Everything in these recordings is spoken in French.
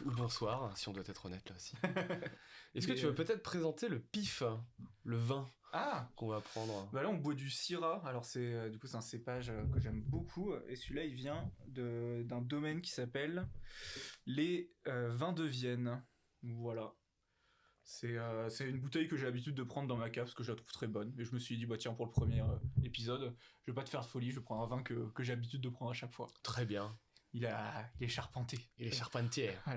ou bonsoir, si on doit être honnête là aussi. Est-ce que tu veux peut-être présenter le pif, le vin qu'on va prendre? Bah là, on boit du Syrah. Alors, du coup, c'est un cépage que j'aime beaucoup. Et celui-là, il vient d'un domaine qui s'appelle les Vins de Vienne. Voilà. C'est une bouteille que j'ai l'habitude de prendre dans ma cave parce que je la trouve très bonne. Et je me suis dit, bah tiens, pour le premier épisode, je vais pas te faire de folie, je vais prendre un vin que j'ai l'habitude de prendre à chaque fois. Très bien. Il est charpenté. Il est charpentier. Ouais.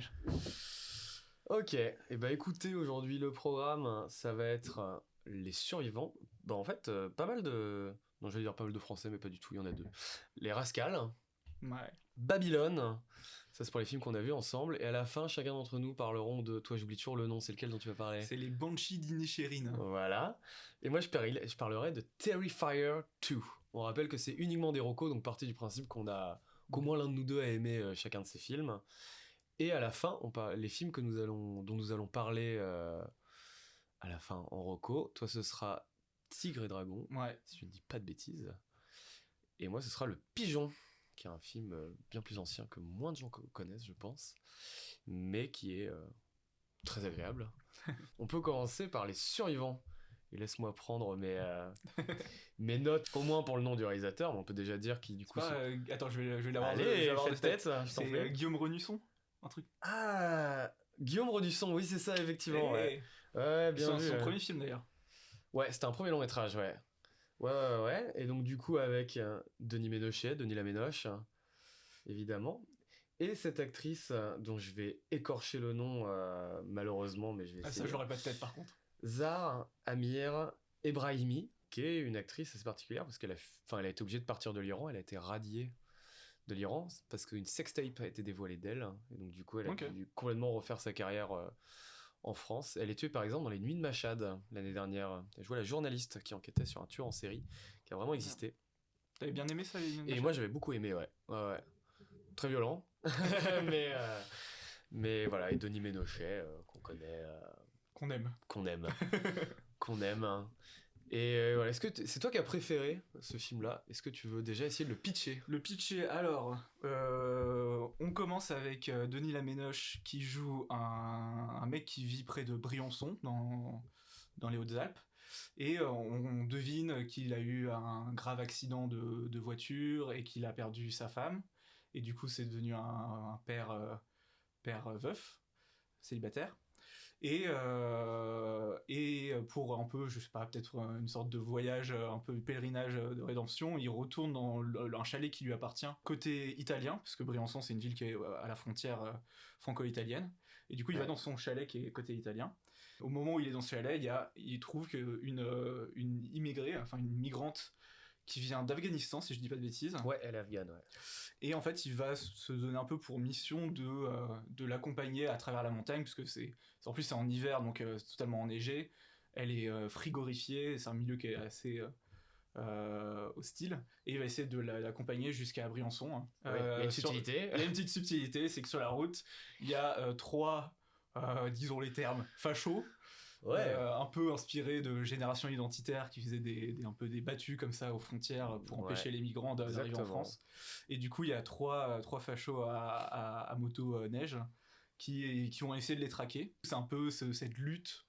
Ok, et bah écoutez, aujourd'hui le programme, ça va être les survivants. Bah en fait, pas mal de... Non, je vais dire pas mal de français, mais pas du tout, il y en a deux. Les Rascals, Ouais. Babylone, ça c'est pour les films qu'on a vus ensemble, et à la fin, chacun d'entre nous parleront de... Toi, j'oublie toujours le nom, c'est lequel dont tu vas parler? C'est les Banshees d'Inisherin. Voilà. Et moi, je parlerai de Terrifier 2. On rappelle que c'est uniquement des recos, donc partie du principe qu'au moins l'un de nous deux a aimé chacun de ces films. Et à la fin, les films dont nous allons parler à la fin en reco, toi ce sera Tigre et Dragon, si je ne dis pas de bêtises. Et moi ce sera Le Pigeon, qui est un film bien plus ancien que moins de gens connaissent, je pense, mais qui est très agréable. On peut commencer par Les Survivants. Et laisse-moi prendre mes notes, au moins pour le nom du réalisateur, mais on peut déjà dire qui du coup... Attends, je vais l'avoir. Allez, fais tête, c'est Guillaume Renusson, un truc. Ah, Guillaume Renusson, oui c'est ça effectivement. Ouais, bien vu. C'est son premier film d'ailleurs. Ouais, c'était un premier long métrage, ouais. Ouais. Et donc du coup avec Denis Laménoche, évidemment. Et cette actrice dont je vais écorcher le nom malheureusement, mais je vais essayer. Ça je l'aurais pas de tête par contre. Zahar Amir Ebrahimi, qui est une actrice assez particulière parce qu'elle a été obligée de partir de l'Iran, elle a été radiée de l'Iran parce qu'une sextape a été dévoilée d'elle, et donc du coup elle a dû complètement refaire sa carrière en France. Elle est tuée par exemple dans Les Nuits de Machad l'année dernière. Elle jouait la journaliste qui enquêtait sur un tueur en série qui a vraiment existé. T'avais bien aimé ça, les Nuits de Machad? Et moi j'avais beaucoup aimé, ouais. Très violent, mais voilà, et Denis Ménochet qu'on connaît... Qu'on aime. Qu'on aime. Et voilà, est-ce que c'est toi qui as préféré ce film-là? Est-ce que tu veux déjà essayer de le pitcher? Le pitcher, alors, on commence avec Denis Laménoche qui joue un mec qui vit près de Briançon, dans les Hautes-Alpes, et on devine qu'il a eu un grave accident de voiture et qu'il a perdu sa femme, et du coup c'est devenu un père veuf, célibataire. Et pour un peu, je sais pas, peut-être une sorte de voyage, un peu pèlerinage de rédemption, il retourne dans un chalet qui lui appartient côté italien, parce que Briançon c'est une ville qui est à la frontière franco-italienne, et du coup il va dans son chalet qui est côté italien. Au moment où il est dans ce chalet, il trouve qu'une immigrée, enfin une migrante, qui vient d'Afghanistan, si je dis pas de bêtises. Ouais, elle est afghane, ouais. Et en fait, il va se donner un peu pour mission de l'accompagner à travers la montagne, parce que en plus c'est en hiver, donc c'est totalement enneigé. Elle est frigorifiée, c'est un milieu qui est assez hostile, et il va essayer de l'accompagner jusqu'à Briançon. Il y a une subtilité. Il y a une petite subtilité, c'est que sur la route, il y a trois, disons les termes, fachos. Ouais. Un peu inspiré de Génération Identitaire qui faisait un peu des battues comme ça aux frontières pour empêcher les migrants d'arriver en France. Et du coup, il y a trois fachos à moto neige qui ont essayé de les traquer. C'est un peu cette lutte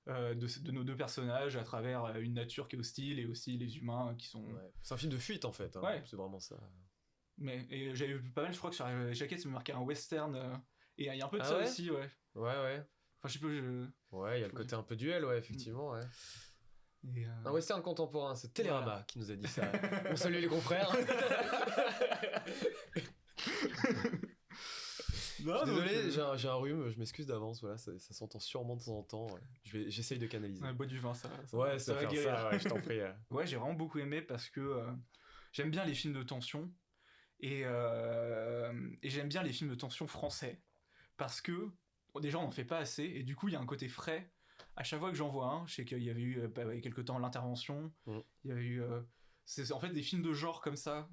de nos deux personnages à travers une nature qui est hostile et aussi les humains qui sont... Ouais. C'est un film de fuite en fait, hein. Ouais. C'est vraiment ça. Et j'avais vu pas mal, je crois que sur la jaquette, ça me marquait un western. Et il y a un peu de ça aussi, ouais. Ouais. Enfin, je sais pas, Ouais, il y a le côté un peu duel, ouais, effectivement, ouais. Un western contemporain, c'est Télérama qui nous a dit ça. On salue les confrères. Non, désolé, j'ai un rhume, je m'excuse d'avance, voilà, ça s'entend sûrement de temps en temps. Ouais. J'essaye de canaliser. Ouais, bois du vin, ça va faire guérir. Ça, ouais, je t'en prie. Ouais, j'ai vraiment beaucoup aimé parce que j'aime bien les films de tension et j'aime bien les films de tension français parce que déjà on n'en fait pas assez et du coup il y a un côté frais. À chaque fois que j'en vois un, je sais qu'il y avait eu il y a quelque temps L'Intervention, il y a eu c'est en fait des films de genre comme ça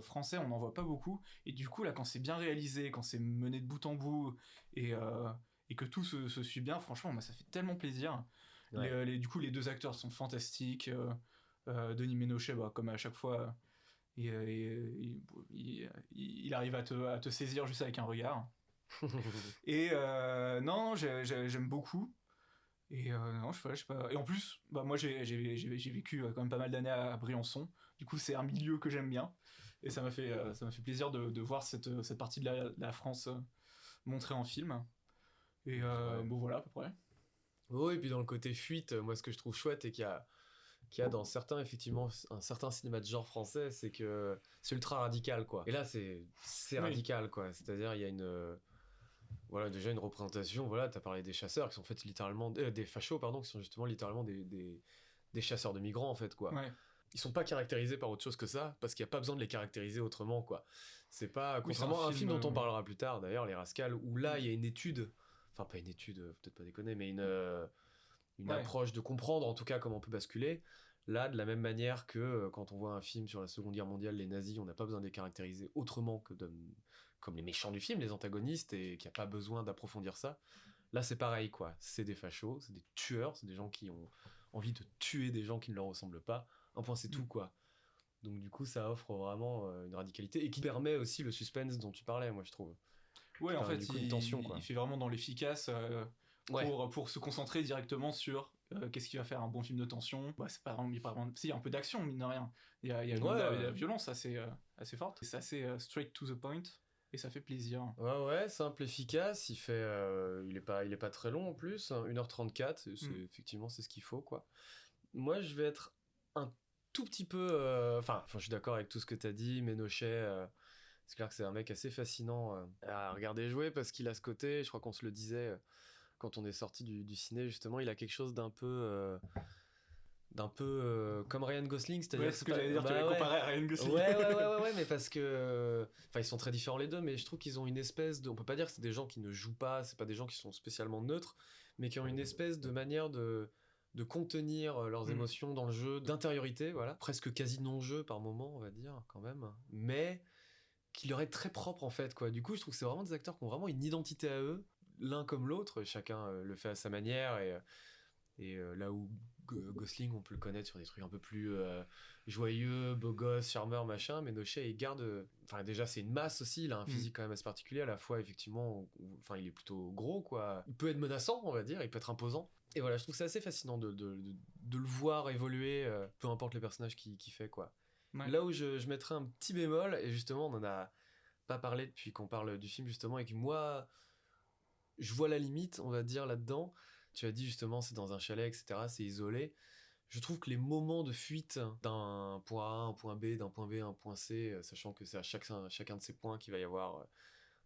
français, on n'en voit pas beaucoup, et du coup là quand c'est bien réalisé, quand c'est mené de bout en bout et que tout se suit bien, franchement moi ça fait tellement plaisir. Ouais. Du coup les deux acteurs sont fantastiques, Denis Ménochet comme à chaque fois il arrive à te saisir juste avec un regard. Et non, j'aime beaucoup. Et non, je sais pas. Et en plus, bah, moi j'ai vécu quand même pas mal d'années à Briançon. Du coup, c'est un milieu que j'aime bien. Et ça m'a fait plaisir de voir cette partie de la France montrée en film. Et Ouais. bon, voilà, à peu près. Oui, et puis dans le côté fuite, moi ce que je trouve chouette et qu'il y a dans certains, effectivement, un certain cinéma de genre français, c'est que c'est ultra radical, quoi. Et là, c'est Oui. radical, quoi. C'est-à-dire, il y a voilà, déjà une représentation, voilà, t'as parlé des chasseurs qui sont en fait littéralement, des fachos, pardon, qui sont justement littéralement des chasseurs de migrants, en fait, quoi. Ouais. Ils sont pas caractérisés par autre chose que ça, parce qu'il n'y a pas besoin de les caractériser autrement, quoi. C'est pas, Oui, c'est un contrairement à un film. film dont on parlera plus tard, d'ailleurs, Les Rascals, où là, Mm. il y a une étude, enfin, pas une étude, peut-être pas déconner, mais une Ouais. approche de comprendre, en tout cas, comment on peut basculer. Là, de la même manière que quand on voit un film sur la Seconde Guerre mondiale, les nazis, on n'a pas besoin de les caractériser autrement que comme les méchants du film, les antagonistes, et qu'il n'y a pas besoin d'approfondir ça. Là, c'est pareil, quoi. C'est des fachos, c'est des tueurs, c'est des gens qui ont envie de tuer des gens qui ne leur ressemblent pas. Un point, c'est Mm. tout, quoi. Donc, du coup, ça offre vraiment une radicalité et qui permet aussi le suspense dont tu parlais, moi, je trouve. Qui Ouais, en permet fait, du coup une tension, il quoi. fait vraiment dans l'efficace Ouais. pour se concentrer directement sur qu'est-ce qui va faire un bon film de tension. Bah, c'est pas vraiment, il y a pas vraiment- si, il y a un peu d'action, mine de rien. Il y a Ouais, même de ouais. la violence assez forte. C'est assez straight to the point, et ça fait plaisir. Ouais, ouais, simple, efficace. Il est pas très long en plus, hein, 1h34. Mm. Effectivement, c'est ce qu'il faut, quoi. Moi, je vais être un tout petit peu. Enfin, je suis d'accord avec tout ce que tu as dit, Ménochet. C'est clair que c'est un mec assez fascinant à regarder jouer parce qu'il a ce côté, je crois qu'on se le disait quand on est sorti du ciné, justement, il a quelque chose d'un peu comme Ryan Gosling, Ouais, c'est-à-dire que c'est ce c'est que pas. j'allais dire, tu l'avais Bah ouais. comparé à Ryan Ouais, Gosling. ouais, ouais, ouais, ouais, mais parce que. Enfin, ils sont très différents les deux, mais je trouve qu'ils ont une espèce de. On peut pas dire que c'est des gens qui ne jouent pas, c'est pas des gens qui sont spécialement neutres, mais qui ont une espèce de manière de contenir leurs Mm. émotions dans le jeu, d'intériorité, voilà. Presque quasi non-jeu par moment, on va dire, quand même. Mais qui leur est très propre, en fait, quoi. Du coup, je trouve que c'est vraiment des acteurs qui ont vraiment une identité à eux, l'un comme l'autre, chacun le fait à sa manière, et là où Gosling, on peut le connaître sur des trucs un peu plus joyeux, beau gosse, charmeur, machin, mais Noché, il garde. Enfin, déjà, c'est une masse aussi, il a un Mm. physique quand même assez particulier, à la fois, effectivement, enfin, il est plutôt gros, quoi. Il peut être menaçant, on va dire, il peut être imposant. Et voilà, je trouve que c'est assez fascinant de le voir évoluer, peu importe le personnage qu'il fait, quoi. Ouais. Là où je mettrais un petit bémol, et justement, on en a pas parlé depuis qu'on parle du film, justement, et que moi, je vois la limite, on va dire, là-dedans. Tu as dit justement, c'est dans un chalet, etc., c'est isolé. Je trouve que les moments de fuite d'un point A à un point B, d'un point B à un point C, sachant que c'est à chacun de ces points qu'il va y avoir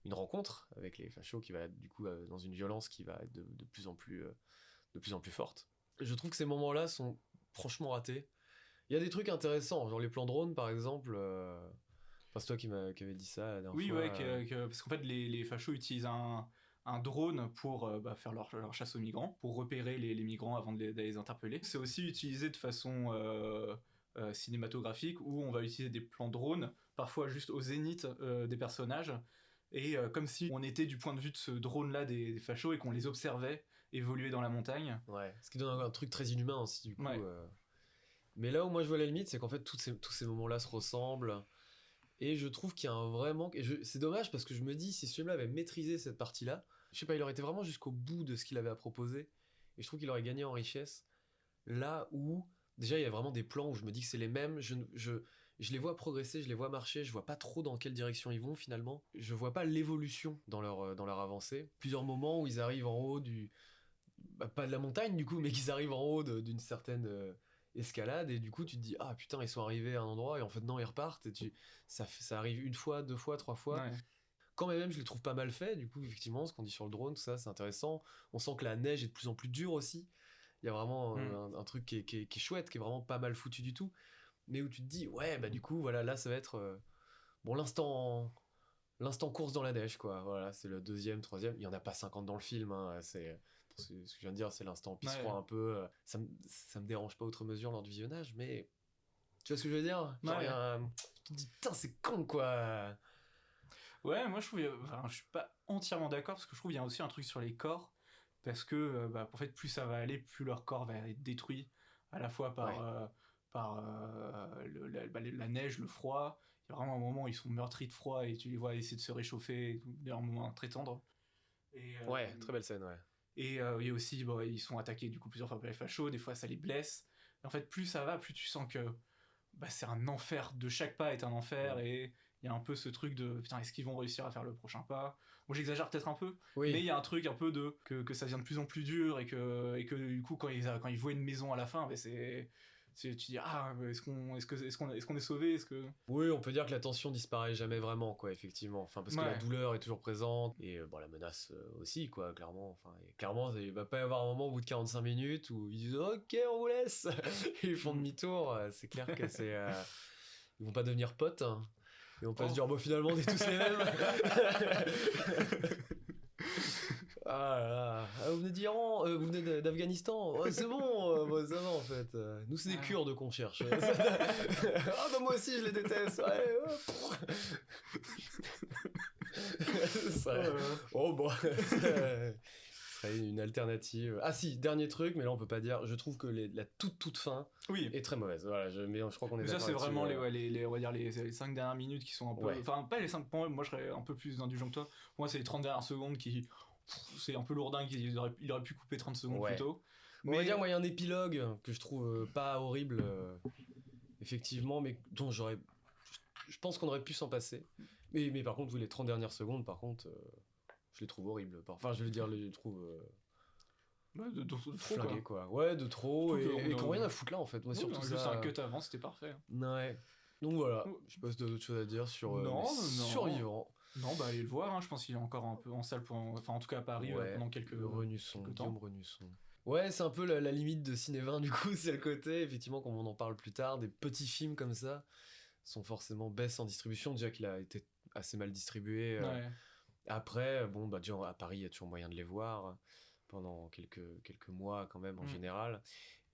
une rencontre avec les fachos qui va être du coup dans une violence qui va être de plus en plus forte. Je trouve que ces moments-là sont franchement ratés. Il y a des trucs intéressants, genre les plans drone par exemple. Enfin, c'est toi qui avait dit ça la dernière Oui, fois. ouais, parce qu'en fait, les fachos utilisent un drone pour bah, faire leur chasse aux migrants, pour repérer les migrants avant de les interpeller. C'est aussi utilisé de façon cinématographique, où on va utiliser des plans drone, parfois juste au zénith des personnages, et comme si on était du point de vue de ce drone-là des fachos et qu'on les observait évoluer dans la montagne. Ouais, ce qui donne un truc très inhumain aussi, du coup. Ouais. Mais là où moi je vois la limite, c'est qu'en fait, tous ces moments-là se ressemblent. Et je trouve qu'il y a un vrai manque. C'est dommage parce que je me dis, si ce film-là avait maîtrisé cette partie-là, je sais pas, il aurait été vraiment jusqu'au bout de ce qu'il avait à proposer. Et je trouve qu'il aurait gagné en richesse. Là où, déjà, il y a vraiment des plans où je me dis que c'est les mêmes. Je les vois progresser, je les vois marcher, je vois pas trop dans quelle direction ils vont finalement. Je vois pas l'évolution dans leur avancée. Plusieurs moments où ils arrivent en haut pas de la montagne du coup, mais qu'ils arrivent en haut d'une certaine escalade, et du coup tu te dis ah putain ils sont arrivés à un endroit et en fait non ils repartent, et ça arrive une fois, deux fois, trois fois. Ouais. Quand même je les trouve pas mal faits, du coup effectivement ce qu'on dit sur le drone, tout ça c'est intéressant. On sent que la neige est de plus en plus dure aussi. Il y a vraiment Mm. un truc qui est chouette, qui est vraiment pas mal foutu du tout, mais où tu te dis ouais bah du coup voilà, là ça va être bon, l'instant course dans la neige, quoi. Voilà, c'est le deuxième, troisième. Il y en a pas 50 dans le film, hein. Ce que je viens de dire, c'est l'instant pisse-froid Ouais. un peu. Ça me dérange pas outre mesure lors du visionnage, mais tu vois ce que je veux dire? Genre, Ouais. tu te dis, putain, c'est con, quoi. Ouais, moi je trouve, enfin, je suis pas entièrement d'accord parce que je trouve qu'il y a aussi un truc sur les corps, parce que bah, en fait plus ça va aller, plus leur corps va être détruit, à la fois Ouais. par la neige, le froid. Il y a vraiment un moment où ils sont meurtris de froid et tu les vois essayer de se réchauffer, et tout, un moment très tendre. Et, Ouais, très belle scène, ouais. Et il y a aussi, bon, ils sont attaqués du coup plusieurs fois par les fachos, des fois ça les blesse. Et en fait, plus ça va, plus tu sens que bah, c'est un enfer, de chaque pas est un enfer, et il y a un peu ce truc de putain, est-ce qu'ils vont réussir à faire le prochain pas? Bon, j'exagère peut-être un peu, Oui. mais il y a un truc un peu de que ça devient de plus en plus dur, et que du coup, quand ils voient une maison à la fin, bah, tu dis, ah, est-ce qu'on est sauvé? Est-ce que. Oui, on peut dire que la tension disparaît jamais vraiment, quoi, effectivement. Enfin, parce que la Ouais. douleur est toujours présente, et bon, la menace aussi, quoi, clairement. Enfin, et clairement, il va pas y avoir un moment au bout de 45 minutes où ils disent ok, on vous laisse. Et ils font demi-tour. C'est clair que c'est. Ils vont pas devenir potes, hein. Ils vont pas se dire, bon, finalement, on est tous les mêmes. Ah là là. Ah, vous venez d'Iran, vous venez d'Afghanistan. Oh, c'est bon, bah, ça va en fait. Nous, c'est des Kurdes qu'on cherche. Ah bah moi aussi, je les déteste. Ouais, oh bon, ça serait une alternative. Ah si, dernier truc, mais là on peut pas dire. Je trouve que la toute fin Oui. est très mauvaise. Voilà, mais je crois qu'on est Mais ça, d'accord c'est là-dessus, vraiment on va dire les 5 dernières minutes qui sont un peu. Ouais. Enfin, pas les 5 points, moi je serais un peu plus indulgent que toi. Pour moi, c'est les 30 dernières secondes qui. C'est un peu lourdin, il aurait pu couper 30 secondes Ouais. plus tôt. On va dire, moi, il y a un épilogue que je trouve pas horrible, effectivement, mais dont je pense qu'on aurait pu s'en passer. Mais par contre, les 30 dernières secondes, par contre, je les trouve horribles. Enfin, je veux dire, je les trouve Ouais, de trop, flingués, quoi. Ouais, de trop, Surtout et qui ont rien à foutre là, en fait. Moi, surtout juste ça. un cut avant, c'était parfait. Ouais. Donc voilà, Oh. je sais pas si t'as d'autres choses à dire sur Non, les non. survivants. Non, bah allez le voir, hein. Je pense qu'il est encore un peu en salle, enfin en tout cas à Paris, Ouais, pendant quelques Renusson, temps. Guillaume Renusson. Ouais, c'est un peu la limite de Cinévin, du coup, c'est le côté, effectivement, comme on en parle plus tard, des petits films comme ça sont forcément baisse en distribution, déjà qu'il a été assez mal distribué. Ouais. Après, bon, bah, déjà, à Paris, il y a toujours moyen de les voir pendant quelques mois quand même, en général.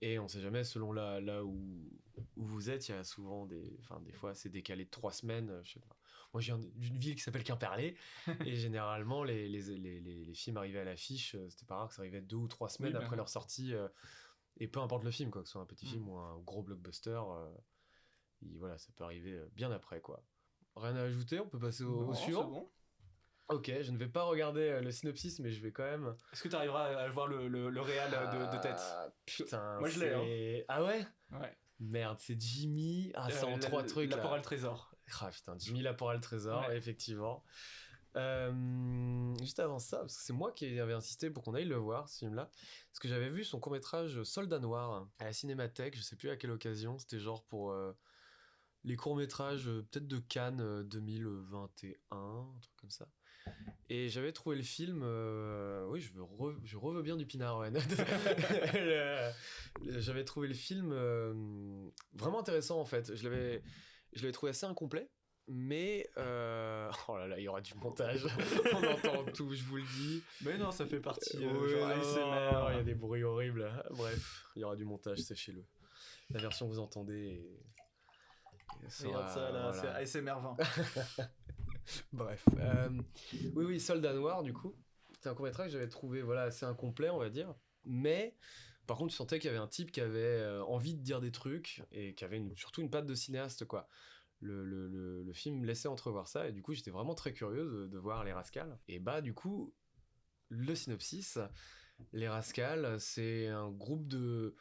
Et on sait jamais, selon là où vous êtes, il y a souvent des fois, c'est décalé de 3 semaines. Je sais pas. Moi, je viens d'une ville qui s'appelle Quimperlé, et généralement, les films arrivaient à l'affiche, c'était pas rare que ça arrivait 2 ou 3 semaines après leur sortie, et peu importe le film, quoi, que ce soit un petit film ou un gros blockbuster, voilà, ça peut arriver bien après, quoi. Rien à ajouter, on peut passer au suivant. C'est bon. Ok, je ne vais pas regarder le synopsis, mais je vais quand même. Est-ce que tu arriveras à voir le réal de tête? Putain, moi je l'ai. Ah ouais? Ouais. Merde, c'est Jimmy. Ah, c'est en 3 trucs. L'apport à le trésor. Ah putain, Jimmy l'apport à le trésor, Ouais. effectivement. Juste avant ça, parce que c'est moi qui avais insisté pour qu'on aille le voir, ce film-là, parce que j'avais vu son court-métrage Soldat Noir à la Cinémathèque, je sais plus à quelle occasion, c'était genre pour les courts-métrages peut-être de Cannes 2021, un truc comme ça. Et j'avais trouvé le film, oui, je reveux bien du pinard, ouais. J'avais trouvé le film vraiment intéressant en fait. Je l'avais trouvé assez incomplet, mais oh là là, il y aura du montage. On entend tout, je vous le dis. Mais non, ça fait partie. Oui, genre ASMR. il y a des bruits horribles. Bref, il y aura du montage, sachez-le. La version que vous entendez. Regarde ça là, voilà. c'est ASMR 20. Bref, oui, Soldat Noir, du coup, c'est un court-métrage que j'avais trouvé assez incomplet, on va dire. Mais, par contre, je sentais qu'il y avait un type qui avait envie de dire des trucs et qui avait surtout une patte de cinéaste, quoi. Le film laissait entrevoir ça, et du coup, j'étais vraiment très curieux de voir Les Rascals. Et bah, du coup, le synopsis, Les Rascals, c'est un groupe de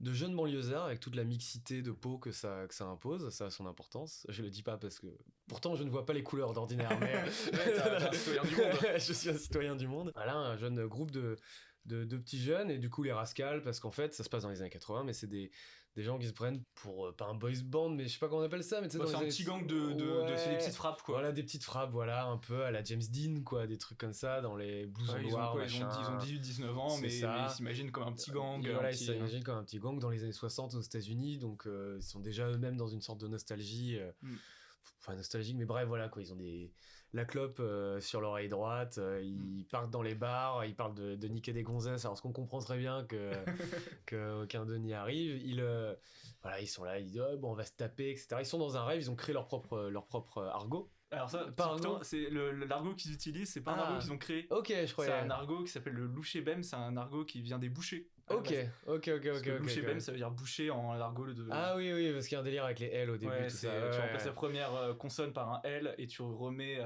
jeunes banlieusards avec toute la mixité de peau que ça impose. Ça a son importance. Je le dis pas parce que pourtant je ne vois pas les couleurs d'ordinaire, mais t'es un citoyen du monde. je suis un citoyen du monde. Voilà, un jeune groupe de petits jeunes, et du coup les Rascals, parce qu'en fait ça se passe dans les années 80, mais c'est des gens qui se prennent pour pas un boys band, mais je sais pas comment on appelle ça, mais c'est un petit gang c'est des petites frappes, quoi. Voilà, des petites frappes, voilà, un peu à la James Dean, quoi, des trucs comme ça, dans les blousons noirs, ils ont 18-19 ans, mais ils s'imaginent comme un petit gang. Voilà, ils s'imaginent comme un petit gang dans les années 60 aux États-Unis, donc ils sont déjà eux-mêmes dans une sorte de nostalgie, enfin nostalgique, mais bref, voilà, quoi, ils ont la clope sur l'oreille droite, ils partent dans les bars, ils parlent de niquer des gonzesses, alors ce qu'on comprend très bien qu'aucun d'eux n'y arrive. Voilà, ils sont là, ils disent bon, on va se taper, etc. Ils sont dans un rêve, ils ont créé leur propre argot. Alors ça, c'est l'argot qu'ils utilisent, c'est pas un argot qu'ils ont créé. Ok, je croyais. C'est un argot qui s'appelle le loucher-bem, c'est un argot qui vient des bouchers. Ok. Loucher-bem, ça veut dire boucher en argot de. Ah oui, parce qu'il y a un délire avec les L au début, ouais, tout ça. Tu remplaces la première consonne par un L et tu remets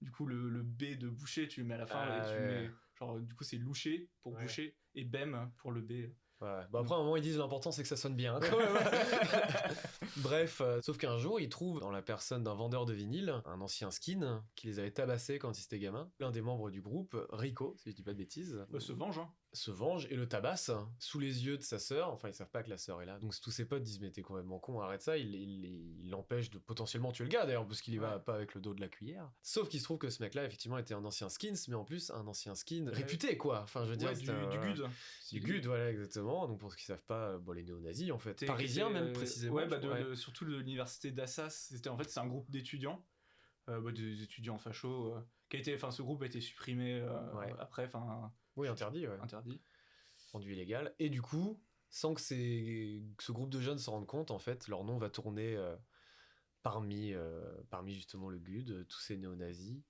du coup le B de boucher, tu le mets à la fin et tu mets Genre, du coup, c'est loucher pour Ouais. boucher et bem pour le B. Ouais. Bon, après, à un moment, ils disent l'important, c'est que ça sonne bien, hein, quand même. Bref, sauf qu'un jour, ils trouvent dans la personne d'un vendeur de vinyle un ancien skin qui les avait tabassés quand ils étaient gamins. L'un des membres du groupe, Rico, si je dis pas de bêtises, Bah, se venge, hein. se venge et le tabasse sous les yeux de sa sœur. Enfin, ils savent pas que la sœur est là. Donc tous ses potes disent mais t'es complètement con, arrête ça. Il l'empêche de potentiellement tuer le gars d'ailleurs parce qu'il y va Ouais. pas avec le dos de la cuillère. Sauf qu'il se trouve que ce mec-là effectivement était un ancien skins, mais en plus un ancien skin Ouais. réputé quoi. Enfin je veux dire Ouais, c'était du GUD. du GUD voilà exactement. Donc pour ceux qui savent pas, bon les néo-nazis en fait, T'es- parisiens qui était, même précisément. Ouais, bah, je crois, ouais. surtout de l'université d'Assas. C'est un groupe d'étudiants, des étudiants fachos, ce groupe a été supprimé Ouais. après, enfin, Oui interdit ouais. interdit. Rendu illégal. Et du coup, sans que ce groupe de jeunes s'en rendent compte, en fait, leur nom va tourner parmi justement le GUD, tous ces néo-nazis.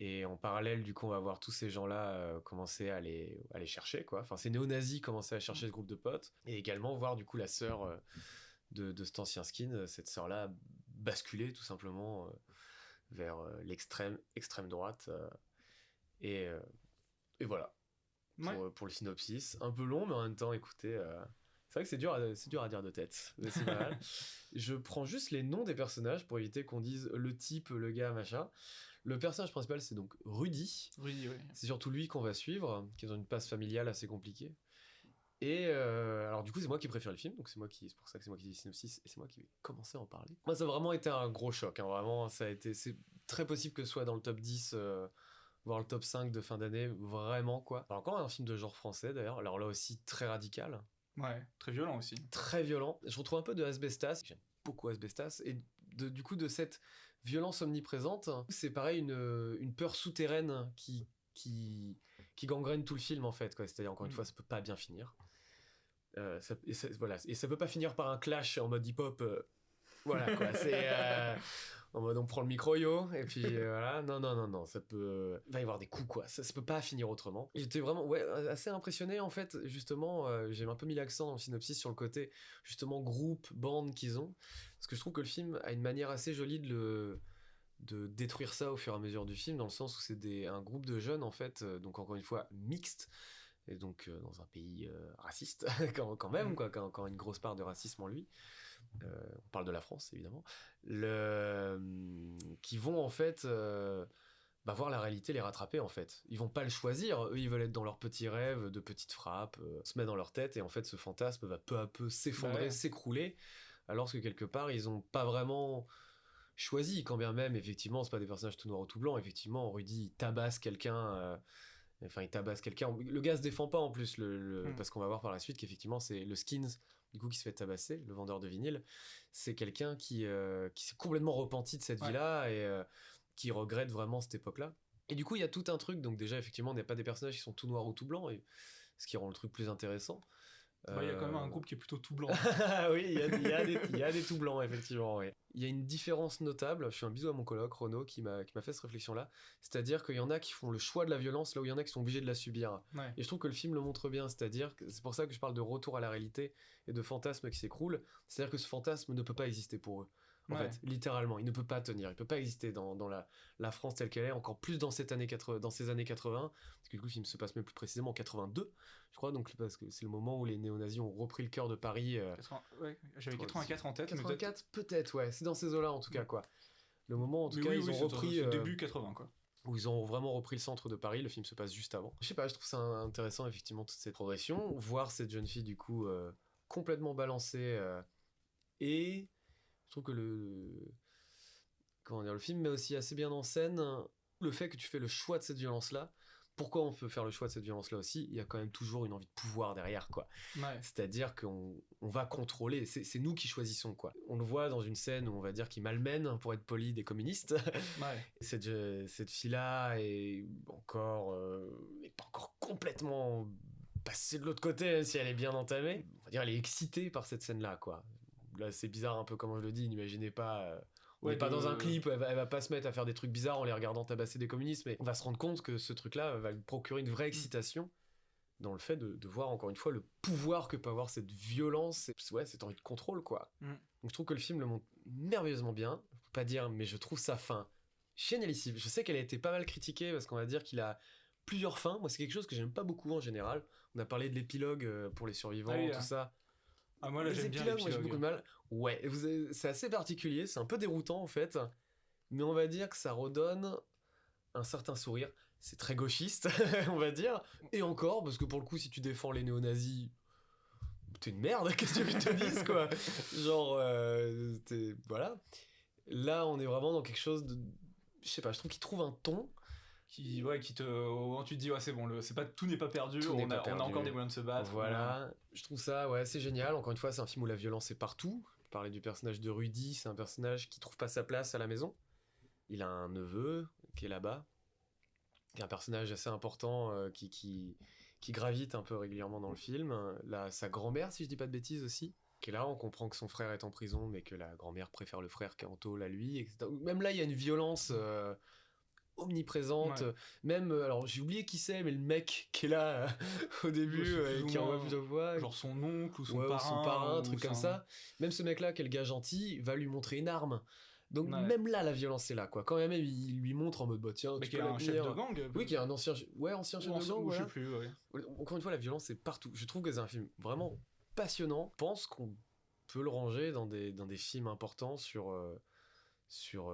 Et en parallèle, du coup, on va voir tous ces gens-là commencer à les chercher, quoi. Enfin, ces néo-nazis commencer à chercher ce groupe de potes. Et également voir, du coup, la sœur de cet ancien skin, cette sœur-là, basculer tout simplement vers extrême droite. Et, euh, et voilà. Ouais. Pour le synopsis. Un peu long, mais en même temps, écoutez, c'est vrai que c'est dur à dire de tête, mais c'est pas mal. Je prends juste les noms des personnages pour éviter qu'on dise le type, le gars, machin. Le personnage principal, c'est donc Rudy. Oui, oui. C'est surtout lui qu'on va suivre, qui est dans une passe familiale assez compliquée. Et alors du coup, c'est moi qui préfère le film, donc c'est pour ça que c'est moi qui dis le synopsis, et c'est moi qui vais commencer à en parler. Moi, ça a vraiment été un gros choc, hein, vraiment, c'est très possible que ce soit dans le top 10, voire le top 5 de fin d'année, vraiment quoi. Alors, encore un film de genre français d'ailleurs, alors là aussi très radical, Ouais, très violent aussi. très violent. Je retrouve un peu de Asbestas, j'aime beaucoup Asbestas, et du coup de cette violence omniprésente, c'est pareil une peur souterraine qui gangrène tout le film en fait, quoi. C'est-à-dire encore une fois, ça peut pas bien finir. Voilà, et ça peut pas finir par un clash en mode hip-hop. Voilà quoi, c'est en mode on prend le micro yo et puis voilà, non, ça peut il va y avoir des coups quoi, ça peut pas finir autrement. J'étais vraiment ouais assez impressionné en fait, justement j'ai un peu mis l'accent dans le synopsis sur le côté justement groupe, bande qu'ils ont, parce que je trouve que le film a une manière assez jolie de détruire ça au fur et à mesure du film, dans le sens où c'est un groupe de jeunes en fait, donc encore une fois mixte, et donc dans un pays raciste quand même quoi, quand une grosse part de racisme en lui. On parle de la France évidemment, qui vont en fait voir la réalité les rattraper en fait. Ils vont pas le choisir, eux ils veulent être dans leurs petits rêves de petites frappes, se mettre dans leur tête, et en fait ce fantasme va peu à peu s'effondrer, Ouais. s'écrouler, alors que quelque part ils ont pas vraiment choisi, quand bien même effectivement c'est pas des personnages tout noirs ou tout blancs. Effectivement Rudy il tabasse quelqu'un, le gars se défend pas en plus, parce qu'on va voir par la suite qu'effectivement c'est le Skins du coup qui se fait tabasser, le vendeur de vinyle, c'est quelqu'un qui s'est complètement repenti de cette vie-là, et qui regrette vraiment cette époque-là. Et du coup il y a tout un truc, donc déjà effectivement on n'a pas des personnages qui sont tout noirs ou tout blancs, et ce qui rend le truc plus intéressant. Bah, il y a quand même un groupe qui est plutôt tout blanc. Oui, il y a des tout blancs, effectivement, oui. Il y a une différence notable, je fais un bisou à mon coloc, Renaud, qui m'a fait cette réflexion-là, c'est-à-dire qu'il y en a qui font le choix de la violence, là où il y en a qui sont obligés de la subir. Ouais. Et je trouve que le film le montre bien, c'est-à-dire que c'est pour ça que je parle de retour à la réalité et de fantasme qui s'écroule, c'est-à-dire que ce fantasme ne peut pas exister pour eux. En Ouais. fait, littéralement, il ne peut pas tenir, il peut pas exister dans la France telle qu'elle est, encore plus dans ces années 80, parce que du coup le film se passe même plus précisément en 82, je crois, donc parce que c'est le moment où les néo-nazis ont repris le cœur de Paris. Ouais, j'avais 84 en tête. 84 peut-être, ouais, c'est dans ces eaux-là en tout cas, quoi. Le moment en tout cas, oui, ils ont repris... c'est début 80 quoi. Où ils ont vraiment repris le centre de Paris, le film se passe juste avant. Je sais pas, je trouve ça intéressant effectivement toute cette progression, voir cette jeune fille du coup complètement balancée, et je trouve que le film met aussi assez bien en scène le fait que tu fais le choix de cette violence-là. Pourquoi on peut faire le choix de cette violence-là aussi? Il y a quand même toujours une envie de pouvoir derrière, quoi. Ouais. C'est-à-dire qu'on va contrôler, c'est nous qui choisissons, quoi. On le voit dans une scène où on va dire qu'il malmène, pour être poli, des communistes. Ouais. Cette fille-là est pas encore complètement passée de l'autre côté, même si elle est bien entamée. On va dire elle est excitée par cette scène-là, quoi. Là, c'est bizarre un peu comment je le dis, n'imaginez pas... On n'est pas dans un clip, elle va pas se mettre à faire des trucs bizarres en les regardant tabasser des communistes, mais on va se rendre compte que ce truc-là va lui procurer une vraie excitation dans le fait de voir encore une fois le pouvoir que peut avoir cette violence, cette envie de contrôle, quoi. Donc je trouve que le film le montre merveilleusement bien, je peux pas dire, mais je trouve sa fin génialissime. Je sais qu'elle a été pas mal critiquée parce qu'on va dire qu'il a plusieurs fins. Moi, c'est quelque chose que j'aime pas beaucoup en général. On a parlé de l'épilogue pour les survivants, tout ça. Ah, moi là, j'aime bien épilogues, moi, j'ai l'épilogue. beaucoup de mal. Ouais, c'est assez particulier, c'est un peu déroutant en fait. Mais on va dire que ça redonne un certain sourire. C'est très gauchiste, on va dire. Et encore, parce que pour le coup, si tu défends les néo-nazis, t'es une merde, qu'est-ce que tu veux que je te dise, quoi. Genre, voilà. Là, on est vraiment dans quelque chose de... Je sais pas, je trouve qu'il trouve un ton. Qui te... Tu te dis, ouais, c'est bon, tout n'est pas perdu, Tout n'est pas perdu. on a encore des moyens de se battre. Voilà, je trouve ça, ouais, c'est génial. Encore une fois, c'est un film où la violence est partout. Je parlais du personnage de Rudy, c'est un personnage qui trouve pas sa place à la maison. Il a un neveu qui est là-bas, qui est un personnage assez important qui gravite un peu régulièrement dans le film. Là, sa grand-mère, si je dis pas de bêtises aussi, qui est là. On comprend que son frère est en prison, mais que la grand-mère préfère le frère qui est en tôle à lui, etc. Même là, il y a une violence omniprésente. Ouais. Même, alors j'ai oublié qui c'est, mais le mec qui est là au début, qui envoie plusieurs fois. Genre son oncle ou son Ouais, parrain. un truc comme ça. Même ce mec-là, qui est le gars gentil, va lui montrer une arme. Donc même là, la violence est là, quoi. Quand même, il lui montre en mode, bah tiens, mais tu qui peux est un chef de gang. Oui, qui est un ancien chef de gang, je sais voilà. plus, ouais. Encore une fois, la violence est partout. Je trouve que c'est un film vraiment passionnant. Je pense qu'on peut le ranger dans des films importants sur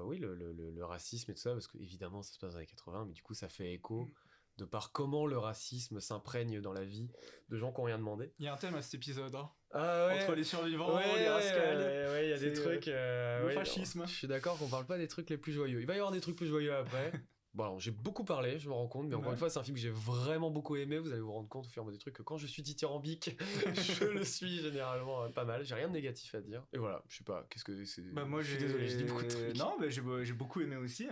oui, le racisme et tout ça, parce que évidemment ça se passe dans les années 80, mais du coup ça fait écho de par comment le racisme s'imprègne dans la vie de gens qui n'ont rien demandé. Il y a un thème à cet épisode, hein. Ah ouais. Entre les survivants, les rascals. Ouais, il y a des trucs. Le fascisme. Je suis d'accord qu'on parle pas des trucs les plus joyeux. Il va y avoir des trucs plus joyeux après. Bon, alors, j'ai beaucoup parlé, je me rends compte, mais encore une fois, c'est un film que j'ai vraiment beaucoup aimé. Vous allez vous rendre compte au fur et à mesure des trucs que quand je suis dithyrambique, je le suis généralement pas mal. J'ai rien de négatif à dire. Et voilà, je sais pas, qu'est-ce que c'est. Moi, je suis désolé, j'ai dit beaucoup de trucs. Non, mais j'ai beaucoup aimé aussi.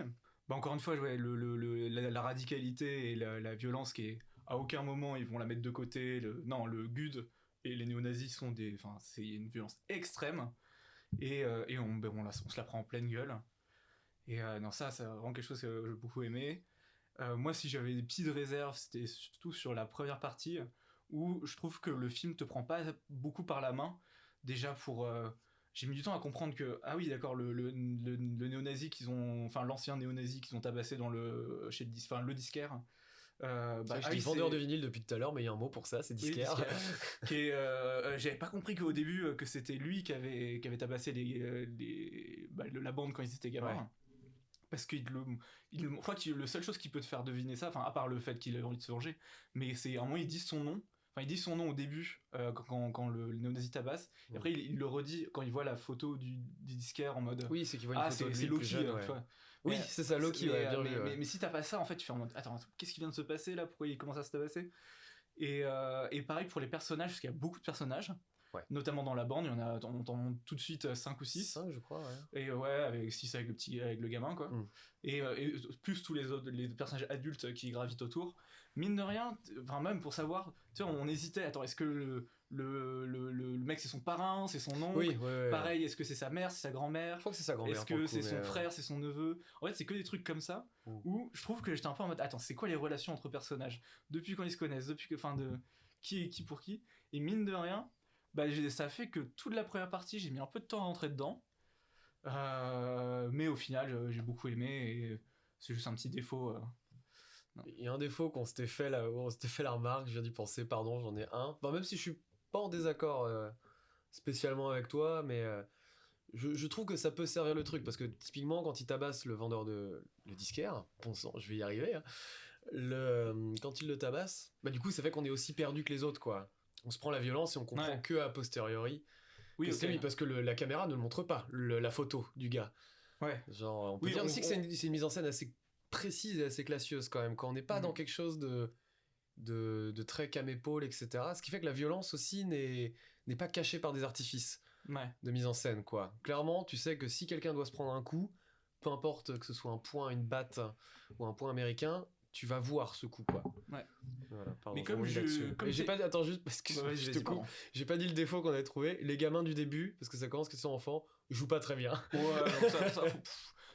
Encore une fois, ouais, la radicalité et la violence qui est à aucun moment ils vont la mettre de côté. Le GUD et les néo-nazis sont c'est une violence extrême et on se la prend en pleine gueule. Et non, ça c'est vraiment quelque chose que j'ai beaucoup aimé. Moi, si j'avais des petites réserves, c'était surtout sur la première partie où je trouve que le film te prend pas beaucoup par la main. Déjà j'ai mis du temps à comprendre que, ah oui, d'accord, le néo-nazi l'ancien néo-nazi qu'ils ont tabassé le disquaire. Je dis vendeur de vinyle depuis tout à l'heure, mais il y a un mot pour ça, c'est disquaire. Oui, j'avais pas compris qu'au début, que c'était lui qui avait tabassé la bande quand ils étaient gamins. Ouais. Parce que je crois que le seule chose qui peut te faire deviner ça, à part le fait qu'il a envie de se venger, mais c'est à un moment ils disent son nom. Ils disent son nom au début quand le néo-nazi tabasse, et après il le redit quand il voit la photo du disquaire en mode. Oui, c'est qu'il voit une photo de lui c'est Loki, jeune, ouais. Oui, c'est ça, Loki, ouais, bien vu. Mais si t'as pas ça, en fait, tu fais en mode attends, qu'est-ce qui vient de se passer là? Pourquoi il commence à se tabasser? Et pareil pour les personnages, parce qu'il y a beaucoup de personnages. Ouais. Notamment dans la bande, on entend tout de suite 5 ou 6. 5, je crois, ouais. Et ouais, avec 6 avec le gamin, quoi. Et plus tous les personnages adultes qui gravitent autour. Mine de rien, même pour savoir, tu sais, on hésitait, attends, est-ce que le mec c'est son parrain, c'est son oncle? Oui, ouais. Pareil, est-ce que c'est sa mère, c'est sa grand-mère? Je crois que c'est sa grand-mère. Est-ce que c'est son frère, c'est son neveu? En fait, c'est que des trucs comme ça, où je trouve que j'étais un peu en mode, attends, c'est quoi les relations entre personnages? Depuis quand ils se connaissent, qui est qui pour qui? Et mine de rien, ça fait que toute la première partie, j'ai mis un peu de temps à rentrer dedans. Mais au final, j'ai beaucoup aimé et c'est juste un petit défaut. Il y a un défaut qu'on s'était fait là, on s'était fait la remarque, je viens d'y penser, pardon, j'en ai un. Même si je suis pas en désaccord spécialement avec toi, mais je trouve que ça peut servir le truc, parce que typiquement quand il tabasse le vendeur le disquaire, bon sang, je vais y arriver, hein, quand il le tabasse, du coup ça fait qu'on est aussi perdu que les autres, quoi. On se prend la violence et on comprend que a posteriori. Oui, c'est lui, parce que la caméra ne le montre pas, la photo du gars. Ouais. Genre, on peut dire aussi que c'est une mise en scène assez précise et assez classieuse quand même, quand on n'est pas dans quelque chose de très cam-épaule, etc. Ce qui fait que la violence aussi n'est pas cachée par des artifices de mise en scène, quoi. Clairement, tu sais que si quelqu'un doit se prendre un coup, peu importe que ce soit un poing, une batte ou un poing américain, tu vas voir ce coup, quoi. Ouais. Voilà, pardon, mais comme j'ai pas dit, attends, juste parce que je te coupe, j'ai pas dit le défaut qu'on avait trouvé. Les gamins du début, parce que ça commence qu'ils sont enfants, ils jouent pas très bien. Ouais,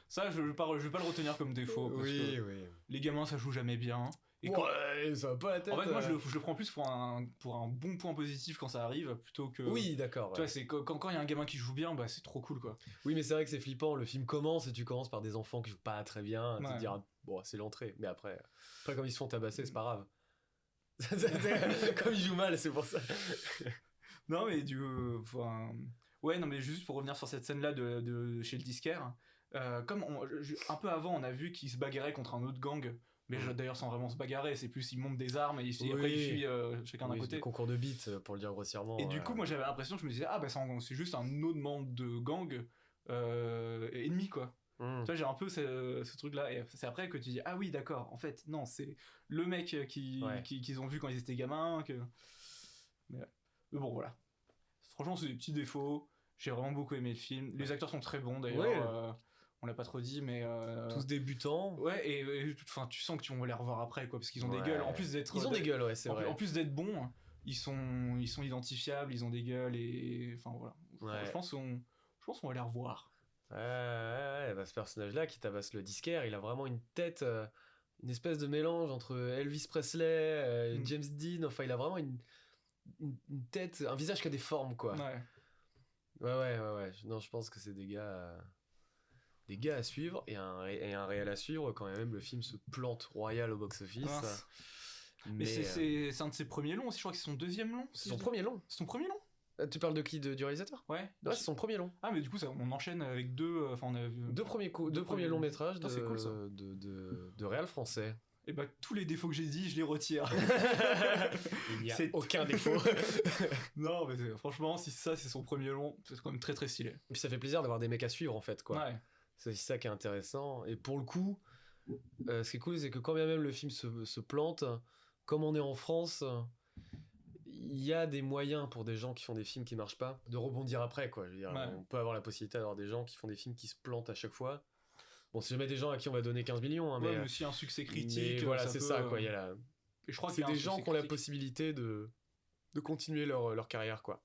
ça je vais pas le retenir comme défaut. Parce que oui. les gamins, ça joue jamais bien. Et Ouais, ça va pas la tête. en fait, moi, je le prends plus pour un bon point positif quand ça arrive, plutôt que... Oui, d'accord. Tu Ouais. vois, c'est quand il y a un gamin qui joue bien, bah c'est trop cool, quoi. Oui, mais c'est vrai que c'est flippant. Le film commence et tu commences par des enfants qui jouent pas très bien. Tu te Ouais. diras, bon, c'est l'entrée. Mais après, comme ils se font tabasser, c'est pas grave. Comme ils jouent mal, c'est pour ça. Non, mais enfin... Ouais, non, mais juste pour revenir sur cette scène-là de chez le disquaire, comme un peu avant, on a vu qu'ils se bagarraient contre un autre gang, mais d'ailleurs sans vraiment se bagarrer, c'est plus ils montent des armes et après ils fuient chacun d'un Oui, côté. des concours de beats, pour le dire grossièrement. Et du coup, moi j'avais l'impression, je me disais, ah bah c'est juste un autre membre de gang ennemi, quoi. Tu vois, j'ai un peu ce truc-là, et c'est après que tu dis, ah oui, d'accord, en fait, non, c'est le mec qu'ils ont vu quand ils étaient gamins. Mais bon, voilà. Franchement, c'est des petits défauts. J'ai vraiment beaucoup aimé le film. Les acteurs sont très bons d'ailleurs. Ouais. On l'a pas trop dit, mais. Tous débutants. Ouais, et tu sens que tu vas les revoir après, quoi, parce qu'ils ont des Ouais. gueules. En plus d'être. Ils ont des gueules, ouais, c'est vrai. En plus d'être bons, ils sont identifiables, ils ont des gueules, et. Enfin voilà. Ouais. Je pense qu'on va les revoir. Ouais, bah, ce personnage-là qui tabasse le disquaire, il a vraiment une tête, une espèce de mélange entre Elvis Presley, James Dean. Enfin, il a vraiment une tête, un visage qui a des formes, quoi. Ouais. Ouais. Non, je pense que c'est des gars à suivre et un réel à suivre quand même le film se plante royal au box-office. Mince. Mais c'est un de ses premiers longs aussi, je crois que c'est son deuxième long. C'est son premier long. C'est son premier long. Tu parles de qui, du réalisateur? Ouais. Ouais, c'est son premier long. Ah, mais du coup, on enchaîne avec deux. Enfin, on a vu. Deux premiers longs métrages c'est cool, ça. de réal français. Et bah, tous les défauts que j'ai dit, je les retire. Il n'y a aucun défaut. Non, mais franchement, si ça, c'est son premier long, c'est quand même très très stylé. Et puis ça fait plaisir d'avoir des mecs à suivre, en fait, quoi. Ouais. C'est ça qui est intéressant. Et pour le coup, ce qui est cool, c'est que quand bien même le film se plante, comme on est en France, il y a des moyens pour des gens qui font des films qui marchent pas de rebondir après, quoi. Je veux dire, on peut avoir la possibilité d'avoir des gens qui font des films qui se plantent à chaque fois. Bon, c'est jamais des gens à qui on va donner 15 millions, hein, mais aussi un succès critique. Mais voilà, c'est ça, quoi. Il y a Et je crois c'est des gens qui ont la possibilité de continuer leur carrière, quoi.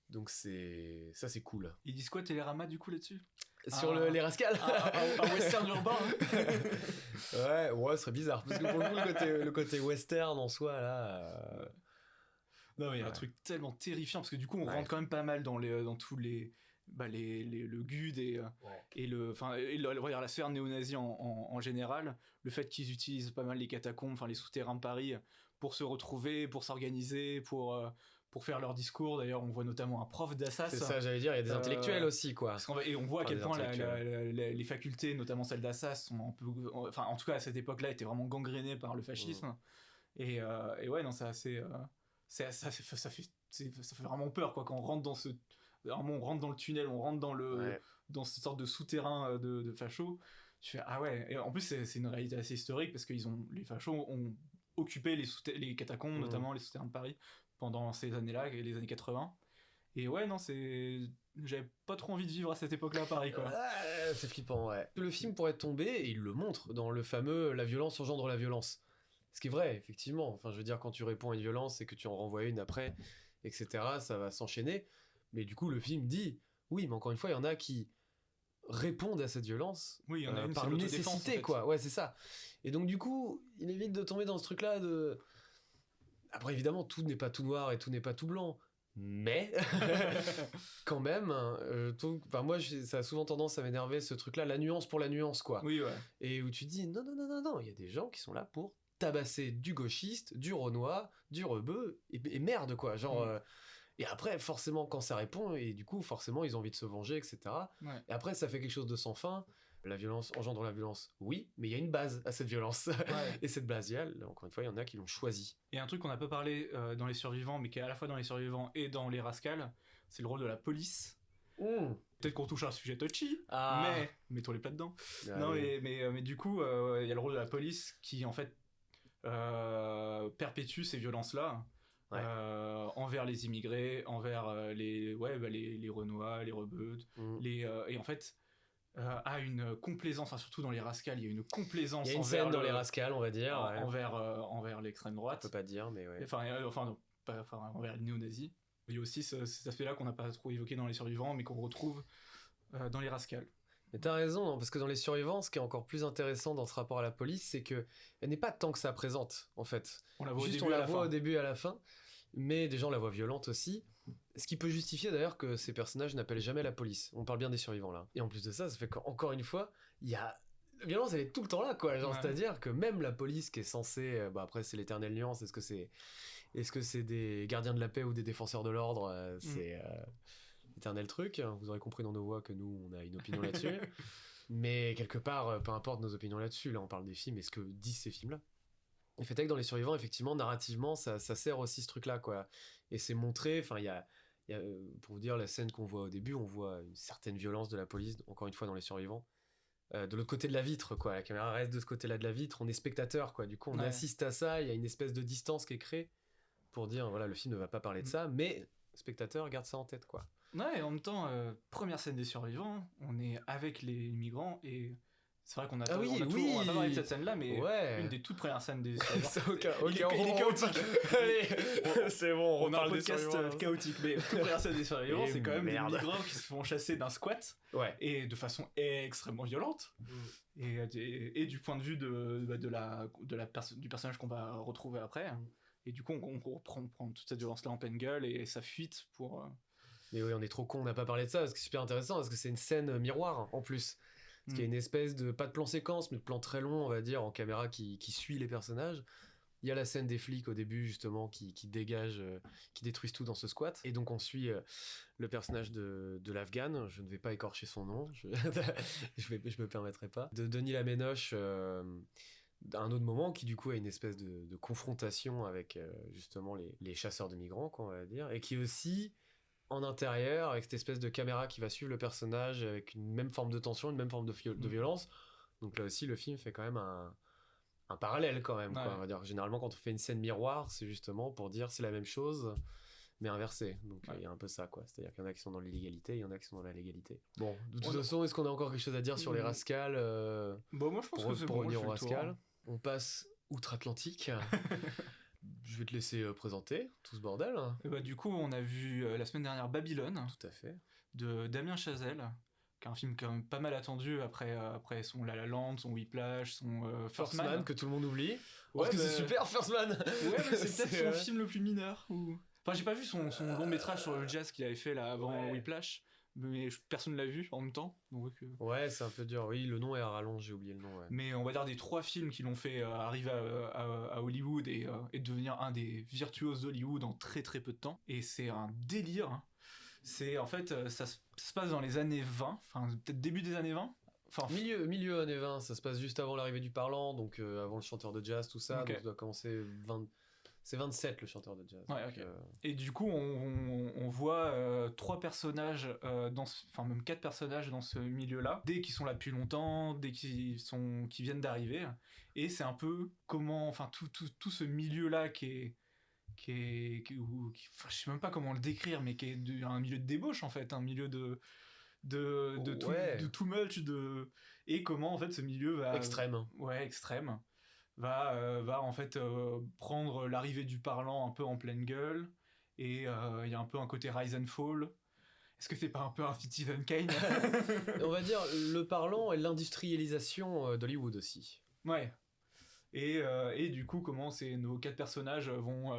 Donc c'est cool. Ils disent quoi, Télérama, du coup, là-dessus? Sur les rascals. Un western urbain. Ouais, ce serait bizarre. Parce que pour le coup, le côté western en soi, là... Non, mais il y a un truc tellement terrifiant, parce que du coup, on rentre quand même pas mal dans tous les... le GUD et la sphère néo-nazie en général, le fait qu'ils utilisent pas mal les catacombes, enfin les souterrains de Paris pour se retrouver, pour s'organiser, pour faire leur discours. D'ailleurs, on voit notamment un prof d'Assas. C'est ça, j'allais dire, il y a des intellectuels aussi, quoi. Et on voit à quel point les facultés, notamment celle d'Assas, sont un peu, enfin en tout cas à cette époque-là, étaient vraiment gangrénées par le fascisme. Et ouais, non, ça fait vraiment peur, quoi, quand on rentre dans on rentre dans le tunnel, on rentre dans cette sorte de souterrain de fachos. Tu fais, ah ouais. Et en plus, c'est une réalité assez historique, parce que les fachos ont occupé les catacombes, notamment les souterrains de Paris, pendant ces années-là, les années 80. Et ouais, non, j'avais pas trop envie de vivre à cette époque-là à Paris, quoi. C'est flippant, ouais. Le film pourrait tomber, et il le montre dans le fameux « La violence engendre la violence ». Ce qui est vrai, effectivement. Enfin, je veux dire, quand tu réponds à une violence et que tu en renvoies une après, etc., ça va s'enchaîner. Mais du coup, le film dit, oui, mais encore une fois, il y en a qui répondent à cette violence oui, il y en a une, par nécessité, en fait. Quoi. Ouais, c'est ça. Et donc, du coup, il évite de tomber dans ce truc-là de... Après, évidemment, tout n'est pas tout noir et tout n'est pas tout blanc. Mais, quand même, moi, ça a souvent tendance à m'énerver, ce truc-là, la nuance pour la nuance, quoi. Oui, ouais. Et où tu dis, non, il y a des gens qui sont là pour tabasser du gauchiste, du renois, du rebeu, et merde, quoi. Genre... Et après, forcément, quand ça répond, et du coup, forcément, ils ont envie de se venger, etc. Ouais. Et après, ça fait quelque chose de sans fin. La violence engendre la violence, oui, mais il y a une base à cette violence. Ouais. Et cette base, encore une fois, il y en a qui l'ont choisi. Et un truc qu'on n'a pas parlé dans Les Survivants, mais qui est à la fois dans Les Survivants et dans Les Rascals, c'est le rôle de la police. Peut-être qu'on touche à un sujet touchy, mais mettons les plats dedans. Non, mais du coup, il y a le rôle de la police qui, en fait, perpétue ces violences-là. Ouais. Envers les immigrés, envers les Renois, les Rebeux, et en fait a une complaisance, enfin, surtout dans Les Rascals, il y a une complaisance. Il y a une scène dans Les Rascals, on va dire, envers l'extrême droite. On peut pas dire, mais ouais. Envers les néo-nazis. Il y a aussi cet aspect-là qu'on n'a pas trop évoqué dans Les Survivants, mais qu'on retrouve dans Les Rascals. Mais t'as raison, hein, parce que dans Les Survivants, ce qui est encore plus intéressant dans ce rapport à la police, c'est que elle n'est pas tant que ça présente, en fait. On la voit Juste au on début à la la voit fin. au début et à la fin, mais des gens la voient violente aussi. Ce qui peut justifier d'ailleurs que ces personnages n'appellent jamais la police. On parle bien des survivants là. Et en plus de ça, ça fait qu'encore une fois, il y a... La violence, elle est tout le temps là, quoi. Genre, Ouais. c'est-à-dire que même la police qui est censée... bah après, c'est l'éternelle nuance. Est-ce que c'est des gardiens de la paix ou des défenseurs de l'ordre C'est l'éternel truc. Vous aurez compris dans nos voix que nous, on a une opinion là-dessus. Mais quelque part, peu importe nos opinions là-dessus, là on parle des films et ce que disent ces films-là. Le fait est que dans Les Survivants, effectivement, narrativement, ça sert aussi ce truc-là, quoi. Et c'est montré, enfin, pour vous dire, la scène qu'on voit au début, on voit une certaine violence de la police, encore une fois dans Les Survivants. De l'autre côté de la vitre, quoi. La caméra reste de ce côté-là de la vitre, on est spectateur, quoi. Du coup, on assiste à ça, il y a une espèce de distance qui est créée pour dire, voilà, le film ne va pas parler de ça, mais le spectateur garde ça en tête, quoi. Ouais, et en même temps, première scène des survivants, on est avec les migrants et c'est vrai qu'on a, Ah oui, on a pas parlé de cette scène-là, mais ouais. une des toutes premières scènes des survivants. C'est ok, il est chaotique. Allez, c'est bon, On a un podcast chaotique, mais toute première scène des survivants, c'est quand même des migrants qui se font chasser d'un squat, ouais, et de façon extrêmement violente. Et du point de vue du personnage qu'on va retrouver après. Et du coup, on prend toute cette violence-là en pleine gueule et sa fuite pour. Mais oui, on est trop con, on n'a pas parlé de ça, parce que c'est super intéressant, parce que c'est une scène miroir en plus. Parce qu'il y a une espèce de, pas de plan séquence, mais de plan très long, on va dire, en caméra qui suit les personnages. Il y a la scène des flics au début, justement, qui dégagent, qui détruisent tout dans ce squat. Et donc on suit le personnage de l'Afghan, je ne vais pas écorcher son nom, je me permettrai pas, de Denis Laménoche, à un autre moment, qui du coup a une espèce de confrontation avec justement les chasseurs de migrants, quoi, on va dire, et qui aussi... en intérieur, avec cette espèce de caméra qui va suivre le personnage avec une même forme de tension, une même forme de violence. Donc là aussi, le film fait quand même un parallèle quand même. Ouais. Quoi, on va dire. Généralement, quand on fait une scène miroir, c'est justement pour dire c'est la même chose, mais inversé. Donc il y a un peu ça, quoi. C'est-à-dire qu'il y en a qui sont dans l'illégalité, il y en a qui sont dans la légalité. Bon, de toute façon, est-ce qu'on a encore quelque chose à dire sur les Rascals Bon, moi je pense que c'est pour bon, revenir aux Rascals. On passe outre-Atlantique. Je vais te laisser présenter tout ce bordel. Et bah, du coup, on a vu la semaine dernière Babylone. Tout à fait. De Damien Chazelle, qui est un film quand même pas mal attendu après son La La Land, son Whiplash, son First Man, que tout le monde oublie. Ouais, parce que c'est super, First Man. Ouais, mais c'est peut-être son film le plus mineur. Enfin, j'ai pas vu son long métrage sur le jazz qu'il avait fait là avant Whiplash. Mais personne ne l'a vu en même temps. Donc, ouais, c'est un peu dur. Oui, le nom est à rallonge, j'ai oublié le nom. Ouais. Mais on va dire des 3 films qui l'ont fait arriver à Hollywood et devenir un des virtuoses d'Hollywood en très très peu de temps. Et c'est un délire. C'est en fait, ça se passe dans les années 20, enfin peut-être début des années 20. Enfin, milieu années 20, ça se passe juste avant l'arrivée du parlant, donc avant le chanteur de jazz, tout ça. Okay. Donc ça doit commencer 20... C'est 27 le chanteur de jazz. Ouais, donc, Et du coup, on voit 3 personnages, enfin même 4 personnages dans ce milieu-là, dès qu'ils sont là depuis longtemps, dès qu'ils viennent d'arriver. Et c'est un peu comment, enfin tout ce milieu-là qui est enfin, je sais même pas comment le décrire, mais qui est un milieu de débauche en fait, un milieu de too much, et comment en fait ce milieu va... Extrême. Ouais, extrême. Va en fait prendre l'arrivée du parlant un peu en pleine gueule, et il y a un peu un côté rise and fall. Est-ce que c'est pas un peu un Citizen Kane? On va dire le parlant et l'industrialisation d'Hollywood aussi. Ouais. Et du coup, comment nos 4 personnages vont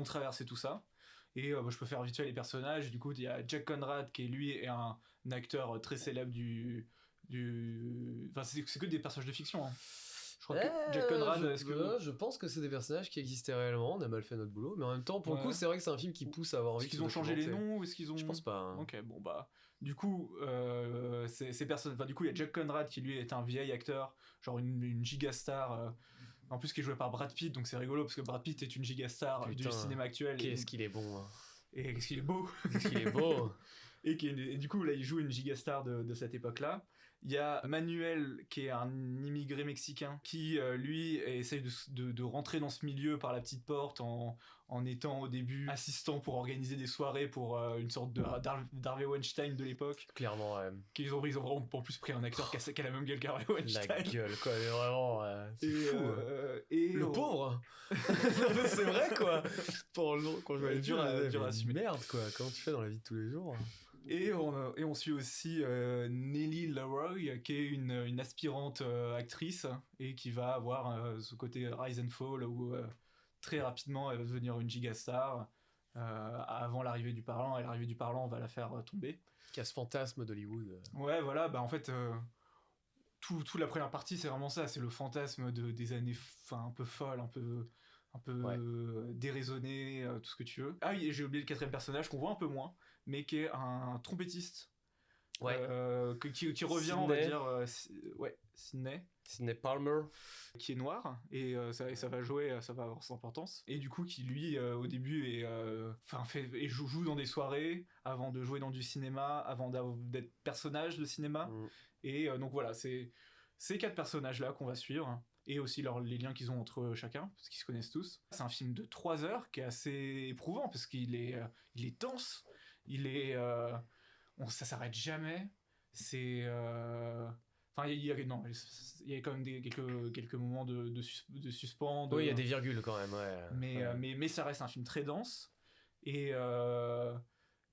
traverser tout ça. Et je peux faire vite fait les personnages. Du coup, il y a Jack Conrad qui lui est un acteur très célèbre enfin, c'est que des personnages de fiction. Hein. Je crois que Jack Conrad, je pense que c'est des personnages qui existaient réellement. On a mal fait notre boulot, mais en même temps, pour le coup, c'est vrai que c'est un film qui pousse à avoir envie. Est-ce qu'ils ont changé les noms ou est-ce qu'ils ont... Je pense pas. Hein. Ok, bon bah, du coup, ces personnes. Enfin, du coup, il y a Jack Conrad qui lui est un vieil acteur, genre une gigastar. En plus, qui est joué par Brad Pitt, donc c'est rigolo parce que Brad Pitt est une gigastar du cinéma actuel. Qu'est-ce qu'il est bon. Hein. Et qu'est-ce qu'il est beau. Qu'est-ce qu'il est beau. Et du coup, là, il joue une gigastar de cette époque-là. Il y a Manuel, qui est un immigré mexicain, qui, lui, essaye de rentrer dans ce milieu par la petite porte en étant au début assistant pour organiser des soirées pour une sorte d'Harvey Weinstein de l'époque. Clairement, ouais. Ils ont vraiment en plus pris un acteur qui a la même gueule qu'Harvey Weinstein. La gueule, quoi, mais vraiment, c'est fou. Et le pauvre. C'est vrai, quoi. Quand je vois les dur à assumer. Merde, quoi. Comment tu fais dans la vie de tous les jours? Et on suit aussi Nellie Leroy, qui est une aspirante actrice et qui va avoir ce côté rise and fall où très rapidement elle va devenir une gigastar avant l'arrivée du parlant, et l'arrivée du parlant va la faire tomber. Qui a ce fantasme d'Hollywood. Ouais, voilà, bah en fait, toute la première partie, c'est vraiment ça, c'est le fantasme des années un peu folles, un peu Ouais. déraisonnées, tout ce que tu veux. Ah oui, et j'ai oublié le quatrième personnage qu'on voit un peu moins, mais qui est un trompettiste. Ouais. Qui revient, on va Sydney. dire, ouais, Sydney, Sydney Palmer. qui est noir, et ça va jouer, ça va avoir son importance. Et du coup, qui lui, au début, joue dans des soirées, avant de jouer dans du cinéma, avant d'être personnage de cinéma. Mm. Et donc voilà, c'est ces 4 personnages-là qu'on va suivre, et aussi les liens qu'ils ont entre eux chacun, parce qu'ils se connaissent tous. C'est un film de 3 heures qui est assez éprouvant, parce qu'il est dense, ça s'arrête jamais. C'est... Enfin, il y a quand même quelques moments de suspens. Oui, il y a des virgules quand même, ouais. Mais ça reste un film très dense, et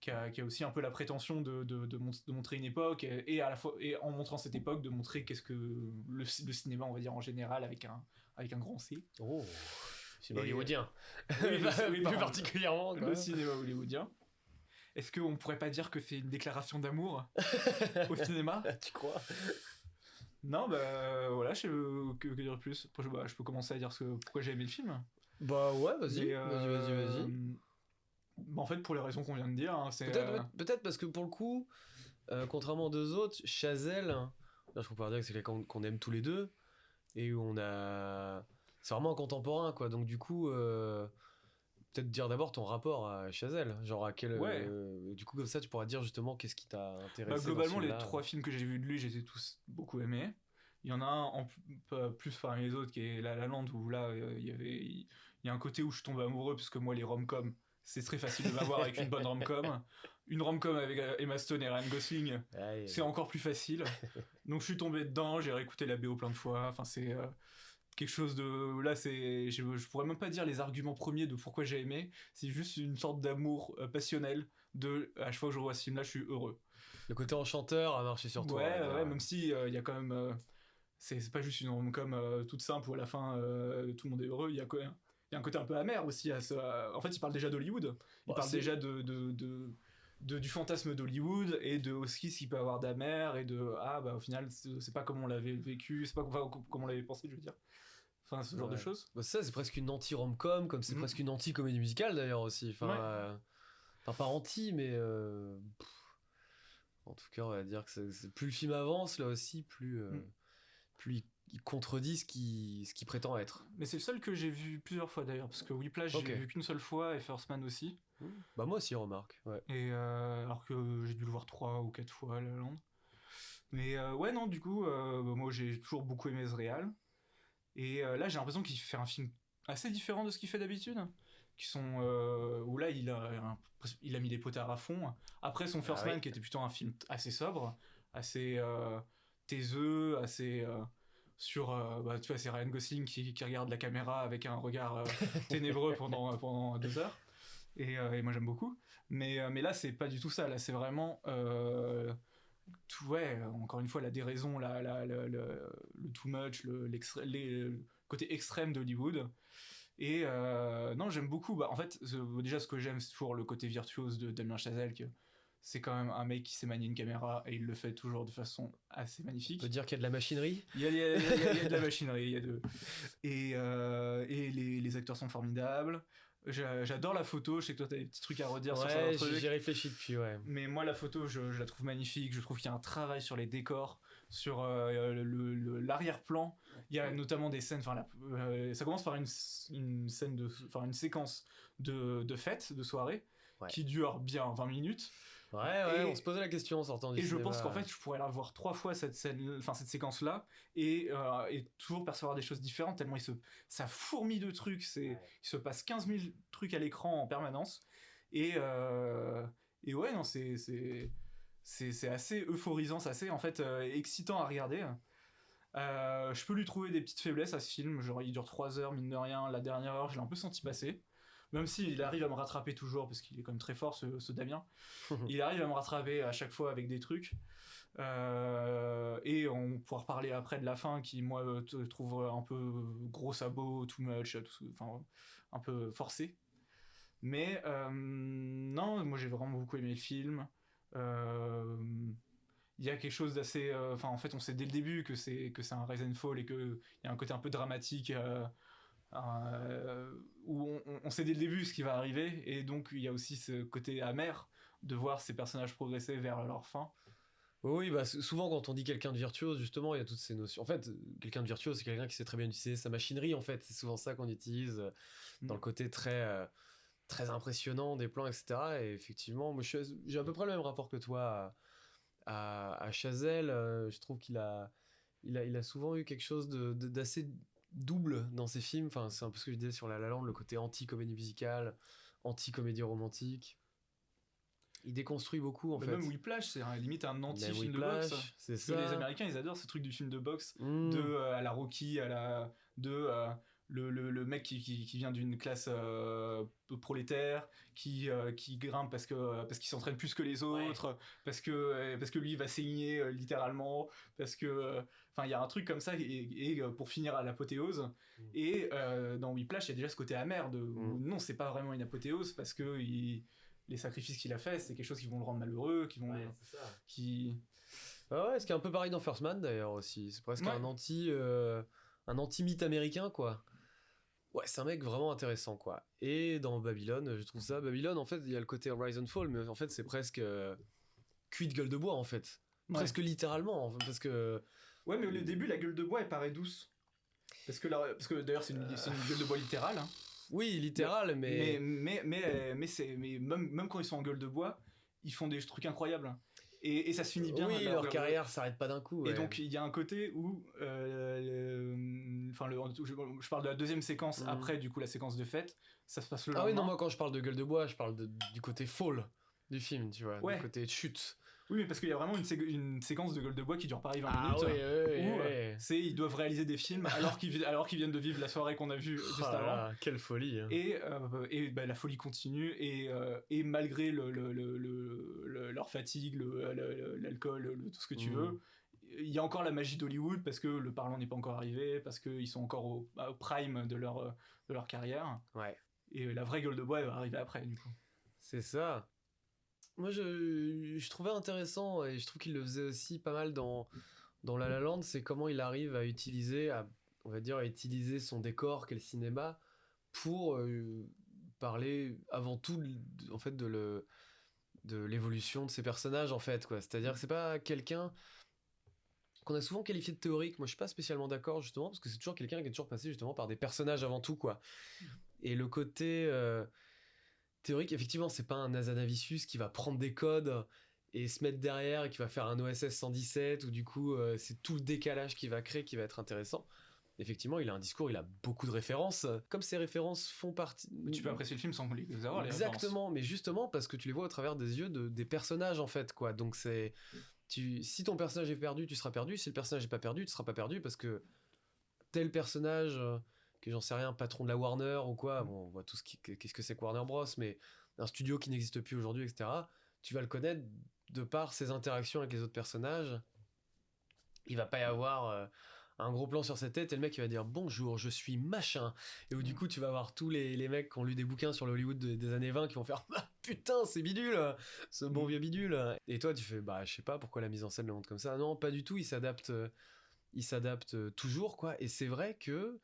qui a aussi un peu la prétention de montrer une époque, et à la fois, et en montrant cette époque, de montrer qu'est-ce que le cinéma, on va dire en général, avec un grand C. Oh, cinéma Et, hollywoodien. oui, Plus pardon, particulièrement. le cinéma hollywoodien. Est-ce qu'on pourrait pas dire que c'est une déclaration d'amour au cinéma? Tu crois? Non, bah voilà, je sais que dire de plus. Après, je peux commencer à dire pourquoi j'ai aimé le film. Bah ouais, vas-y, Mais, vas-y. Bah, en fait, pour les raisons qu'on vient de dire, hein, c'est... Peut-être parce que pour le coup, contrairement aux deux autres, Chazelle, là, je peux pas dire que c'est quelqu'un qu'on aime tous les deux, et où on a... C'est vraiment un contemporain, quoi, donc du coup... Peut-être dire d'abord ton rapport à Chazelle, genre à quel... Ouais. Du coup, comme ça, tu pourras dire justement qu'est-ce qui t'a intéressé Bah, dans ce globalement, les film-là. 3 films que j'ai vus de lui, j'ai tous beaucoup aimés. Il y en a un plus parmi les autres qui est La La Land, où là, il y a un côté où je tombe amoureux, parce que moi, les rom-coms, c'est très facile de m'avoir avec une bonne rom-com. Une rom-com avec Emma Stone et Ryan Gosling, Aïe. c'est encore plus facile. Donc je suis tombé dedans, j'ai réécouté la BO plein de fois. Enfin, c'est quelque chose de... Là, je pourrais même pas dire les arguments premiers de pourquoi j'ai aimé. C'est juste une sorte d'amour passionnel à chaque fois que je revois ce film-là, je suis heureux. Le côté enchanteur a marché sur toi. on va dire. Ouais, même si il y a quand même... c'est pas juste une rom-com toute simple où à la fin tout le monde est heureux. Il y a un côté un peu amer aussi. En fait, il parle déjà d'Hollywood. Il Bah, parle c'est- déjà du fantasme d'Hollywood, et de aussi ce qu'il peut avoir d'amer, et bah au final c'est pas comme on l'avait vécu, c'est pas comme on l'avait pensé, je veux dire. Enfin, ce genre de Ouais. choses. Bah, ça, c'est presque une anti-rom-com, comme c'est Mhm. presque une anti-comédie musicale d'ailleurs aussi. Enfin, Ouais. enfin pas anti, mais en tout cas, on va dire que plus le film avance, là aussi, plus il contredit ce qu'il prétend être. Mais c'est le seul que j'ai vu plusieurs fois d'ailleurs, parce que Whiplash Ok. j'ai vu qu'une seule fois, et First Man aussi. Bah moi aussi, remarque. Ouais. Et alors que j'ai dû le voir 3 ou 4 fois à La Lande. Mais ouais, non, du coup, bah, moi j'ai toujours beaucoup aimé ce réal. Et là, j'ai l'impression qu'il fait un film assez différent de ce qu'il fait d'habitude. Où là, il a mis les potards à fond. Après son First oui. Man, qui était plutôt un film assez sobre, assez taiseux, assez bah, tu vois, c'est Ryan Gosling qui regarde la caméra avec un regard ténébreux pendant 2 heures. Et moi, j'aime beaucoup. Mais là, c'est pas du tout ça. Là, c'est vraiment ouais, encore une fois, la déraison, le too much, le côté extrême d'Hollywood. Et non, j'aime beaucoup. Bah, en fait, déjà, ce que j'aime, c'est toujours le côté virtuose de Damien Chazelle. C'est quand même un mec qui sait manier une caméra, et il le fait toujours de façon assez magnifique. On peut dire qu'il y a de la machinerie. Il y a de la machinerie, et les acteurs sont formidables. J'adore la photo. Je sais que toi t'as des petits trucs à redire sur Ouais, certains trucs. j'y réfléchis depuis, ouais. Mais moi, la photo, je la trouve magnifique. Je trouve qu'il y a un travail sur les décors, sur l'arrière-plan. Il y a notamment des scènes. Ça commence par une scène une séquence de fête, de soirée, Ouais. qui dure bien 20 minutes. Ouais, on se posait la question en sortant du Et je cinéma. pense qu'en fait, je pourrais la voir 3 fois cette séquence-là, et toujours percevoir des choses différentes, tellement ça fourmille de trucs. Il se passe 15 000 trucs à l'écran en permanence. Et ouais, non, c'est assez euphorisant, c'est assez en fait excitant à regarder. Je peux lui trouver des petites faiblesses à ce film. Genre, il dure 3 heures, mine de rien. La dernière heure, je l'ai un peu senti passer. Même s'il arrive à me rattraper toujours, parce qu'il est quand même très fort, ce Damien. Il arrive à me rattraper à chaque fois avec des trucs. Et on pourra reparler après de la fin, qui, moi, trouve un peu gros sabot, too much, enfin, un peu forcé. Mais non, moi j'ai vraiment beaucoup aimé le film. Il y a quelque chose d'assez. Enfin, en fait, on sait dès le début que c'est un rise and fall et qu'il y a un côté un peu dramatique où on sait dès le début ce qui va arriver. Et donc, il y a aussi ce côté amer de voir ces personnages progresser vers leur fin. Oui, bah souvent quand on dit quelqu'un de virtuose, justement, il y a toutes ces notions. En fait, quelqu'un de virtuose, c'est quelqu'un qui sait très bien utiliser sa machinerie, en fait. C'est souvent ça qu'on utilise dans le côté très impressionnant des plans, etc. Et effectivement, moi, j'ai à peu près le même rapport que toi à Chazelle. Je trouve il a souvent eu quelque chose d'assez double dans ses films. Enfin, c'est un peu ce que je disais sur La La Land, le côté anti-comédie musicale, anti-comédie romantique. Il déconstruit beaucoup, en fait. Même Whiplash, c'est limite un anti-film de Whiplash, boxe. c'est Parce ça. que les Américains, ils adorent ce truc du film de boxe, Mmh. à la Rocky, le mec qui vient d'une classe prolétaire, qui grimpe parce qu'il s'entraîne plus que les autres, parce que lui il va saigner littéralement, parce que enfin il y a un truc comme ça, et pour finir à l'apothéose. Et dans Whiplash, il y a déjà ce côté amer où non, c'est pas vraiment une apothéose, parce que les sacrifices qu'il a fait, c'est quelque chose qui vont le rendre malheureux, Ouais, ce qui est un peu pareil dans First Man d'ailleurs aussi. C'est presque un anti-mythe américain, quoi. Ouais, c'est un mec vraiment intéressant, quoi. Et dans Babylone, je trouve ça. Babylone, en fait, il y a le côté Rise and Fall, mais en fait, c'est presque cuit de gueule de bois, en fait. Presque littéralement, parce que. Ouais, mais au début, la gueule de bois, elle paraît douce. Parce que d'ailleurs, c'est une gueule de bois littérale. Hein. Oui, littéral, mais même quand ils sont en gueule de bois, ils font des trucs incroyables. Et ça se finit bien. Oui, leur carrière s'arrête pas d'un coup. Et donc, il y a un côté où. Je parle de la deuxième séquence après, du coup, la séquence de fête. Ça se passe le lendemain. Ah oui, non, moi, quand je parle de gueule de bois, je parle du côté fall du film, tu vois. Du côté chute. Oui, mais parce qu'il y a vraiment une séquence de gueule de bois qui dure pareil 20 minutes. Oui. Ils doivent réaliser des films alors qu'ils viennent de vivre la soirée qu'on a vue juste avant. Quelle folie. Hein. Et la folie continue, et malgré leur fatigue, l'alcool, tout ce que tu veux, il y a encore la magie d'Hollywood, parce que le parlant n'est pas encore arrivé, parce qu'ils sont encore au prime de leur carrière. Ouais. Et la vraie gueule de bois, elle va arriver après, du coup. C'est ça. Moi, je trouvais intéressant, et je trouve qu'il le faisait aussi pas mal dans La La Land, c'est comment il arrive à utiliser son décor qu'est le cinéma pour parler avant tout en fait de l'évolution de ses personnages, en fait, quoi. C'est-à-dire que c'est pas quelqu'un qu'on a souvent qualifié de théorique. Moi, je suis pas spécialement d'accord, justement, parce que c'est toujours quelqu'un qui est toujours passé justement par des personnages avant tout, quoi. Et le côté théorique, effectivement, c'est pas un Hazanavicius qui va prendre des codes et se mettre derrière et qui va faire un OSS 117, où du coup c'est tout le décalage qu'il va créer qui va être intéressant. Effectivement, il a un discours, il a beaucoup de références. Comme ces références font partie... Tu peux apprécier le film sans les avoir, les références. Exactement, mais justement parce que tu les vois au travers des yeux des personnages, en fait, quoi. Donc si ton personnage est perdu, tu seras perdu. Si le personnage n'est pas perdu, tu seras pas perdu, parce que tel personnage... que j'en sais rien, patron de la Warner ou quoi, bon, on voit tout qu'est-ce que c'est que Warner Bros, mais un studio qui n'existe plus aujourd'hui, etc., tu vas le connaître de par ses interactions avec les autres personnages. Il va pas y avoir un gros plan sur sa tête et le mec il va dire bonjour, je suis machin, et où du coup tu vas avoir tous les mecs qui ont lu des bouquins sur le Hollywood des années 20 qui vont faire ah, putain c'est bidule, ce bon vieux bidule, et toi tu fais bah je sais pas pourquoi la mise en scène le montre comme ça. Non, pas du tout, il s'adapte toujours, quoi. Et c'est vrai que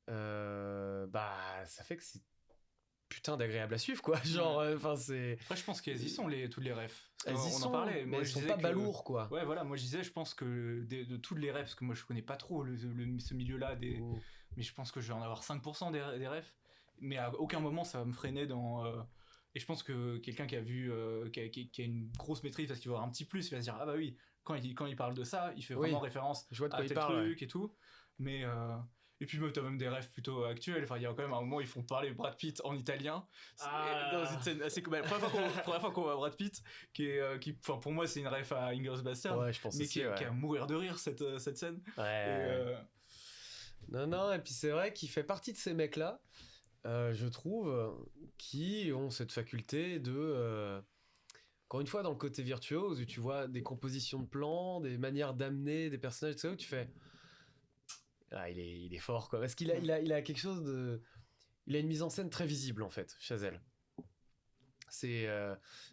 ça fait que c'est putain d'agréable à suivre, quoi. Genre c'est après je pense qu'elles y sont toutes les refs, elles y sont, en parlait, mais moi, elles sont pas balourdes, quoi. Ouais, voilà, moi je disais, je pense que de toutes les refs, parce que moi je connais pas trop ce milieu là mais je pense que je vais en avoir 5% des refs, mais à aucun moment ça va me freiner et je pense que quelqu'un qui a vu qui a une grosse maîtrise, parce qu'il va avoir un petit plus, il va se dire ah bah oui, quand il parle de ça, il fait vraiment référence à tel truc et tout, mais et puis t'as même des rêves plutôt actuels. Enfin, il y a quand même un moment où ils font parler Brad Pitt en italien. Dans une scène assez commode. La première fois qu'on voit Brad Pitt, qui pour moi c'est une rêve à Inglourious Basterds, mais qui est à mourir de rire cette scène. Non, et puis c'est vrai qu'il fait partie de ces mecs-là je trouve, qui ont cette faculté de... encore une fois, dans le côté virtuose, où tu vois des compositions de plans, des manières d'amener des personnages, tout ça, où tu fais... Ah, il est fort, quoi. Parce il a quelque chose de... Il a une mise en scène très visible, en fait, Chazelle. C'est...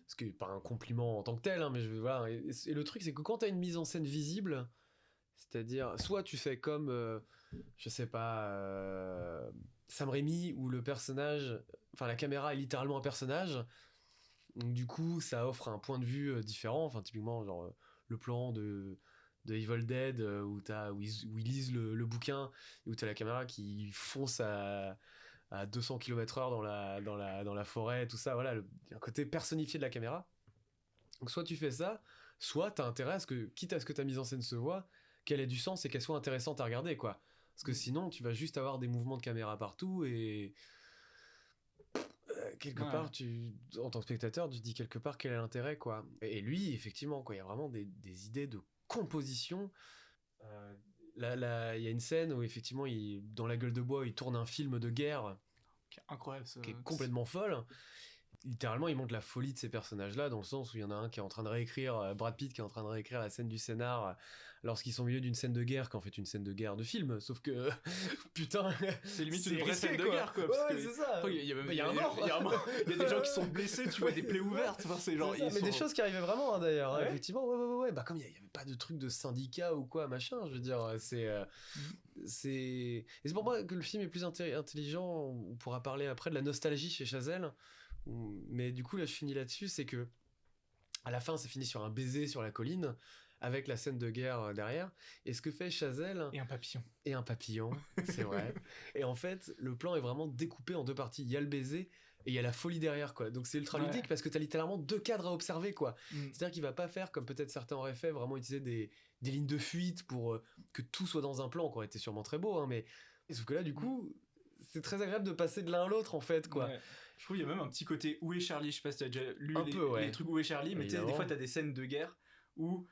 ce qui n'est pas un compliment en tant que tel, hein, mais voilà. Et le truc, c'est que quand tu as une mise en scène visible, c'est-à-dire, soit tu fais comme, je sais pas, Sam Raimi, où le personnage... Enfin, la caméra est littéralement un personnage. Donc, du coup, ça offre un point de vue différent. Enfin, typiquement, genre, le plan de Evil Dead où ils lisent le bouquin et où t'as la caméra qui fonce à 200 km/h dans la forêt, tout ça. Voilà, il y a un côté personnifié de la caméra. Donc soit tu fais ça, soit t'as intérêt à ce que, quitte à ce que ta mise en scène se voit, qu'elle ait du sens et qu'elle soit intéressante à regarder, quoi. Parce que sinon, tu vas juste avoir des mouvements de caméra partout et quelque part, en tant que spectateur, tu te dis quelque part quel est l'intérêt, quoi. Et lui, effectivement, quoi, il y a vraiment des idées de composition. Là, il y a une scène où effectivement, dans La Gueule de Bois, il tourne un film de guerre Incroyable, ça. qui est complètement folle. Littéralement, il montre la folie de ces personnages-là, dans le sens où il y en a un qui est en train de réécrire, Brad Pitt qui est en train de réécrire la scène du scénar lorsqu'ils sont au milieu d'une scène de guerre, qu'en fait une scène de guerre de film, sauf que putain, c'est limite une vraie scène de guerre, quoi. Ouais, c'est ça. Il y a un mort. Il y a des gens qui sont blessés, tu vois des plaies ouvertes. Enfin, c'est genre, mais des choses qui arrivaient vraiment, hein, d'ailleurs. Ouais. Effectivement, ouais. Bah, comme il n'y avait pas de truc de syndicat ou quoi, machin, je veux dire, et c'est pour moi que le film est plus intelligent. On pourra parler après de la nostalgie chez Chazelle. Mais du coup, là, je finis là-dessus, c'est que à la fin, ça finit sur un baiser sur la colline, avec la scène de guerre derrière. Et ce que fait Chazelle... Et un papillon. Et un papillon, c'est vrai. Et en fait, le plan est vraiment découpé en deux parties. Il y a le baiser et il y a la folie derrière, quoi. Donc c'est ultra ludique parce que t'as littéralement deux cadres à observer, quoi. C'est-à-dire qu'il va pas faire, comme peut-être certains auraient fait, vraiment utiliser des lignes de fuite pour que tout soit dans un plan, qui aurait été sûrement très beau, hein, mais... Sauf que là, du coup, c'est très agréable de passer de l'un à l'autre, en fait, quoi. Ouais. Je trouve qu'il y a même un petit côté Où est Charlie. Je sais pas si t'as déjà lu les trucs Où est Charlie, mais tu sais, des fois t'as des scènes de guerre où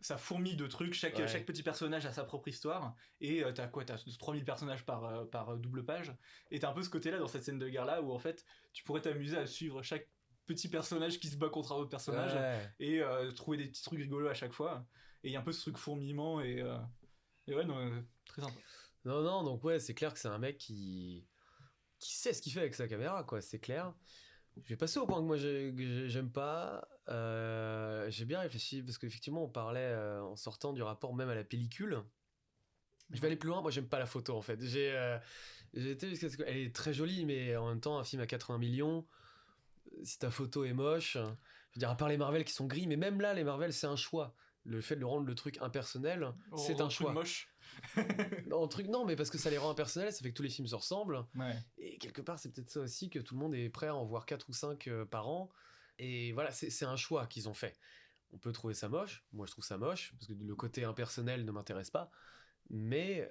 ça fourmille de trucs, chaque petit personnage a sa propre histoire, et t'as 3000 personnages par double page, et t'as un peu ce côté là dans cette scène de guerre là où en fait tu pourrais t'amuser à suivre chaque petit personnage qui se bat contre un autre personnage, et trouver des petits trucs rigolos à chaque fois, et il y a un peu ce truc fourmillement, et ouais, non, très sympa. Non, donc ouais, c'est clair que c'est un mec qui sait ce qu'il fait avec sa caméra, quoi, c'est clair. Je vais passer au point que moi j'aime pas. J'ai bien réfléchi parce qu'effectivement on parlait en sortant du rapport même à la pellicule. Je vais aller plus loin. Moi j'aime pas la photo en fait. J'ai été jusqu'à ce qu'elle est très jolie, mais en même temps un film à 80 millions. Si ta photo est moche, je veux dire à part les Marvel qui sont gris, mais même là les Marvel c'est un choix. Le fait de rendre le truc impersonnel, c'est un choix. Moche. Non, mais parce que ça les rend impersonnels, ça fait que tous les films se ressemblent. Ouais. Et quelque part, c'est peut-être ça aussi que tout le monde est prêt à en voir 4 ou 5 par an. Et voilà, c'est un choix qu'ils ont fait. On peut trouver ça moche. Moi, je trouve ça moche, parce que le côté impersonnel ne m'intéresse pas. Mais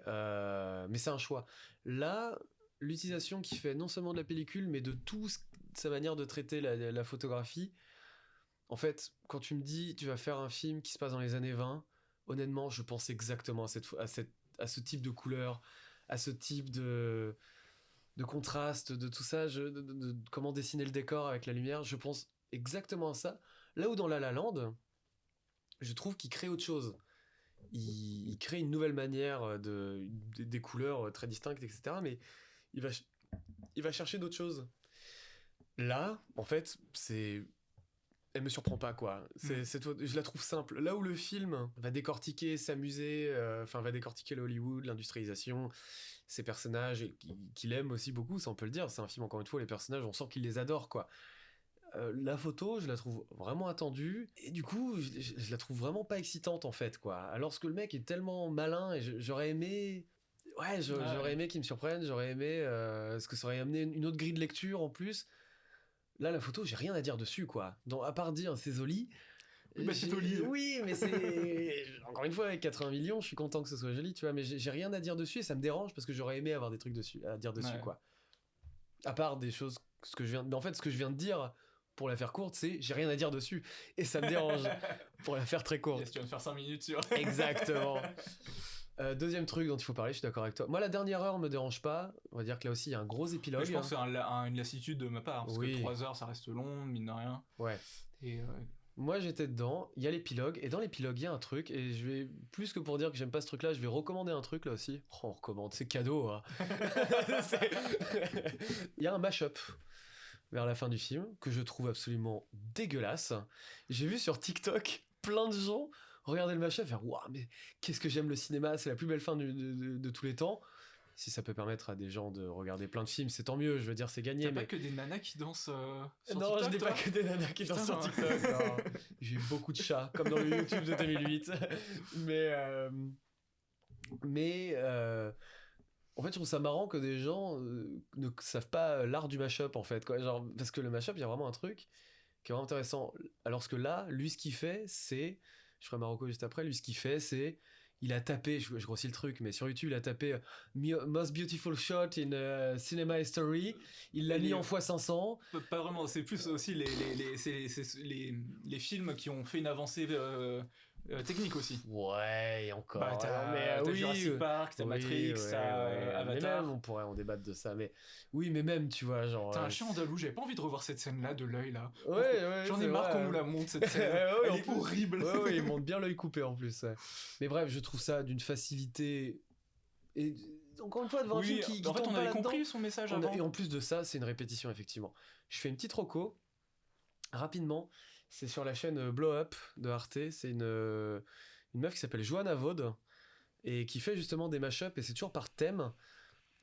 c'est un choix. Là, l'utilisation qu'il fait non seulement de la pellicule, mais de toute sa manière de traiter la photographie. En fait, quand tu me dis tu vas faire un film qui se passe dans les années 20, honnêtement, je pense exactement à ce type de couleur, à ce type de contraste, de tout ça, de comment dessiner le décor avec la lumière. Je pense exactement à ça. Là où dans La La Land, je trouve qu'il crée autre chose. Il crée une nouvelle manière des couleurs très distinctes, etc. Mais il va chercher d'autres choses. Là, en fait, elle me surprend pas, quoi. Je la trouve simple. Là où le film va décortiquer, s'amuser, va décortiquer le Hollywood, l'industrialisation, ses personnages, qu'il aime aussi beaucoup, ça on peut le dire. C'est un film, encore une fois, les personnages, on sent qu'il les adore, quoi. La photo, je la trouve vraiment attendue, et du coup, je la trouve vraiment pas excitante, en fait, quoi. Alors que le mec est tellement malin, et j'aurais aimé... Ouais, j'aurais aimé qu'il me surprenne, j'aurais aimé... parce que ça aurait amené une autre grille de lecture, en plus. Là, la photo, j'ai rien à dire dessus, quoi. À part dire, c'est joli. Bah, c'est joli. Oui, mais c'est... Encore une fois, avec 80 millions, je suis content que ce soit joli, tu vois, mais j'ai rien à dire dessus, et ça me dérange, parce que j'aurais aimé avoir des trucs à dire dessus, quoi. À part des choses, mais en fait, ce que je viens de dire, pour la faire courte, c'est j'ai rien à dire dessus, et ça me dérange, pour la faire très courte. Yes, tu vas me faire 5 minutes sur... Exactement. Deuxième truc dont il faut parler, je suis d'accord avec toi. Moi, la dernière heure me dérange pas. On va dire que là aussi, il y a un gros épilogue. Mais je pense que c'est une lassitude de ma part, parce que 3 heures, ça reste long, mine de rien. Ouais. Et moi, j'étais dedans. Il y a l'épilogue, et dans l'épilogue, il y a un truc. Et je vais, plus que pour dire que j'aime pas ce truc-là, je vais recommander un truc là aussi. Oh, on recommande, c'est cadeau. Hein. Il y a un mash-up vers la fin du film que je trouve absolument dégueulasse. J'ai vu sur TikTok plein de gens regarder le mash-up et faire waouh, mais qu'est-ce que j'aime le cinéma, c'est la plus belle fin de tous les temps. Si ça peut permettre à des gens de regarder plein de films, c'est tant mieux, je veux dire, c'est gagné. T'as mais... pas que des nanas qui dansent sur non, TikTok, je n'ai toi pas que des nanas qui dansent sur TikTok. Non. J'ai beaucoup de chats, comme dans le YouTube de 2008. mais en fait, je trouve ça marrant que des gens ne savent pas l'art du mashup, en fait. Quoi. Genre, parce que le mashup, il y a vraiment un truc qui est vraiment intéressant. Alors que là, lui, ce qu'il fait, c'est... Je ferai Marocco juste après. Lui, ce qu'il fait, c'est... Il a tapé, je grossis le truc, mais sur YouTube, il a tapé Most Beautiful Shot in Cinema History. Il l'a mis en x500. Pas vraiment, c'est plus aussi les films qui ont fait une avancée technique aussi. Ouais, et encore. Bah, t'as Jurassic Park, t'as Matrix, t'as Avatar. Mais même, on pourrait en débattre de ça. Mais oui, mais même, tu vois, genre. T'as un chien andalou, j'avais pas envie de revoir cette scène-là de l'œil là. Ouais, j'en ai marre qu'on nous la montre cette scène. Elle est horrible. Ouais, il montre bien l'œil coupé en plus. Ouais. Mais bref, je trouve ça d'une facilité. Et encore une fois, devant un film qui en fait, on avait compris son message avant. Et en plus de ça, c'est une répétition, effectivement. Je fais une petite reco, rapidement. C'est sur la chaîne Blow Up de Arte. C'est une meuf qui s'appelle Johanna Vaud et qui fait justement des mashups, et c'est toujours par thème.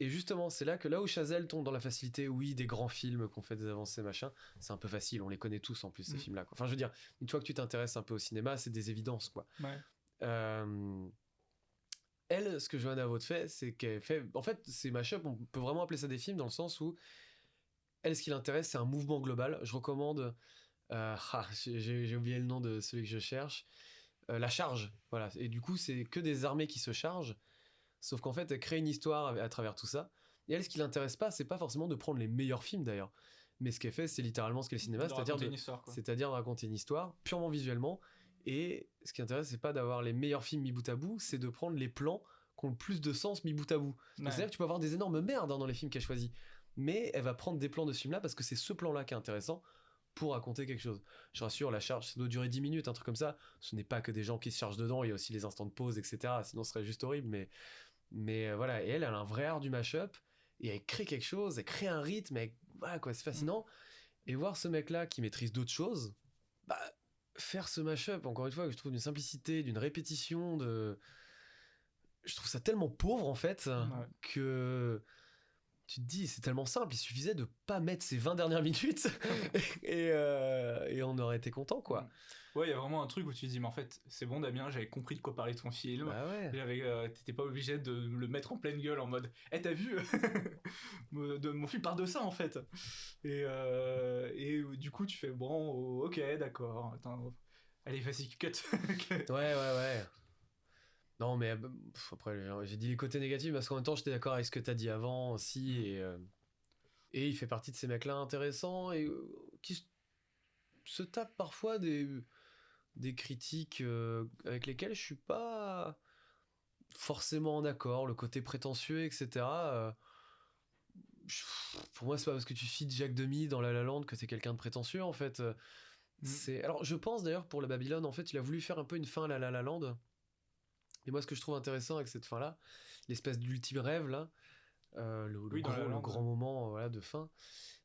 Et justement, c'est là où Chazelle tombe dans la facilité, oui, des grands films qu'on fait des avancées, machin. C'est un peu facile, on les connaît tous en plus, ces films-là. Quoi. Enfin, je veux dire, une fois que tu t'intéresses un peu au cinéma, c'est des évidences, quoi. Ouais. Elle, ce que Johanna Vaud fait, c'est qu'elle fait... En fait, ces mashups, on peut vraiment appeler ça des films dans le sens où elle, ce qui l'intéresse, c'est un mouvement global. Je recommande... j'ai oublié le nom de celui que je cherche. La charge, voilà. Et du coup, c'est que des armées qui se chargent, sauf qu'en fait, elle crée une histoire à travers tout ça. Et elle, ce qui l'intéresse pas, c'est pas forcément de prendre les meilleurs films d'ailleurs, mais ce qu'elle fait, c'est littéralement ce qu'est le cinéma, c'est-à-dire de raconter une histoire purement visuellement. Et ce qui intéresse, c'est pas d'avoir les meilleurs films mis bout à bout, c'est de prendre les plans qui ont le plus de sens mis bout à bout. Ouais. C'est-à-dire que tu peux avoir des énormes merdes dans les films qu'elle choisit, mais elle va prendre des plans de ce film-là parce que c'est ce plan-là qui est intéressant pour raconter quelque chose. Je rassure, la charge, ça doit durer 10 minutes, un truc comme ça. Ce n'est pas que des gens qui se chargent dedans, il y a aussi les instants de pause, etc. Sinon, ce serait juste horrible. Mais voilà, et elle a un vrai art du mashup, et elle crée quelque chose, elle crée un rythme, et voilà quoi, c'est fascinant. Et voir ce mec-là qui maîtrise d'autres choses, bah, faire ce mashup, encore une fois, que je trouve d'une simplicité, d'une répétition, je trouve ça tellement pauvre en fait, que tu te dis, c'est tellement simple, il suffisait de pas mettre ces 20 dernières minutes et on aurait été content, quoi. Ouais, il y a vraiment un truc où tu te dis, mais en fait, c'est bon, Damien, j'avais compris de quoi parlait ton film. Bah ouais. T'étais pas obligé de le mettre en pleine gueule en mode, t'as vu mon film parle de ça en fait. Et du coup, tu fais, bon, ok, d'accord. Attends, allez, vas-y, cut. Ouais. Non, mais après, j'ai dit les côtés négatifs parce qu'en même temps, j'étais d'accord avec ce que t'as dit avant aussi. Et il fait partie de ces mecs-là intéressants et qui se tapent parfois des critiques avec lesquelles je suis pas forcément en accord. Le côté prétentieux, etc. Pour moi, c'est pas parce que tu cites Jacques Demy dans La La Land que t'es quelqu'un de prétentieux, en fait. Alors, je pense d'ailleurs pour la Babylone, en fait, il a voulu faire un peu une fin à La La Land. Et moi, ce que je trouve intéressant avec cette fin-là, l'espèce d'ultime rêve, là, le grand moment voilà, de fin,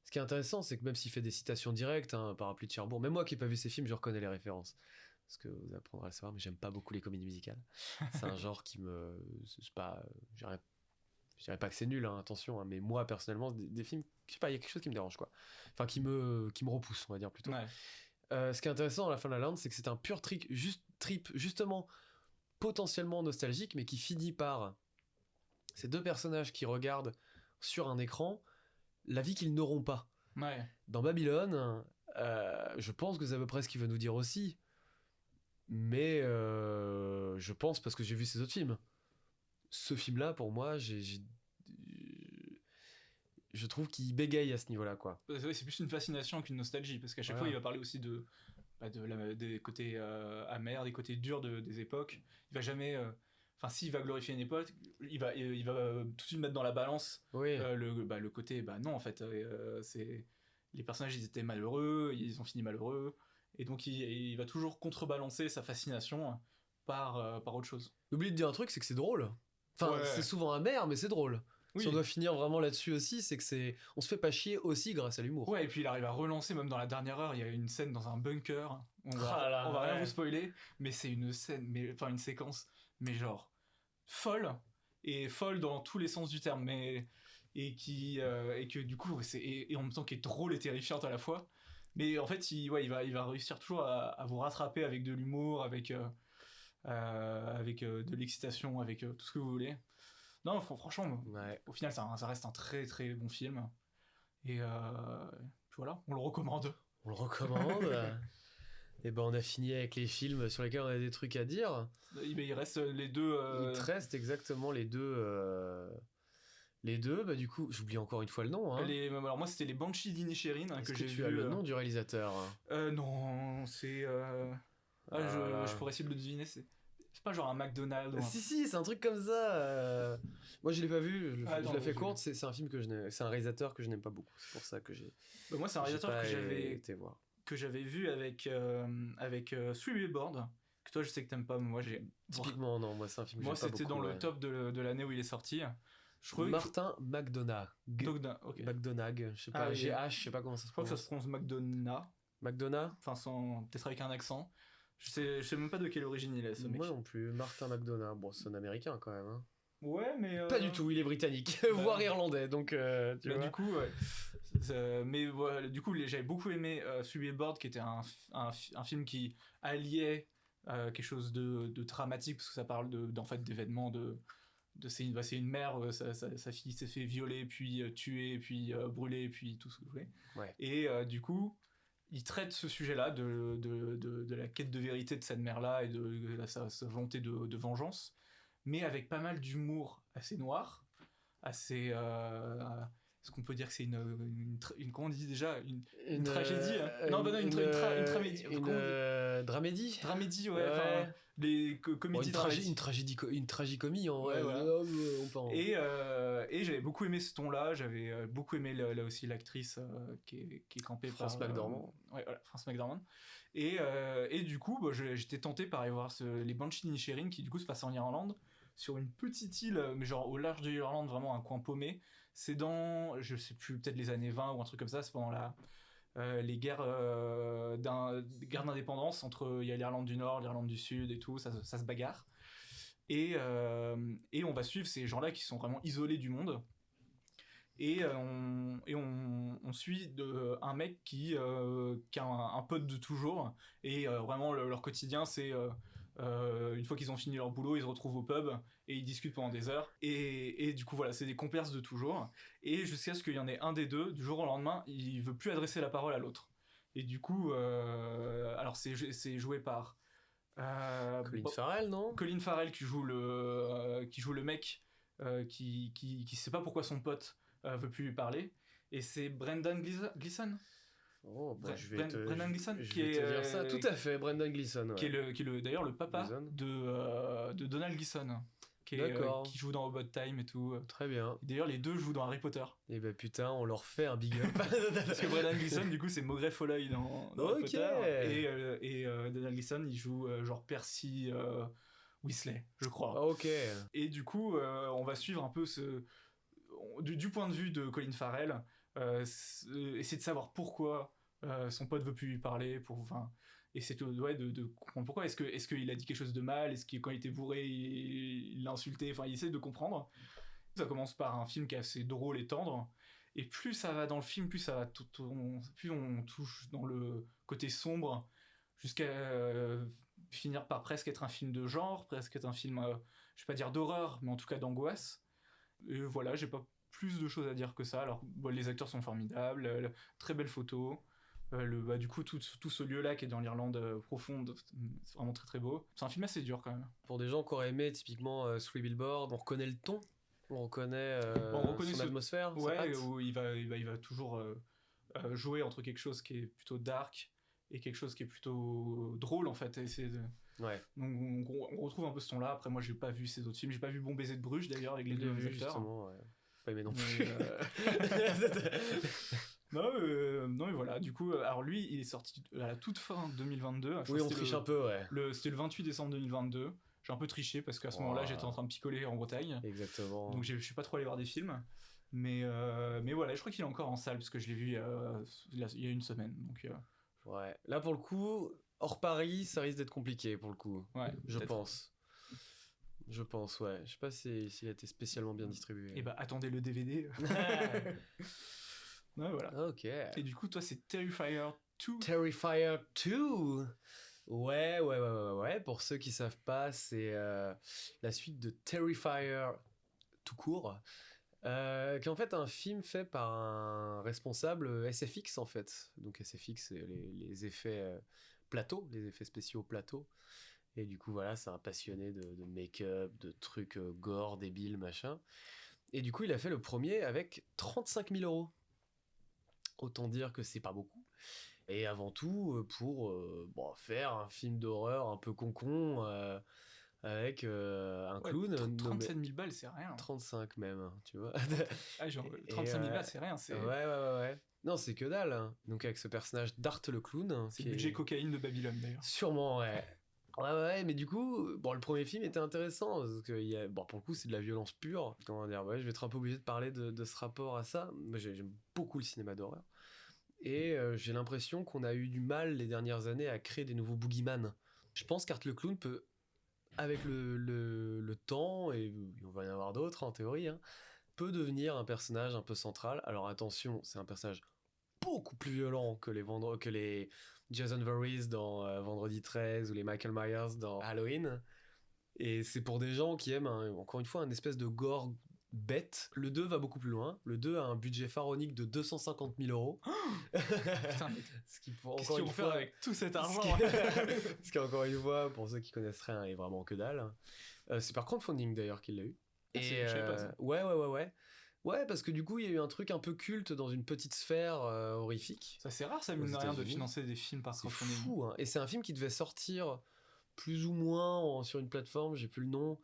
ce qui est intéressant, c'est que même s'il fait des citations directes, Parapluie de Cherbourg, même moi qui n'ai pas vu ces films, je reconnais les références. Parce que vous apprendrez à le savoir, mais j'aime pas beaucoup les comédies musicales. C'est un genre qui me... C'est pas... Je dirais pas que c'est nul, attention, mais moi, personnellement, des films, je sais pas, il y a quelque chose qui me dérange, quoi. Enfin, qui me repousse, on va dire, plutôt. Ouais. Ce qui est intéressant à la fin de La La Land, c'est que c'est un pur trip, justement, potentiellement nostalgique, mais qui finit par ces deux personnages qui regardent sur un écran la vie qu'ils n'auront pas. Ouais. Dans Babylone, je pense que c'est à peu près ce qu'il veut nous dire aussi, mais je pense parce que j'ai vu ces autres films. Ce film-là, pour moi, je trouve qu'il bégaye à ce niveau-là, quoi. C'est plus une fascination qu'une nostalgie, parce qu'à chaque fois, il va parler aussi des côtés amers, des côtés durs des époques. Il va jamais... enfin s'il va glorifier une époque, il va tout de suite mettre dans la balance Oui. le côté non en fait c'est les personnages ils étaient malheureux, ils ont fini malheureux, et donc il va toujours contrebalancer sa fascination par autre chose. N'oublie de dire un truc, c'est que c'est drôle. Enfin, Ouais. c'est souvent amer, mais c'est drôle. Oui. Si on doit finir vraiment là-dessus aussi, c'est que on se fait pas chier aussi grâce à l'humour. Ouais, et puis il arrive à relancer, même dans la dernière heure, il y a une scène dans un bunker. On va rien vous spoiler, mais c'est une scène, enfin une séquence, mais genre folle, et folle dans tous les sens du terme, et que du coup, et en même temps qui est drôle et terrifiante à la fois. Mais en fait, il va réussir toujours à vous rattraper avec de l'humour, avec de l'excitation, avec tout ce que vous voulez. Non, franchement, au final, ça reste un très très bon film. Et voilà, on le recommande. On le recommande. Et ben on a fini avec les films sur lesquels on a des trucs à dire. Il reste les deux. Il te reste exactement les deux. Les deux, bah du coup, j'oublie encore une fois le nom. Hein. Alors moi, c'était les Banshees d'Inisherin que j'ai vu. Tu as le nom du réalisateur? Non, c'est. Je pourrais essayer de le deviner. C'est pas genre un McDonald's. Si, c'est un truc comme ça. Moi, je l'ai pas vu. Je l'ai fait courte. C'est un film c'est un réalisateur que je n'aime pas beaucoup. C'est pour ça que j'ai. Moi, c'est un réalisateur que j'avais vu avec Three Billboards. Que toi, je sais que t'aimes pas, mais moi, j'ai. Typiquement, non. Moi, c'est un film que moi, j'aime pas beaucoup. Moi, c'était dans le top de l'année où il est sorti. Martin McDonagh. Okay. McDonagh, je sais pas, GH, je sais pas comment ça se prononce. Je crois que ça se prononce McDonagh. McDonagh. Enfin, peut-être avec un accent. Je sais même pas de quelle origine il est, ce mec. Moi non plus, Martin McDonagh. Bon, c'est un américain quand même. Hein. Ouais, mais. Pas du tout, il est britannique, voire irlandais, donc tu vois. Du coup, ouais. Mais voilà, du coup, j'avais beaucoup aimé Board, qui était un film qui alliait quelque chose de dramatique, parce que ça parle en fait d'événements c'est une mère, sa fille s'est fait violer, puis tuer, puis brûler, puis tout ce que vous voulez. Ouais. Et du coup, il traite ce sujet-là de la quête de vérité de cette mère-là et de sa volonté de vengeance, mais avec pas mal d'humour assez noir, assez... est-ce qu'on peut dire que c'est une comment on dit déjà une tragédie non, une tramédie. Dramédie. Dramédie, ouais. Enfin, les comédies une tragicomie en vrai. Ouais. Et j'avais beaucoup aimé ce ton-là. J'avais beaucoup aimé là aussi l'actrice qui est campée France McDormand. Ouais, voilà, France McDormand. Et du coup, j'étais tenté par aller voir les Banshees d'Inisherin, qui du coup se passe en Irlande, sur une petite île, mais genre au large de l'Irlande, vraiment un coin paumé. C'est dans, je sais plus, peut-être les années 20 ou un truc comme ça, c'est pendant les guerres d'indépendance entre, il y a l'Irlande du Nord, l'Irlande du Sud et tout, ça se bagarre. Et on va suivre ces gens-là qui sont vraiment isolés du monde. Et on suit un mec qui a un pote de toujours, et vraiment leur quotidien c'est une fois qu'ils ont fini leur boulot, ils se retrouvent au pub et ils discutent pendant des heures, et du coup voilà, c'est des comparses de toujours, et jusqu'à ce qu'il y en ait un des deux, du jour au lendemain, il veut plus adresser la parole à l'autre, et du coup alors c'est joué par Colin Farrell, non? Colin Farrell qui joue le mec qui sait pas pourquoi son pote veut plus lui parler, et c'est Brendan Gleeson. Oh, bah, Brendan Gleeson, qui est te dire ça. Tout à fait, Brendan Gleeson, ouais. qui est d'ailleurs le papa de Donald Gleeson, qui joue dans About Time et tout. Très bien. Et d'ailleurs, les deux jouent dans Harry Potter. Et bah putain, on leur fait un big up. Parce que Brendan Gleeson, du coup, c'est Maugrey Foley dans Harry Potter. Et Donald Gleeson, il joue genre Percy Weasley, je crois. Ok. Et du coup, on va suivre un peu du point de vue de Colin Farrell, essayer de savoir pourquoi son pote veut plus lui parler, et c'est de comprendre pourquoi. Est-ce qu'il a dit quelque chose de mal, est-ce que quand il était bourré il l'a insulté, enfin il essaie de comprendre. Ça commence par un film qui est assez drôle et tendre, et plus ça va dans le film, plus on touche dans le côté sombre, jusqu'à finir par presque être un film de genre, presque être un film je vais pas dire d'horreur, mais en tout cas d'angoisse. Et voilà, j'ai pas plus de choses à dire que ça. Alors les acteurs sont formidables, très belle photo, du coup tout ce lieu là qui est dans l'Irlande profonde, c'est vraiment très très beau. C'est un film assez dur quand même. Pour des gens qui auraient aimé typiquement Three Billboards, on reconnaît le ton, on reconnaît son atmosphère, ouais, où il va toujours jouer entre quelque chose qui est plutôt dark et quelque chose qui est plutôt drôle en fait. Ouais. Donc on retrouve un peu ce ton-là. Après moi j'ai pas vu ces autres films, j'ai pas vu Bon baiser de Bruges d'ailleurs avec les Je l'ai deux vu acteurs. justement, ouais. Pas aimé non Mais, plus. non, mais voilà, du coup, alors lui, il est sorti à la toute fin 2022. Je crois Oui, que on c'était triche un peu, ouais. c'était le 28 décembre 2022. J'ai un peu triché parce qu'à ce moment-là, j'étais en train de picoler en Bretagne. Exactement. Donc je suis pas trop allé voir des films. Mais voilà, je crois qu'il est encore en salle parce que je l'ai vu il y a une semaine. Donc, Ouais. Là, pour le coup, hors Paris, ça risque d'être compliqué, pour le coup. ouais, Je peut-être. pense. Je pense, ouais. Je sais pas s'il a été spécialement bien distribué. Et bah, attendez le DVD. Ouais, voilà. Ok. Et du coup, toi, c'est Terrifier 2. Terrifier 2. Ouais. Pour ceux qui savent pas, c'est la suite de Terrifier tout court, qui est en fait un film fait par un responsable SFX en fait. Donc SFX, c'est les effets plateaux, les effets spéciaux plateaux. Et du coup, voilà, c'est un passionné de make-up, de trucs gore, débiles, machin. Et du coup, il a fait le premier avec 35 000 euros. Autant dire que c'est pas beaucoup. Et avant tout, pour faire un film d'horreur un peu con avec un Ouais, clown nommé 37 000 balles, c'est rien. 35 même, hein, tu vois. Ah, genre, Et, 35 000 balles, c'est rien. ouais. Non, c'est que dalle, hein. Donc avec ce personnage d'Art le clown, hein, C'est qui le budget est cocaïne de Babylone d'ailleurs. sûrement, ouais. Ouais, mais du coup, le premier film était intéressant, parce que pour le coup, c'est de la violence pure. Comment dire, ouais, je vais être un peu obligé de parler de ce rapport à ça. Moi, j'aime beaucoup le cinéma d'horreur. Et j'ai l'impression qu'on a eu du mal les dernières années à créer des nouveaux boogeyman. Je pense qu'Art le clown peut, avec le temps, et on va y en avoir d'autres en théorie, hein, peut devenir un personnage un peu central. Alors attention, c'est un personnage beaucoup plus violent que les Jason Voorhees dans Vendredi 13 ou les Michael Myers dans Halloween. Et c'est pour des gens qui aiment, encore une fois, un espèce de gore bête. Le 2 va beaucoup plus loin. Le 2 a un budget pharaonique de 250 000 euros. Putain, mais Ce qui, qu'est-ce qu'ils vont faire avec tout cet argent? Ce qui, encore une fois, pour ceux qui connaissent rien, est vraiment que dalle. C'est par crowdfunding d'ailleurs qu'il l'a eu. Je savais pas ça. Ouais. Ouais, parce que du coup, il y a eu un truc un peu culte dans une petite sphère horrifique. Ça, c'est rare, ça, mine de rien, de financer des films par C'est crowdfunding. fou, hein. Et c'est un film qui devait sortir plus ou moins sur une plateforme, j'ai plus le nom,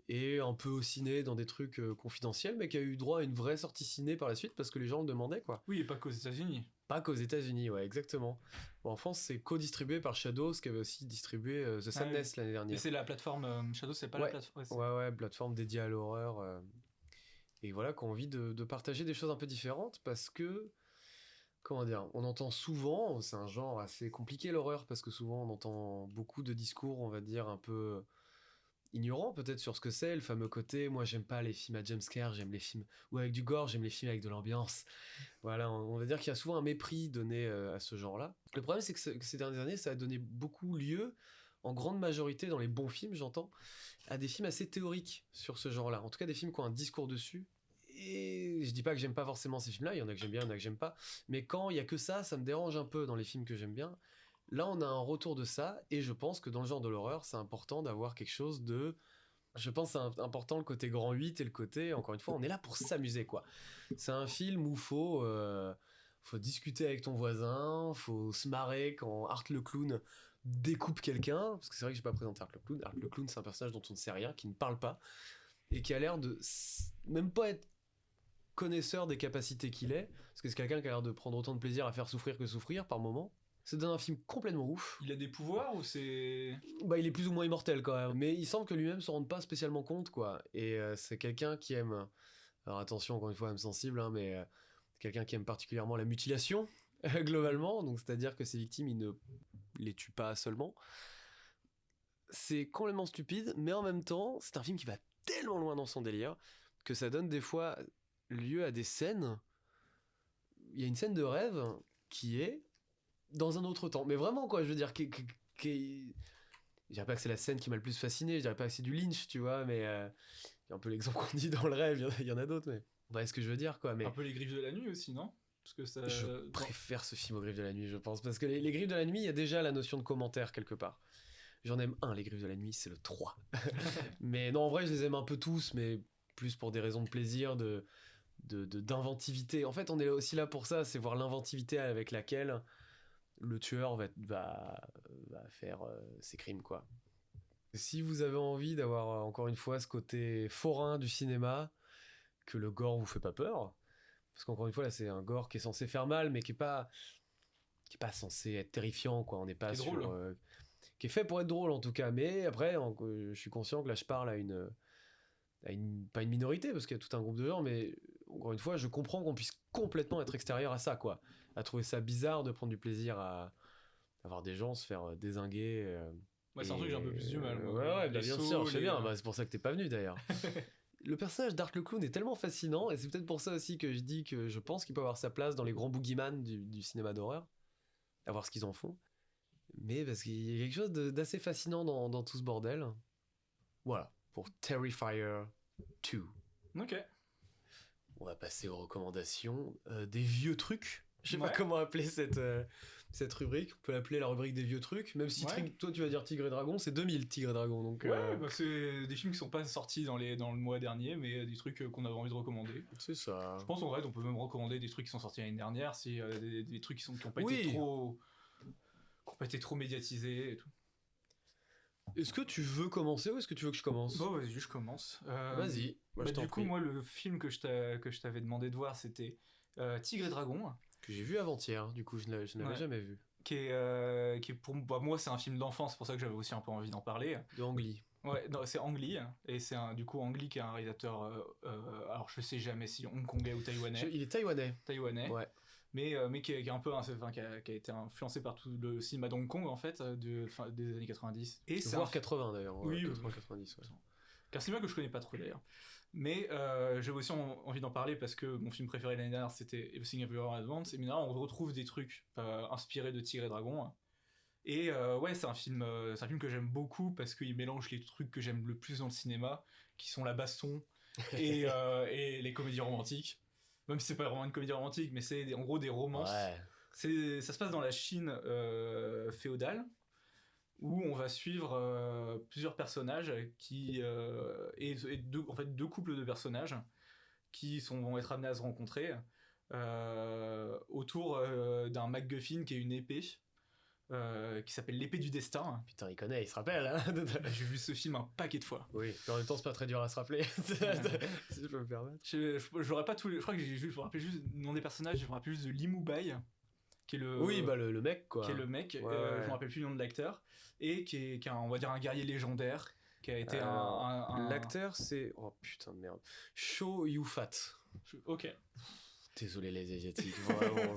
et un peu au ciné dans des trucs confidentiels, mais qui a eu droit à une vraie sortie ciné par la suite parce que les gens le demandaient, quoi. Oui, et pas qu'aux États-Unis. Pas qu'aux États-Unis, ouais, exactement. Bon, en France, c'est co-distribué par Shadows, qui avait aussi distribué The Sadness l'année dernière. Et c'est la plateforme Shadow, c'est pas la plateforme. Ouais, plateforme dédiée à l'horreur. Et voilà, qui ont envie de partager des choses un peu différentes parce que, comment dire, on entend souvent, c'est un genre assez compliqué l'horreur, parce que souvent on entend beaucoup de discours, on va dire, un peu ignorants peut-être sur ce que c'est, le fameux côté, moi j'aime pas les films à jumpscare, j'aime les films, ou avec du gore, j'aime les films avec de l'ambiance. Voilà, on va dire qu'il y a souvent un mépris donné à ce genre-là. Le problème c'est que ces dernières années, ça a donné beaucoup lieu, en grande majorité dans les bons films, j'entends, à des films assez théoriques sur ce genre-là. En tout cas, des films qui ont un discours dessus. Et je dis pas que j'aime pas forcément ces films-là, il y en a que j'aime bien, il y en a que j'aime pas. Mais quand il y a que ça me dérange un peu dans les films que j'aime bien. Là, on a un retour de ça, et je pense que dans le genre de l'horreur, c'est important d'avoir quelque chose de... Je pense que c'est important le côté grand 8 et le côté, encore une fois, on est là pour s'amuser, quoi. C'est un film où faut discuter avec ton voisin, faut se marrer quand Art le clown découpe quelqu'un, parce que c'est vrai que j'ai pas présenté Art le clown. Art le clown, c'est un personnage dont on ne sait rien, qui ne parle pas, et qui a l'air de même pas être connaisseur des capacités qu'il est, parce que c'est quelqu'un qui a l'air de prendre autant de plaisir à faire souffrir que souffrir par moment. C'est dans un film complètement ouf. Il a des pouvoirs ou c'est... Bah, il est plus ou moins immortel quand même, mais il semble que lui-même se rende pas spécialement compte, quoi. Et c'est quelqu'un qui aime, alors attention, encore une fois, âme sensible, hein, mais quelqu'un qui aime particulièrement la mutilation, globalement, donc c'est-à-dire que ses victimes, il ne les tue pas seulement. C'est complètement stupide, mais en même temps, c'est un film qui va tellement loin dans son délire que ça donne des fois lieu à des scènes. Il y a une scène de rêve qui est dans un autre temps, mais vraiment, quoi, je veux dire, je dirais pas que c'est la scène qui m'a le plus fasciné, je dirais pas que c'est du Lynch, tu vois, mais il y a un peu l'exemple qu'on dit dans le rêve, il y en a d'autres, mais vous voyez ce que je veux dire, quoi. Mais un peu Les Griffes de la Nuit aussi, non? Parce que ça... je préfère ce film aux Griffes de la Nuit, je pense, parce que les Griffes de la Nuit, il y a déjà la notion de commentaire quelque part. J'en aime un, Les Griffes de la Nuit, c'est le 3. Mais non, en vrai, je les aime un peu tous, mais plus pour des raisons de plaisir, d'inventivité. En fait, on est aussi là pour ça, c'est voir l'inventivité avec laquelle le tueur va faire ses crimes, quoi. Si vous avez envie d'avoir encore une fois ce côté forain du cinéma, que le gore vous fait pas peur, parce qu'encore une fois là c'est un gore qui est censé faire mal mais qui est pas censé être terrifiant, quoi. On n'est pas Qui est sur drôle. qui est fait pour être drôle en tout cas, mais après je suis conscient que là je parle à une pas une minorité parce qu'il y a tout un groupe de gens, mais encore une fois je comprends qu'on puisse complètement être extérieur à ça, quoi, à trouver ça bizarre de prendre du plaisir à voir des gens se faire dézinguer. Moi, c'est un truc que j'ai un peu plus du mal, moi. Ouais, bah Les bien sauts, sûr, je sais les, bien, bah, c'est pour ça que t'es pas venu d'ailleurs. Le personnage d'Art le Clown est tellement fascinant, et c'est peut-être pour ça aussi que je dis que je pense qu'il peut avoir sa place dans les grands boogeyman du cinéma d'horreur, à voir ce qu'ils en font. Mais parce qu'il y a quelque chose d'assez fascinant dans tout ce bordel. Voilà, pour Terrifier 2. Ok. On va passer aux recommandations des vieux trucs. Je sais pas Ouais. comment appeler cette rubrique. On peut l'appeler la rubrique des vieux trucs, même si Ouais. toi tu vas dire Tigre et Dragon, c'est 2000 Tigre et Dragon. Donc, Ouais, bah c'est des films qui sont pas sortis dans le mois dernier, mais des trucs qu'on avait envie de recommander. c'est ça. Je pense en vrai, on peut même recommander des trucs qui sont sortis l'année dernière, si des trucs qui ont pas Oui. été trop médiatisés et tout. Est-ce que tu veux commencer ou est-ce que tu veux que je commence? Bon, vas-y, je commence. Vas-y, moi je t'en Du coup, prie. moi, le film que je t'avais demandé de voir, c'était Tigre et Dragon, Que j'ai vu avant-hier, du coup je n'avais Ouais. jamais vu. qui est pour moi, c'est un film d'enfance, c'est pour ça que j'avais aussi un peu envie d'en parler. De Ang Lee. Ouais, non, c'est Ang Lee, et c'est du coup Ang Lee qui est un réalisateur, alors je sais jamais si hongkongais ou taïwanais, Il est taïwanais. ouais. Mais qui est un peu, qui a été influencé par tout le cinéma d'Hong Kong en fait, des années 90. Et c'est Voire 80 d'ailleurs. Oui, 80-90. Ouais. un cinéma que je connais pas trop d'ailleurs. Mais j'avais aussi envie d'en parler parce que mon film préféré l'année dernière c'était Everything Everywhere at Once, et maintenant on retrouve des trucs inspirés de Tigre et Dragon. Et ouais, c'est un film que j'aime beaucoup parce qu'il mélange les trucs que j'aime le plus dans le cinéma, qui sont la baston et les comédies romantiques. Même si c'est pas vraiment une comédie romantique, mais c'est en gros des romances. Ouais. Ça se passe dans la Chine féodale, où on va suivre plusieurs personnages et deux couples de personnages vont être amenés à se rencontrer autour d'un MacGuffin qui est une épée. Qui s'appelle l'épée du destin. Putain, il connaît, il se rappelle. Hein. J'ai vu ce film un paquet de fois. Oui, mais en même temps, c'est pas très dur à se rappeler. Si je peux me permettre. J'aurais pas tous les. Je crois que je me rappelle juste le nom des personnages, je me rappelle juste de Li Mubai, qui est Oui, bah le mec, quoi. qui est le mec, Ouais, je me rappelle plus le nom de l'acteur, et qui est on va dire un guerrier légendaire, qui a été L'acteur, c'est. Oh putain de merde. Chow Yun-fat. Ok. Désolé, les Asiatiques, vraiment.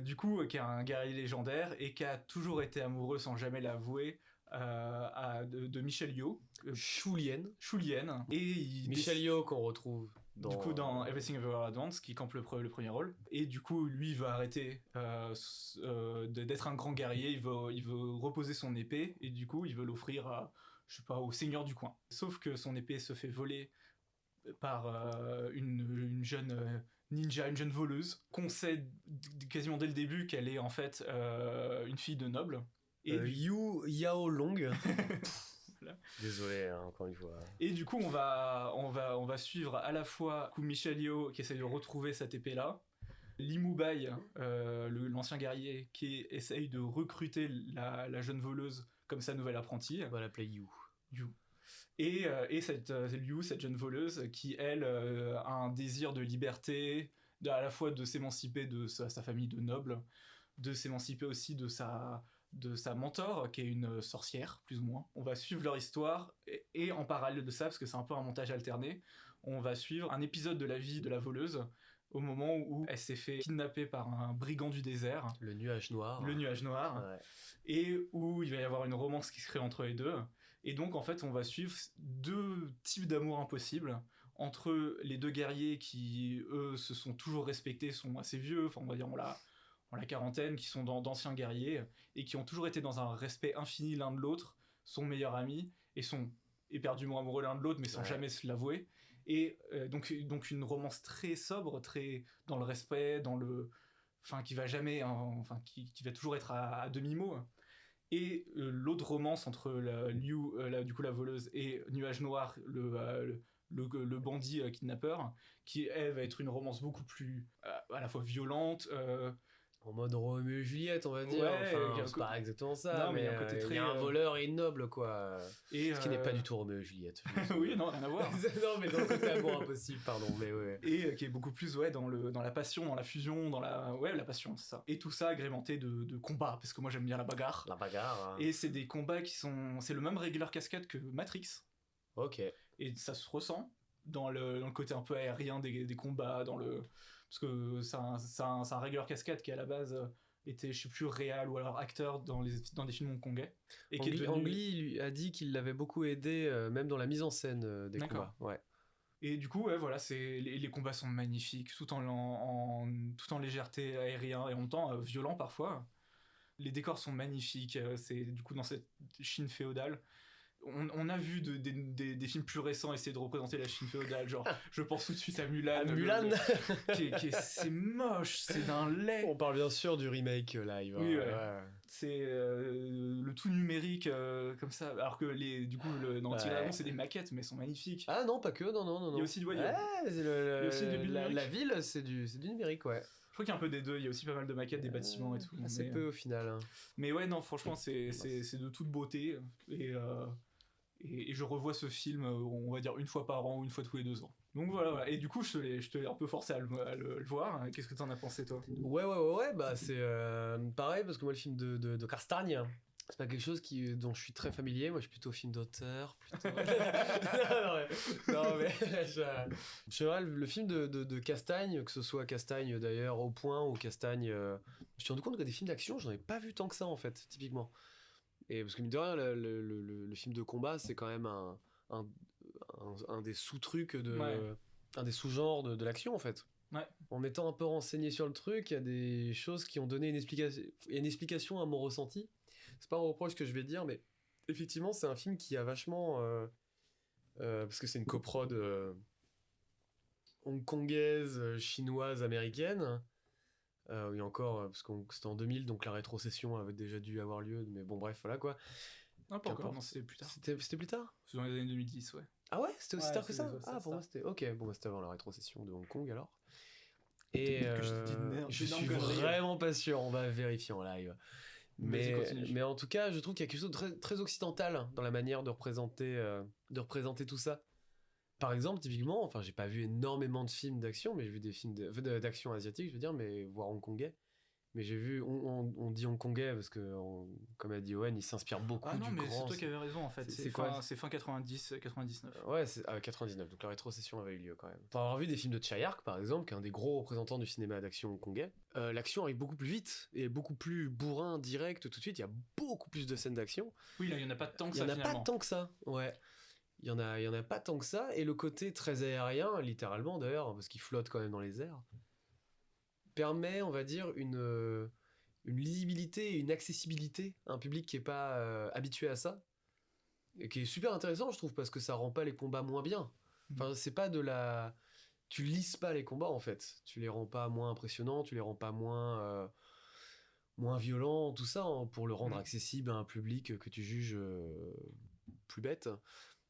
Du coup, qui est un guerrier légendaire et qui a toujours été amoureux sans jamais l'avouer de Michelle Yeoh. Shu Lien. Et Michelle Yeoh qu'on retrouve dans Everything Everywhere at Once, qui campe le premier rôle. Et du coup, lui, il veut arrêter d'être un grand guerrier, il veut reposer son épée, et du coup, il veut l'offrir je sais pas, au seigneur du coin. Sauf que son épée se fait voler par une jeune ninja, une jeune voleuse, qu'on sait quasiment dès le début qu'elle est en fait une fille de noble. Et Yu Yao Long. Voilà. Désolé, hein, encore une fois. Et du coup, on va suivre à la fois Michelle Yeoh qui essaie de retrouver cette épée-là, Li Mubai, l'ancien guerrier, qui essaye de recruter la jeune voleuse comme sa nouvelle apprentie. On va l'appeler Yu. Et cette Liu, cette jeune voleuse, qui elle a un désir de liberté, à la fois de s'émanciper de sa famille de nobles, de s'émanciper aussi de sa mentor, qui est une sorcière, plus ou moins. On va suivre leur histoire, et en parallèle de ça, parce que c'est un peu un montage alterné, on va suivre un épisode de la vie de la voleuse, au moment où elle s'est fait kidnapper par un brigand du désert. Le nuage noir. Ouais. Et où il va y avoir une romance qui se crée entre les deux. Et donc, en fait, on va suivre deux types d'amour impossibles entre les deux guerriers qui, eux, se sont toujours respectés, sont assez vieux, enfin, on va dire, on la quarantaine, qui sont d'anciens guerriers, et qui ont toujours été dans un respect infini l'un de l'autre, sont meilleurs amis, et sont éperdument amoureux l'un de l'autre, mais sans jamais se l'avouer. Et donc une romance très sobre, très dans le respect, qui va jamais, qui va toujours être à demi-mot. Et l'autre romance entre du coup la voleuse, et Nuage Noir, le bandit kidnappeur, qui elle va être une romance beaucoup plus à la fois violente, en mode Roméo et Juliette, on va dire. Ouais, Enfin, c'est pas exactement ça, non, mais mais il y a un côté il y très, a un voleur et une noble, quoi. et Ce qui n'est pas du tout Roméo et Juliette. oui, non, rien à voir. Non, mais dans le côté amour impossible, pardon, mais ouais. Et qui est beaucoup plus dans la passion, dans la fusion, dans la passion, c'est ça. Et tout ça agrémenté de combats, parce que moi j'aime bien la bagarre. La bagarre. Hein. Et c'est des combats c'est le même régler cascade que Matrix. Ok. Et ça se ressent dans le côté un peu aérien des combats, parce que c'est un régler cascade qui à la base était, je sais plus, réal ou alors acteur dans des films hongkongais. Et Ang Lee lui a dit qu'il l'avait beaucoup aidé, même dans la mise en scène des combats. Ouais. Et du coup, ouais, voilà, les combats sont magnifiques, tout en légèreté aérien et en même temps violent parfois. Les décors sont magnifiques, c'est du coup dans cette Chine féodale. On a vu des films plus récents essayer de représenter la Chine féodale, genre je pense tout de suite à Mulan. Mulan C'est moche, c'est d'un lait. On parle bien sûr du remake live. Oui, hein, ouais. C'est le tout numérique comme ça, alors que dans Tigre et Dragon c'est des maquettes mais elles sont magnifiques. Ah non, pas que, non. Il y a aussi, il y a aussi la ville, c'est du numérique, ouais. Je crois qu'il y a un peu des deux, il y a aussi pas mal de maquettes, des bâtiments et tout. Assez peu au final. Hein. Mais ouais, non, franchement, c'est de toute beauté. Et je revois ce film, on va dire, une fois par an ou une fois tous les 2 ans. Donc voilà. Et du coup, je te l'ai un peu forcé à le voir. Qu'est-ce que t'en as pensé, toi? Ouais, bah c'est pareil, parce que moi, le film de Castagne, c'est pas quelque chose dont je suis très familier. Moi, je suis plutôt film d'auteur. Plutôt... non, mais je vrai, le film de Castagne, que ce soit Castagne d'ailleurs au point ou Castagne. Je me suis rendu compte que des films d'action, j'en ai pas vu tant que ça en fait, typiquement. Et parce que mine de rien, le film de combat, c'est quand même un des sous-trucs un des sous-genres de l'action en fait. Ouais. En m'étant un peu renseigné sur le truc, il y a des choses qui ont donné une explication à mon ressenti. C'est pas un reproche que je vais dire, mais effectivement, c'est un film qui a vachement. Parce que c'est une coprode hongkongaise, chinoise, américaine. Oui, encore, parce que c'était en 2000, donc la rétrocession avait déjà dû avoir lieu, mais bon, bref, voilà quoi. Non, pas encore, non, c'était plus tard. C'était plus tard? C'est dans les années 2010, ouais. Ah ouais? C'était aussi tard que ça? Ah, pour moi, c'était. Ok, bon, bah, c'était avant la rétrocession de Hong Kong alors. Et que je te dis de merde, je suis vraiment pas sûr, on va vérifier en live. Mais en tout cas, je trouve qu'il y a quelque chose de très, très occidental dans la manière de représenter tout ça. Par exemple, typiquement, enfin, j'ai pas vu énormément de films d'action, mais j'ai vu des films d'action asiatique, je veux dire, mais voire hongkongais. Mais j'ai vu, on dit hongkongais parce que, comme a dit Owen, il s'inspire beaucoup du grand. Ah non, mais c'est toi qui avais raison en fait. C'est quoi? C'est fin 90, 99. Ouais, c'est 99, donc la rétrocession avait eu lieu quand même. Pour avoir vu des films de Chayark, par exemple, qui est un des gros représentants du cinéma d'action hongkongais, l'action arrive beaucoup plus vite et beaucoup plus bourrin, direct, tout de suite. Il y a beaucoup plus de scènes d'action. Oui, là, il y en a pas tant que ça. Il y en a pas tant que ça, ouais. Il y en a pas tant que ça, et le côté très aérien, littéralement d'ailleurs, parce qu'il flotte quand même dans les airs, permet, on va dire, une lisibilité et une accessibilité à un public qui est pas habitué à ça, et qui est super intéressant, je trouve, parce que ça rend pas les combats moins bien. Enfin, c'est pas de la... Tu lisses pas les combats, en fait. Tu les rends pas moins impressionnants, tu les rends pas moins violents, tout ça, hein, pour le rendre accessible à un public que tu juges plus bête.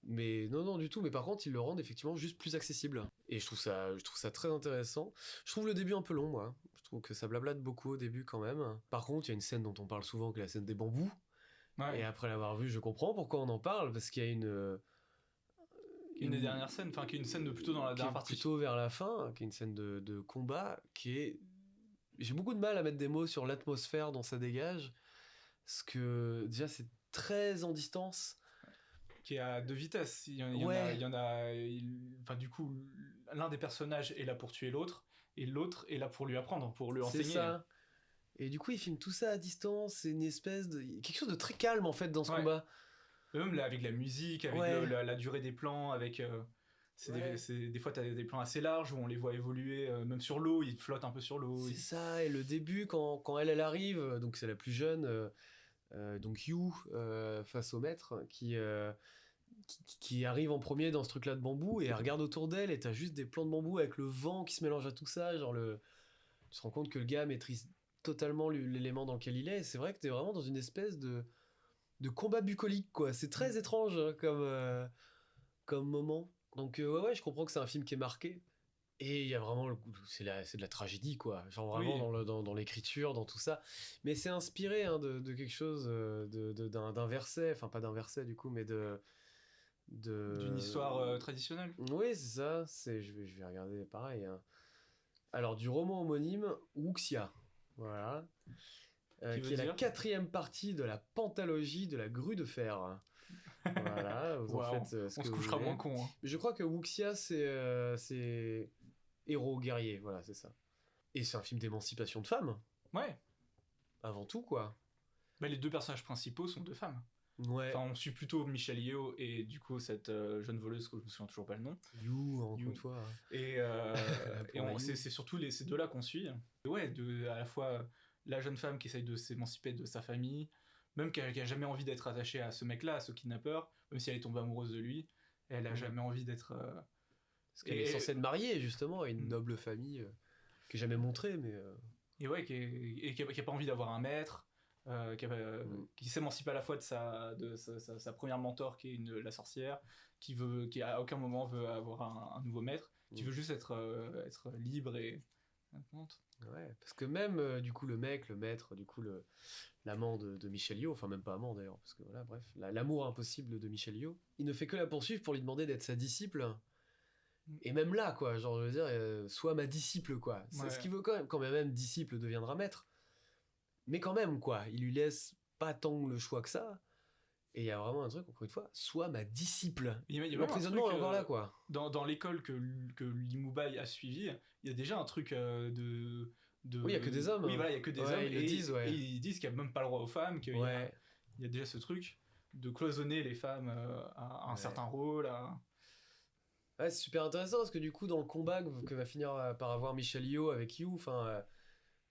Mais non, du tout. Mais par contre, ils le rendent effectivement juste plus accessible. Et je trouve ça très intéressant. Je trouve le début un peu long, moi. Je trouve que ça blablate beaucoup au début quand même. Par contre, il y a une scène dont on parle souvent, qui est la scène des bambous. Ouais. Et après l'avoir vue, je comprends pourquoi on en parle, parce qu'il y a une des dernières scènes, enfin qui est une scène de plutôt dans la dernière partie. Plutôt vers la fin, qui est une scène de combat, qui est... J'ai beaucoup de mal à mettre des mots sur l'atmosphère dont ça dégage, parce que déjà c'est très en distance. Qui est à 2 vitesses. Enfin, du coup, l'un des personnages est là pour tuer l'autre, et l'autre est là pour lui apprendre, pour lui enseigner. C'est ça. Et du coup, il filme tout ça à distance, c'est une espèce de... quelque chose de très calme, en fait, dans ce combat. Même là, avec la musique, avec la durée des plans, avec... des fois, t'as des plans assez larges où on les voit évoluer, même sur l'eau, ils flottent un peu sur l'eau. C'est ça, et le début, quand elle arrive, donc c'est la plus jeune... donc Yu face au maître qui arrive en premier dans ce truc là de bambou, et elle regarde autour d'elle et t'as juste des plants de bambou avec le vent qui se mélange à tout ça, genre tu te rends compte que le gars maîtrise totalement l'élément dans lequel il est, et c'est vrai que t'es vraiment dans une espèce de combat bucolique, quoi. C'est très étrange, hein, comme moment. Donc ouais, je comprends que c'est un film qui est marqué, Et il y a vraiment c'est de la tragédie, quoi. Genre vraiment Oui. dans l'écriture, dans tout ça. Mais c'est inspiré hein, de quelque chose, d'un verset, enfin pas d'un verset du coup, mais D'une de... histoire traditionnelle. Oui, c'est ça. Je vais regarder pareil. Hein. Alors, du roman homonyme, Wuxia. Voilà. Qui veut Qui est la dire 4e partie de la pentalogie de la grue de fer. Voilà, vous en Waouh, faites ce on que se vous couchera voulez. moins con. Hein. Je crois que Wuxia, c'est héros guerrier, voilà, c'est ça. Et c'est un film d'émancipation de femmes, Ouais. avant tout, quoi. Bah, les deux personnages principaux sont deux femmes. Ouais. Enfin, on suit plutôt Michelle Yeoh et du coup cette jeune voleuse que je me souviens toujours pas le nom. Encore You. une fois. Hein. Et, c'est surtout ces deux-là qu'on suit. Et ouais, à la fois la jeune femme qui essaye de s'émanciper de sa famille, même qui a jamais envie d'être attachée à ce mec-là, à ce kidnappeur, même si elle est tombée amoureuse de lui, elle a jamais envie d'être. Parce qu'elle est censée être mariée, justement, à une Mm. noble famille, qui est jamais montrée, mais... Et ouais, qui a pas envie d'avoir un maître, qui s'émancipe à la fois de sa première mentor qui est la sorcière, qui à aucun moment veut avoir un nouveau maître, qui veut juste être libre et... Ouais, parce que même, du coup, le maître, du coup, l'amant de Michelle Yeoh, enfin même pas amant d'ailleurs, parce que voilà, bref, l'amour impossible de Michelle Yeoh, il ne fait que la poursuivre pour lui demander d'être sa disciple. Et même là, quoi, genre, je veux dire, sois ma disciple, quoi. C'est Ouais. ce qu'il veut quand même disciple deviendra maître. Mais quand même, quoi, il lui laisse pas tant le choix que ça. Et il y a vraiment un truc, encore une fois, sois ma disciple. Il y a même un L'emprisonnement truc, est encore là, quoi. dans l'école que Li Mubai a suivi, il y a déjà un truc Oui, il y a que des hommes. Oui, hein. voilà, il y a que des Ouais, hommes. Ils le disent, ouais. Et ils disent qu'il n'y a même pas le droit aux femmes, qu'il Ouais. y a déjà ce truc de cloisonner les femmes à un certain rôle. Ouais, c'est super intéressant parce que du coup, dans le combat que va finir par avoir Michelle Yeoh avec You, enfin,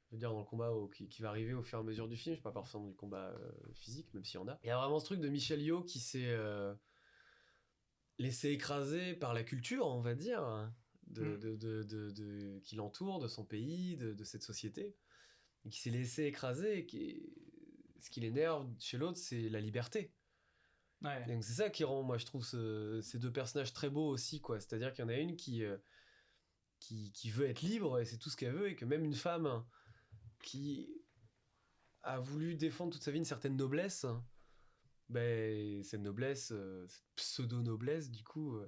je veux dire, dans le combat qui va arriver au fur et à mesure du film, je parle pas forcément du combat physique, même s'il y en a. Il y a vraiment ce truc de Michelle Yeoh qui s'est laissé écraser par la culture, on va dire, hein, qui l'entoure, de son pays, de cette société, et qui s'est laissé écraser. Ce qui l'énerve chez l'autre, c'est la liberté. Ouais. Et donc c'est ça qui rend, moi je trouve, ces deux personnages très beaux aussi, quoi. C'est-à-dire qu'il y en a une qui veut être libre, et c'est tout ce qu'elle veut, et que même une femme qui a voulu défendre toute sa vie une certaine noblesse, ben, cette noblesse, cette pseudo-noblesse, du coup,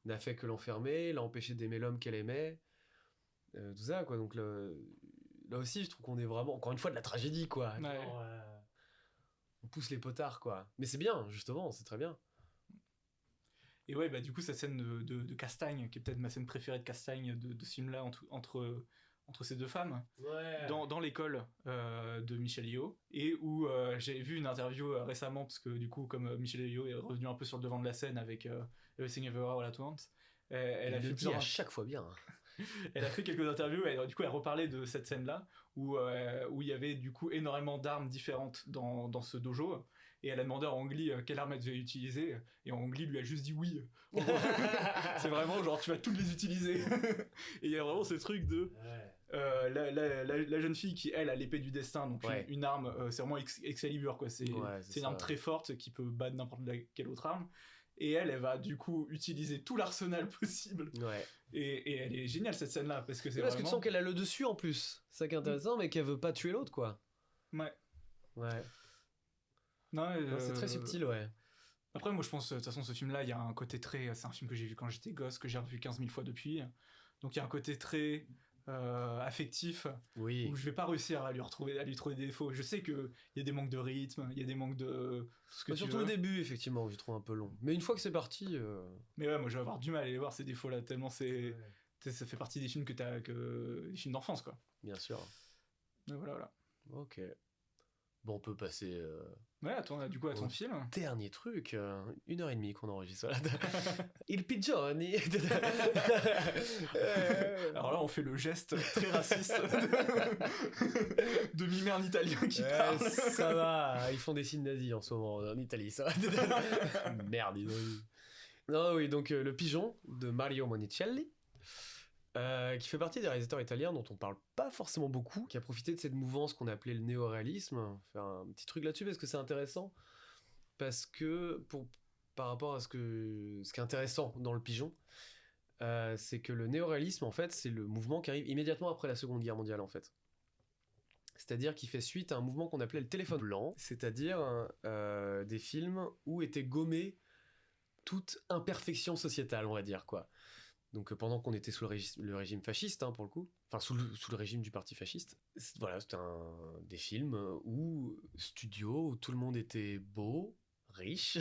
n'a fait que l'enfermer, l'a empêché d'aimer l'homme qu'elle aimait, tout ça, quoi. Donc là aussi, je trouve qu'on est vraiment, encore une fois, de la tragédie, quoi. Ouais. Genre, on pousse les potards, quoi. Mais c'est bien, justement, c'est très bien. Et ouais, bah du coup, cette scène de Castagne, qui est peut-être ma scène préférée de Castagne de ce film-là, entre ces deux femmes, dans l'école de Michelle Yeoh, et où j'ai vu une interview récemment, parce que du coup, comme Michelle Yeoh est revenue un peu sur le devant de la scène avec Everything Everywhere All At Once, elle a fait dit à chaque fois bien. Elle a fait quelques interviews et du coup elle reparlait de cette scène-là où il y avait du coup énormément d'armes différentes dans ce dojo et elle a demandé à Ang Lee quelle arme elle devait utiliser et Ang Lee lui a juste dit oui. C'est vraiment genre tu vas toutes les utiliser. Et il y a vraiment ce truc de la jeune fille qui elle a l'épée du destin, donc une arme, c'est vraiment Excalibur quoi, c'est une arme très forte qui peut battre n'importe quelle autre arme. Et elle va du coup utiliser tout l'arsenal possible. Ouais. Et elle est géniale cette scène-là parce que c'est parce vraiment... que tu sens qu'elle a le dessus en plus. C'est ça qui est intéressant, mais qu'elle veut pas tuer l'autre, quoi. Ouais. Non, c'est très subtil, ouais. Après, moi je pense, de toute façon, ce film-là, il y a un côté très... C'est un film que j'ai vu quand j'étais gosse, que j'ai revu 15 000 fois depuis. Donc il y a un côté très... affectif, où je vais pas réussir à lui trouver des défauts. Je sais qu'il y a des manques de rythme, il y a des manques de ce que surtout le début effectivement que je trouve un peu long, mais une fois que c'est parti mais ouais, moi je vais avoir du mal à aller voir ces défauts là tellement ça fait partie des films des films d'enfance quoi. Bien sûr. Mais voilà. Ok, bon on peut passer ouais, du coup à ton film. Dernier truc, 1h30 qu'on enregistre. Il pigeoni. Alors là, on fait le geste très raciste de mimer un Italien qui parle. Ça va, ils font des signes nazis en ce moment en Italie, ça va. Merde, ils ont eu. Non, oui, donc le pigeon de Mario Monicelli. Qui fait partie des réalisateurs italiens dont on parle pas forcément beaucoup, qui a profité de cette mouvance qu'on appelait le néo-réalisme, faire un petit truc là-dessus parce que c'est intéressant, par rapport à ce qui est intéressant dans le pigeon, c'est que le néoréalisme, en fait, c'est le mouvement qui arrive immédiatement après la Seconde Guerre mondiale, en fait. C'est-à-dire qu'il fait suite à un mouvement qu'on appelait le téléphone blanc, c'est-à-dire des films où était gommée toute imperfection sociétale, on va dire, quoi. Donc pendant qu'on était sous le régime fasciste, hein, pour le coup, enfin sous le régime du parti fasciste, voilà, c'était des films où studio, où tout le monde était beau, riche,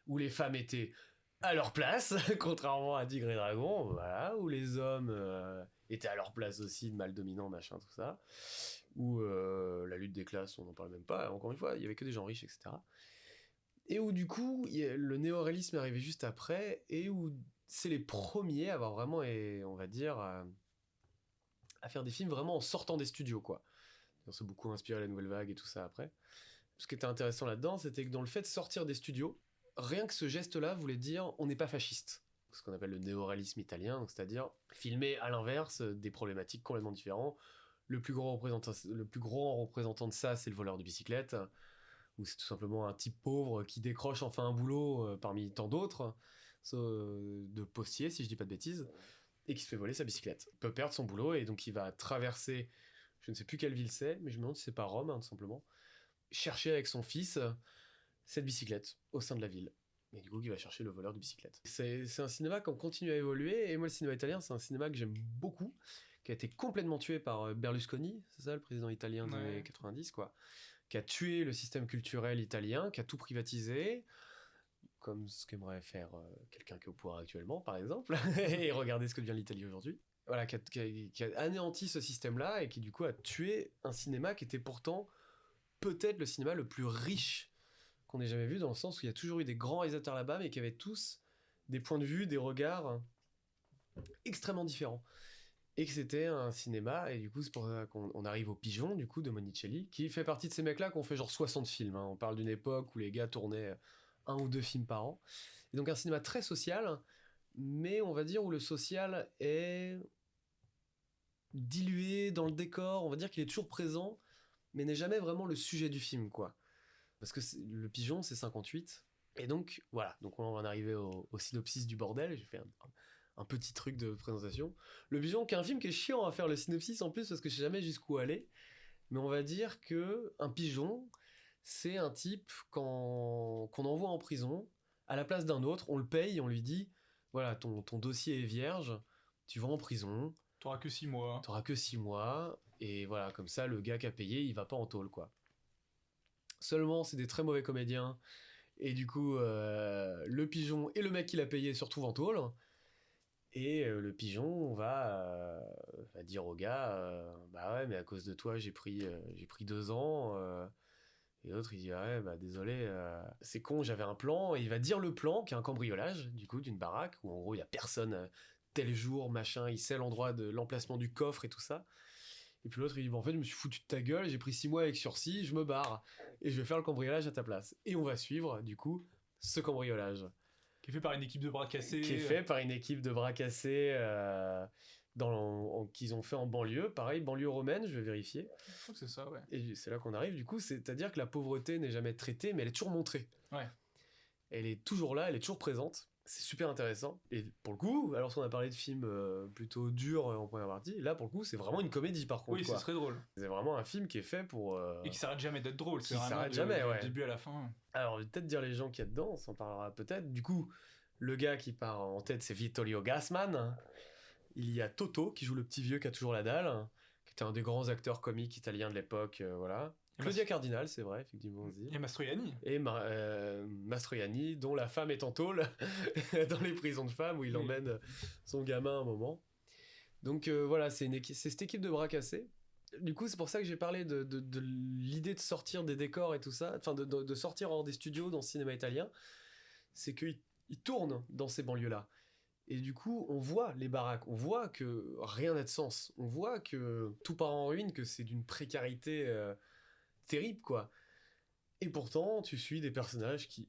où les femmes étaient à leur place, contrairement à Tigre et Dragon, voilà, où les hommes étaient à leur place aussi, de mal dominant, machin, tout ça, où la lutte des classes, on n'en parle même pas, encore une fois, il y avait que des gens riches, etc. Et où du coup, le néoréalisme est arrivé juste après, et où c'est les premiers à avoir vraiment, et on va dire, à faire des films vraiment en sortant des studios, quoi. On s'est beaucoup inspiré la nouvelle vague et tout ça après. Ce qui était intéressant là-dedans, c'était que dans le fait de sortir des studios, rien que ce geste-là voulait dire on n'est pas fasciste. Ce qu'on appelle le néoréalisme italien, c'est-à-dire filmer à l'inverse des problématiques complètement différentes. Le plus grand représentant de ça, c'est le voleur de bicyclette, où c'est tout simplement un type pauvre qui décroche enfin un boulot parmi tant d'autres, de postier, si je dis pas de bêtises, et qui se fait voler sa bicyclette. Il peut perdre son boulot, et donc il va traverser, je ne sais plus quelle ville c'est, mais je me demande si c'est pas Rome, hein, tout simplement, chercher avec son fils cette bicyclette au sein de la ville. Et du coup, il va chercher le voleur de bicyclette. C'est un cinéma qui continue à évoluer, et moi, le cinéma italien, c'est un cinéma que j'aime beaucoup, qui a été complètement tué par Berlusconi, c'est ça, le président italien des années 90, quoi, qui a tué le système culturel italien, qui a tout privatisé, comme ce qu'aimerait faire quelqu'un qui est au pouvoir actuellement, par exemple, et regardez ce que devient l'Italie aujourd'hui. Voilà, qui a anéanti ce système-là, et qui du coup a tué un cinéma qui était pourtant peut-être le cinéma le plus riche qu'on ait jamais vu, dans le sens où il y a toujours eu des grands réalisateurs là-bas, mais qui avaient tous des points de vue, des regards extrêmement différents. Et que c'était un cinéma, et du coup c'est pour ça qu'on arrive au Pigeon, du coup, de Monicelli, qui fait partie de ces mecs-là qui ont fait genre 60 films, hein. On parle d'une époque où les gars tournaient 1 ou 2 films par an. Et donc un cinéma très social, mais on va dire où le social est dilué dans le décor, on va dire qu'il est toujours présent, mais n'est jamais vraiment le sujet du film, quoi. Parce que le Pigeon, c'est 58. Et donc, voilà. Donc, on va en arriver au synopsis du bordel. J'ai fait un petit truc de présentation. Le Pigeon, qui est un film qui est chiant à faire le synopsis en plus, parce que je sais jamais jusqu'où aller. Mais on va dire que un pigeon, c'est un type qu'on envoie en prison à la place d'un autre. On le paye, on lui dit voilà, ton dossier est vierge, tu vas en prison. T'auras que 6 mois. T'auras que 6 mois. Et voilà, comme ça, le gars qui a payé, il va pas en tôle, quoi. Seulement, c'est des très mauvais comédiens. Et du coup, le pigeon et le mec qui l'a payé se retrouvent en tôle. Et le pigeon va dire au gars bah ouais, mais à cause de toi, j'ai pris 2 ans. Et l'autre, il dit ah ouais, bah désolé, c'est con, j'avais un plan. Et il va dire le plan, qui est un cambriolage, du coup, d'une baraque, où en gros, il y a personne tel jour, machin. Il sait l'endroit de l'emplacement du coffre et tout ça. Et puis l'autre, il dit, bon, en fait, je me suis foutu de ta gueule, j'ai pris 6 mois avec sursis, je me barre. Et je vais faire le cambriolage à ta place. Et on va suivre, du coup, ce cambriolage. Qui est fait par une équipe de bras cassés. Qui est fait par une équipe de bras cassés qu'ils ont fait en banlieue. Pareil, banlieue romaine, je vais vérifier. Je crois que c'est ça, ouais. Et c'est là qu'on arrive, du coup, c'est-à-dire que la pauvreté n'est jamais traitée, mais elle est toujours montrée. Ouais. Elle est toujours là, elle est toujours présente. C'est super intéressant. Et pour le coup, alors qu'on a parlé de films plutôt durs en première partie, là pour le coup c'est vraiment une comédie par contre. Oui, c'est très drôle. C'est vraiment un film qui est fait pour... Et qui s'arrête jamais d'être drôle. Qui s'arrête jamais, ouais. Du début à la fin. Alors je vais peut-être dire les gens qu'il y a dedans, on s'en parlera peut-être. Du coup, le gars qui part en tête c'est Vittorio Gassman. Il y a Toto qui joue le petit vieux qui a toujours la dalle, qui était un des grands acteurs comiques italiens de l'époque, voilà. Claudia Cardinal, c'est vrai, effectivement aussi. Et Mastroianni. Et Mastroianni, dont la femme est en tôle dans les prisons de femmes où il emmène son gamin à un moment. Donc voilà, c'est cette équipe de bras cassés. Du coup, c'est pour ça que j'ai parlé de l'idée de sortir des décors et tout ça, enfin de sortir hors des studios dans le cinéma italien. C'est qu'ils tournent dans ces banlieues-là. Et du coup, on voit les baraques, on voit que rien n'a de sens, on voit que tout part en ruine, que c'est d'une précarité terrible, quoi. Et pourtant, tu suis des personnages qui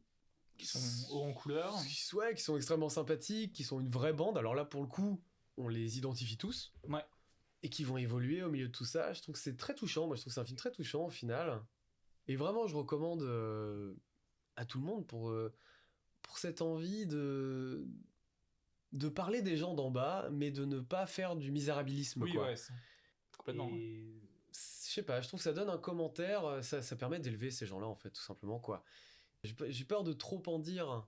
sont hauts en couleur, qui sont extrêmement sympathiques, qui sont une vraie bande. Alors là, pour le coup, on les identifie tous. Ouais. Et qui vont évoluer au milieu de tout ça. Je trouve que c'est très touchant. Moi, je trouve que c'est un film très touchant au final. Et vraiment, je recommande à tout le monde pour cette envie de parler des gens d'en bas, mais de ne pas faire du misérabilisme, Oui, quoi. ouais, complètement. Ouais. Et je sais pas, je trouve que ça donne un commentaire, ça permet d'élever ces gens-là, en fait, tout simplement, quoi. J'ai peur de trop en dire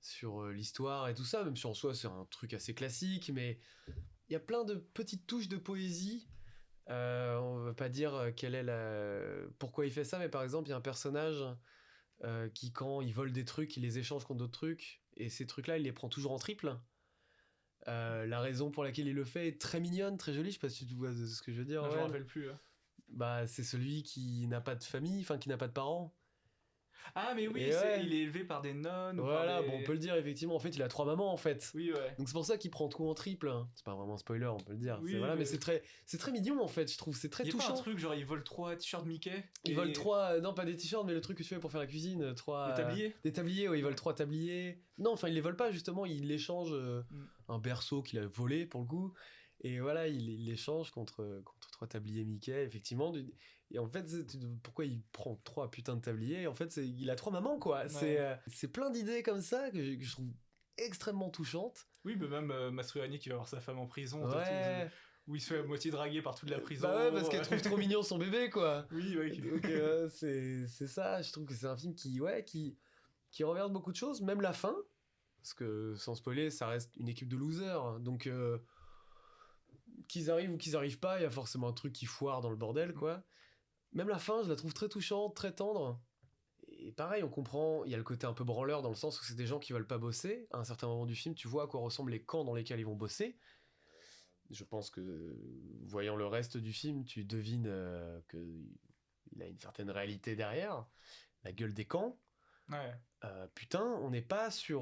sur l'histoire et tout ça, même si en soi c'est un truc assez classique, mais il y a plein de petites touches de poésie. On va pas dire pourquoi il fait ça, mais par exemple, il y a un personnage qui, quand il vole des trucs, il les échange contre d'autres trucs, et ces trucs-là, il les prend toujours en triple. La raison pour laquelle il le fait est très mignonne, très jolie, je sais pas si tu vois ce que je veux dire. Non, je me Ouais. rappelle plus. Bah, c'est celui qui n'a pas de famille, enfin qui n'a pas de parents. Ah, mais oui, Et ouais. il est élevé par des nonnes ou par Voilà, des... bon, on peut le dire effectivement. En fait, il a 3 mamans en fait. Oui, ouais. Donc c'est pour ça qu'il prend tout en triple. C'est pas vraiment un spoiler, on peut le dire. Oui, Voilà, mais c'est très mignon en fait, je trouve. C'est très Il y a pas un touchant. truc genre il vole 3 t-shirts Mickey Ils volent 3, non pas des t-shirts, mais le truc que tu fais pour faire la cuisine, 3 Des tabliers. des tabliers. Ouais, ils volent Ouais. 3 tabliers. Non, enfin ils les volent pas justement, ils l'échangent un berceau qu'il a volé pour le coup. Et voilà, il l'échange contre 3 tabliers Mickey, effectivement. Et en fait, pourquoi il prend 3 putains de tabliers? En fait, il a 3 mamans, quoi. Ouais. C'est plein d'idées comme ça que je trouve extrêmement touchantes. Oui, mais même Mastroianni qui va voir sa femme en prison, Ouais. où il se fait à moitié draguer par toute la prison. Bah ouais, parce qu'elle trouve trop mignon son bébé, quoi. Oui, ouais. Donc c'est ça, je trouve que c'est un film qui regarde beaucoup de choses, même la fin, parce que sans spoiler, ça reste une équipe de losers, donc qu'ils arrivent ou qu'ils arrivent pas, il y a forcément un truc qui foire dans le bordel, quoi. Même la fin, je la trouve très touchante, très tendre. Et pareil, on comprend, il y a le côté un peu branleur dans le sens où c'est des gens qui veulent pas bosser. À un certain moment du film, tu vois à quoi ressemblent les camps dans lesquels ils vont bosser. Je pense que, voyant le reste du film, tu devines qu'il a une certaine réalité derrière. La gueule des camps. Ouais. Putain, on n'est pas sur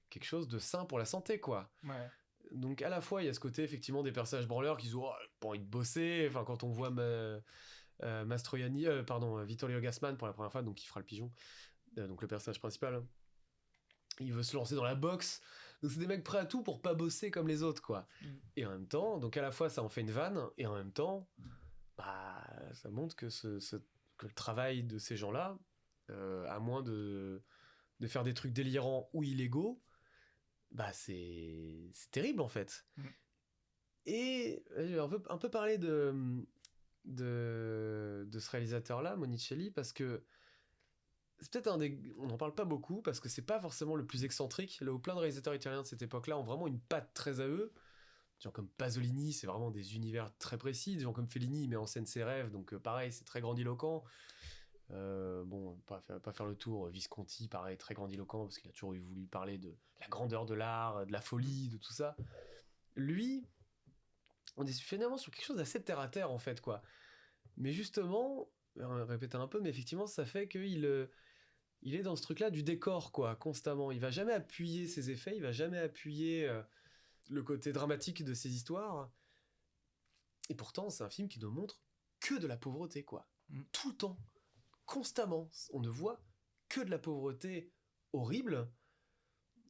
quelque chose de sain pour la santé, quoi. Ouais. Donc à la fois, il y a ce côté, effectivement, des personnages branleurs qui disent oh, pas envie de bosser. Enfin, quand on voit Mastroianni, Vittorio Gassman pour la première fois, donc il fera le pigeon, donc le personnage principal, hein. Il veut se lancer dans la boxe. Donc c'est des mecs prêts à tout pour pas bosser comme les autres, quoi. Et en même temps, donc à la fois ça en fait une vanne, et en même temps, bah ça montre que que le travail de ces gens-là, à moins de faire des trucs délirants ou illégaux, bah c'est terrible en fait. Et je vais un peu parler de ce réalisateur-là, Monicelli, parce que c'est peut-être on n'en parle pas beaucoup parce que c'est pas forcément le plus excentrique, là où plein de réalisateurs italiens de cette époque-là ont vraiment une patte très à eux. Des gens comme Pasolini, c'est vraiment des univers très précis. Des gens comme Fellini, il met en scène ses rêves, donc pareil, c'est très grandiloquent. Bon, pas faire le tour. Visconti, pareil, très grandiloquent parce qu'il a toujours voulu parler de la grandeur de l'art, de la folie, de tout ça. Lui, on est finalement sur quelque chose d'assez terre à terre en fait, quoi. Mais justement, on va répéter un peu, mais effectivement, ça fait il est dans ce truc-là du décor, quoi, constamment. Il va jamais appuyer ses effets, il va jamais appuyer le côté dramatique de ses histoires. Et pourtant, c'est un film qui ne montre que de la pauvreté, quoi. Tout le temps, constamment. On ne voit que de la pauvreté horrible,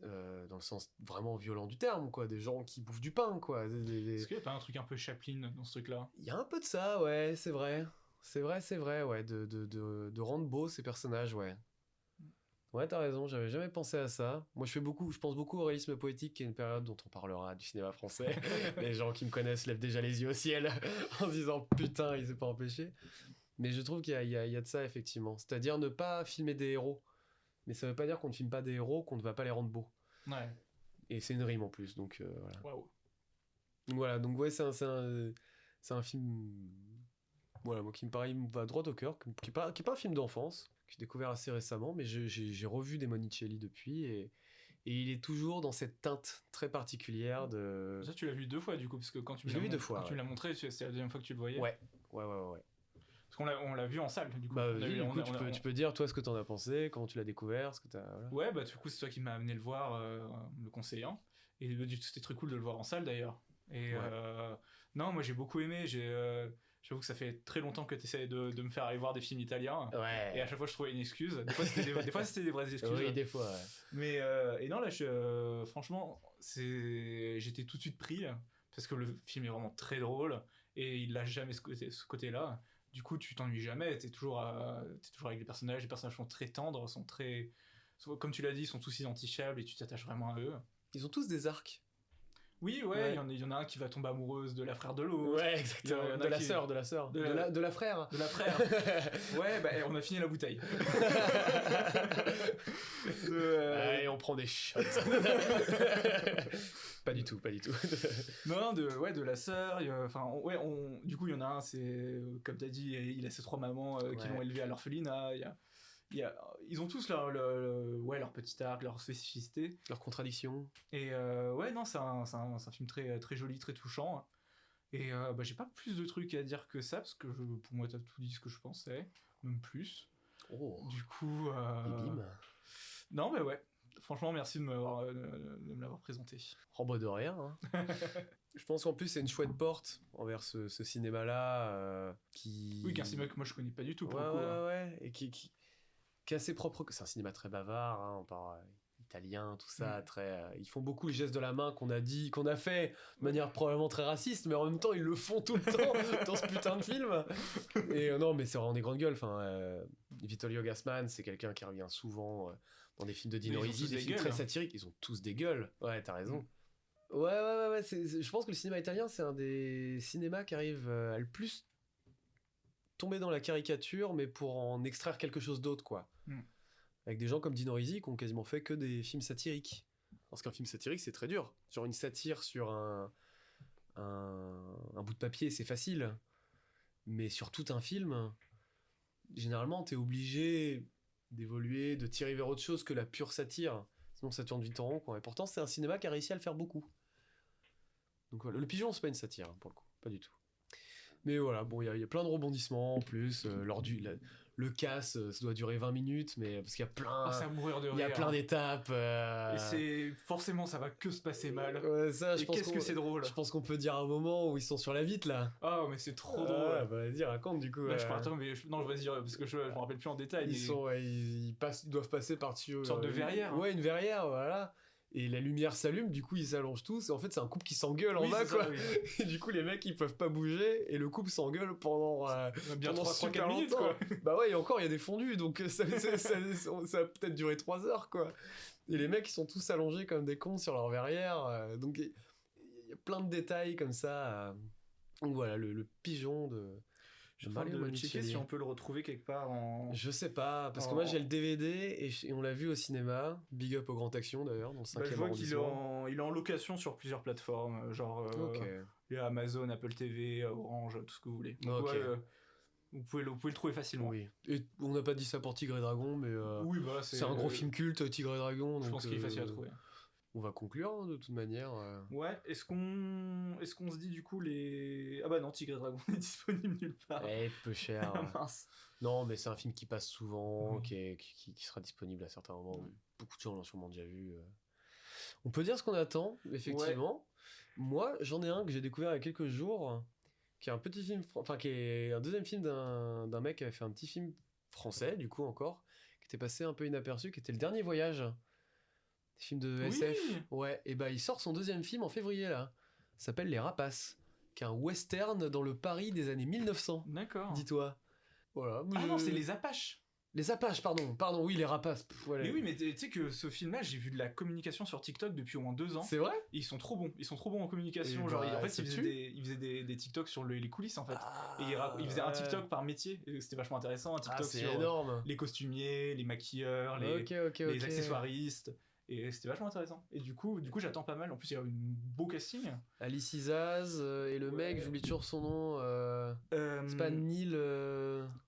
dans le sens vraiment violent du terme, quoi. Des gens qui bouffent du pain, quoi. Est-ce qu'il n'y a pas un truc un peu Chaplin dans ce truc-là? Il y a un peu de ça, ouais, c'est vrai. C'est vrai, ouais, de rendre beau ces personnages, ouais. Ouais, t'as raison, j'avais jamais pensé à ça. Moi, je pense beaucoup au réalisme poétique, qui est une période dont on parlera du cinéma français. Les gens qui me connaissent lèvent déjà les yeux au ciel en se disant putain, il s'est pas empêché. Mais je trouve qu'il y a de ça, effectivement. C'est-à-dire ne pas filmer des héros. Mais ça veut pas dire qu'on ne filme pas des héros, qu'on ne va pas les rendre beaux. Ouais. Et c'est une rime en plus, donc voilà. Waouh. Donc voilà, donc ouais, c'est un film, voilà, moi qui me paraît, il me va droit au cœur, qui est pas un film d'enfance, que j'ai découvert assez récemment, mais j'ai revu des Monicelli depuis, et il est toujours dans cette teinte très particulière de... Ça, tu l'as vu 2 fois du coup, parce que quand tu me Je l'ai vu 2 fois, tu me l'as montré, c'était la deuxième fois que tu le voyais. Ouais. Parce qu'on l'a vu en salle du coup. Bah On a vas-y, eu- du on coup, a- on a- tu peux dire, toi, ce que t'en as pensé, comment tu l'as découvert, ce que t'as... Voilà. Ouais, bah du coup, c'est toi qui m'as amené le voir, me conseillant. Et c'était très cool de le voir en salle d'ailleurs. Et Ouais. non, moi j'ai beaucoup aimé. J'avoue que ça fait très longtemps que tu essaies de me faire aller voir des films italiens. Ouais. Et à chaque fois, je trouvais une excuse. Des fois, c'était des vraies excuses. Oui, des fois, ouais. Mais et non, là, franchement, j'étais tout de suite pris parce que le film est vraiment très drôle et il l'a jamais ce côté-là. Du coup, tu t'ennuies jamais. T'es toujours avec les personnages. Les personnages sont très tendres, sont très comme tu l'as dit, ils sont tous identifiables et tu t'attaches vraiment à eux. Ils ont tous des arcs. Oui, Ouais. il y en a un qui va tomber amoureuse de la frère de l'autre. Ouais, exactement. Il y en a De la qui- sœur. De De la frère. De la frère. Ouais, bah on a fini la bouteille. Allez, on prend des shots. Pas du tout. Non, de la sœur. Du coup, il y en a un, c'est comme t'as dit, il a ses 3 mamans qui Ouais. l'ont élevé à l'orphelinat. Ils ont tous leur petit arc, leur spécificité. Leur contradiction. Et ouais, non, c'est un film très, très joli, très touchant. Et j'ai pas plus de trucs à dire que ça, parce que pour moi, t'as tout dit ce que je pensais, même plus. Oh. Du coup, Bim. non, mais ouais. Franchement, merci de me l'avoir présenté. Oh bah de rien. Hein. Je pense qu'en plus c'est une chouette porte envers ce cinéma-là qui... Oui, qu'un cinéma que moi je connais pas du tout pour ouais, le coup. hein. ouais, et qui a ses propres... C'est un cinéma très bavard, hein, on parle italien, tout ça, très... ils font beaucoup les gestes de la main qu'on a fait de manière probablement très raciste, mais en même temps ils le font tout le temps dans ce putain de film. Et non, mais c'est vraiment des grandes gueules. Enfin, Vittorio Gassman, c'est quelqu'un qui revient souvent dans des films de Dino Mais ils ont Risi, tous des des films gueules, très hein. satiriques. Ils ont tous des gueules. Ouais, t'as raison. Ouais, je pense que le cinéma italien, c'est un des cinémas qui arrive à le plus tomber dans la caricature, mais pour en extraire quelque chose d'autre, quoi. Avec des gens comme Dino Risi qui ont quasiment fait que des films satiriques. Parce qu'un film satirique, c'est très dur. Genre une satire sur un bout de papier, c'est facile. Mais sur tout un film, généralement, t'es obligé d'évoluer, de tirer vers autre chose que la pure satire. Sinon, ça tourne vite en rond, quoi. Et pourtant, c'est un cinéma qui a réussi à le faire beaucoup. Donc voilà, Le Pigeon, c'est pas une satire, hein, pour le coup. Pas du tout. Mais voilà, bon, il y a plein de rebondissements en plus. Le casse, ça doit durer 20 minutes, mais parce qu'il y a plein... C'est à mourir de rire. Il y a plein d'étapes. Et c'est... Forcément, ça va que se passer mal. Ouais, ça, Et qu'est-ce que c'est drôle. Je pense qu'on peut dire un moment où ils sont sur la vitre, là. Ah, mais c'est trop drôle. Bah vas-y, raconte, du coup. Là, je attends, mais non, vas-y, parce que je me rappelle plus en détail. Ils doivent passer par-dessus... Une sorte de verrière. Ouais, une verrière, voilà. Et la lumière s'allume, du coup ils s'allongent tous, et en fait c'est un couple qui s'engueule en bas, quoi. Ça, oui. Et du coup les mecs ils peuvent pas bouger, et le couple s'engueule pendant bien pendant 3-4 minutes, quoi. Bah ouais, et encore il y a des fondus, donc ça va peut-être durer 3 heures, quoi. Et les mecs ils sont tous allongés comme des cons sur leur verrière, donc il y a plein de détails comme ça. Donc voilà, le pigeon de... Je vais de checker si on peut le retrouver quelque part en... Je sais pas, parce que moi j'ai le DVD et on l'a vu au cinéma. Big up au Grand Action d'ailleurs, dans le 5e je vois arrondissement. qu'il est en location sur plusieurs plateformes, genre il y a Amazon, Apple TV, Orange, tout ce que vous voulez. Donc, Ok. vous pouvez le trouver facilement. Oui. Et on n'a pas dit ça pour Tigre et Dragon, mais Oui, bah, c'est un gros film culte, Tigre et Dragon. Je pense qu'il est facile à trouver. On va conclure hein, de toute manière. Ouais, est-ce qu'on se dit du coup les... Ah bah non, Tigre et Dragon est disponible nulle part. Peu cher. Mince. Non, mais c'est un film qui passe souvent, Oui. qui sera disponible à certains moments. Beaucoup de gens l'ont sûrement déjà vu. On peut dire ce qu'on attend, effectivement. Ouais. Moi, j'en ai un que j'ai découvert il y a quelques jours, qui est un petit film, qui est un deuxième film d'un mec qui avait fait un petit film français, du coup encore, qui était passé un peu inaperçu, qui était Le Dernier Voyage. Film de SF. Ouais, et bah il sort son deuxième film en février là. Ça s'appelle Les Rapaces, qui est un western dans le Paris des années 1900. D'accord. Dis-toi. Voilà. Ah non, c'est Les Apaches. Les Apaches, pardon, oui, Les Rapaces. Voilà. Mais oui, mais tu sais que ce film-là, j'ai vu de la communication sur TikTok depuis au moins 2 ans. C'est vrai ? Et ils sont trop bons en communication. Et genre, bah, en fait, ils faisaient des TikTok sur les coulisses en fait. Ah, et ils faisaient un TikTok par métier. Et c'était vachement intéressant. Un TikTok sur énorme. Les costumiers, les maquilleurs, les accessoiristes. Et c'était vachement intéressant. Et du coup j'attends pas mal. En plus, il y a un beau casting. Alice Isaz et le mec, j'oublie toujours son nom. C'est pas Neil.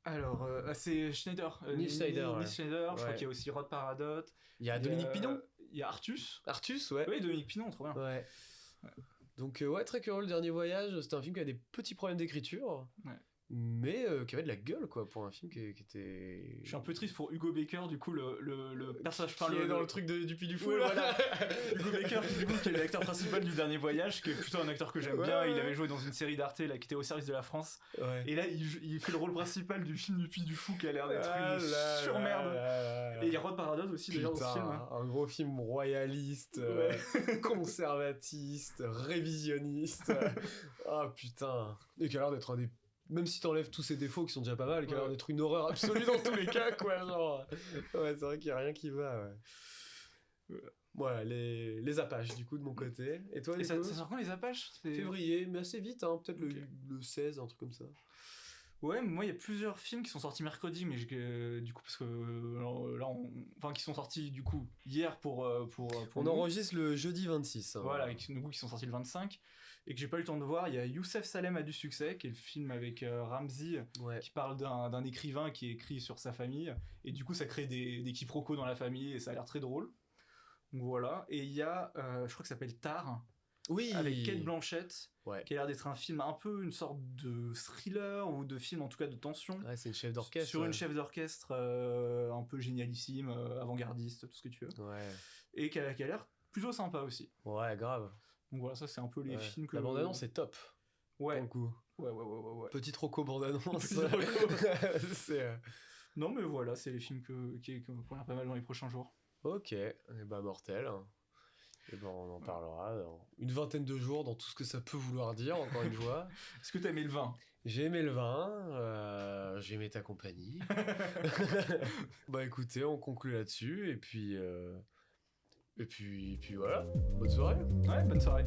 Alors, c'est Schneider. Neil Schneider. Neil Schneider. Je crois qu'il y a aussi Rod Paradot. Il y a Dominique Pinon. Il y a Artus. Artus, ouais. Oui, Dominique Pinon, trop bien. Ouais. Donc, ouais, très curieux. Le Dernier Voyage, c'était un film qui avait des petits problèmes d'écriture. Ouais. Mais qui avait de la gueule quoi pour un film qui était... Je suis un peu triste pour Hugo Baker, du coup le personnage qui est dans le truc du Puy du Fou. Voilà. Hugo Baker qui est l'acteur principal du Dernier Voyage, qui est plutôt un acteur que j'aime bien. Il avait joué dans une série d'Arte là qui était Au service de la France. Et là il fait le rôle principal du film du Puy du Fou qui a l'air d'être une surmerde. Et il y a Rod Paradot aussi d'ailleurs dans ce film. Un gros film royaliste, conservatiste, révisionniste. Ah putain. Et qui a l'air d'être un des même si t'enlèves tous ces défauts qui sont déjà pas mal, qui a l'air Ouais. d'être une horreur absolue dans tous les cas, quoi, genre. Ouais, c'est vrai qu'il y a rien qui va, ouais. Voilà, les Apaches, du coup, de mon côté. Et toi, Et du ça coup sort quand les Apaches? Février, mais assez vite, hein, peut-être Ok. le 16, un truc comme ça. Ouais, mais moi il y a plusieurs films qui sont sortis mercredi, mais du coup parce que là, enfin qui sont sortis du coup hier pour On nous. enregistre le jeudi 26. Hein. Voilà, et du coup qui sont sortis le 25 et que j'ai pas eu le temps de voir. Il y a Youssef Salem a du succès, qui est le film avec Ramzy, Ouais. qui parle d'un écrivain qui écrit sur sa famille et du coup ça crée des quiproquos dans la famille et ça a l'air très drôle. Donc voilà. Et il y a, je crois que ça s'appelle Tar, Oui. avec Kate Blanchett, Ouais. qui a l'air d'être un film un peu une sorte de thriller ou de film en tout cas de tension. Ouais, c'est une chef d'orchestre. Sur une chef d'orchestre un peu génialissime, avant-gardiste, tout ce que tu veux. Ouais. Et qui a l'air plutôt sympa aussi. Ouais, grave. Donc voilà, ça c'est un peu les Ouais. films que... La bande-annonce est top. Ouais. Pour le coup. Ouais. Petite roco bande-annonce. Petite roco. C'est... Non mais voilà, c'est les films qu'on a pas mal dans les prochains jours. Ok, et bah mortel. Et ben on en parlera dans une vingtaine de jours dans tout ce que ça peut vouloir dire, encore une fois. Est-ce que t'as aimé le vin? J'ai aimé le vin, j'ai aimé ta compagnie. Bah écoutez, on conclut là-dessus, et puis voilà, bonne soirée. Ouais, bonne soirée.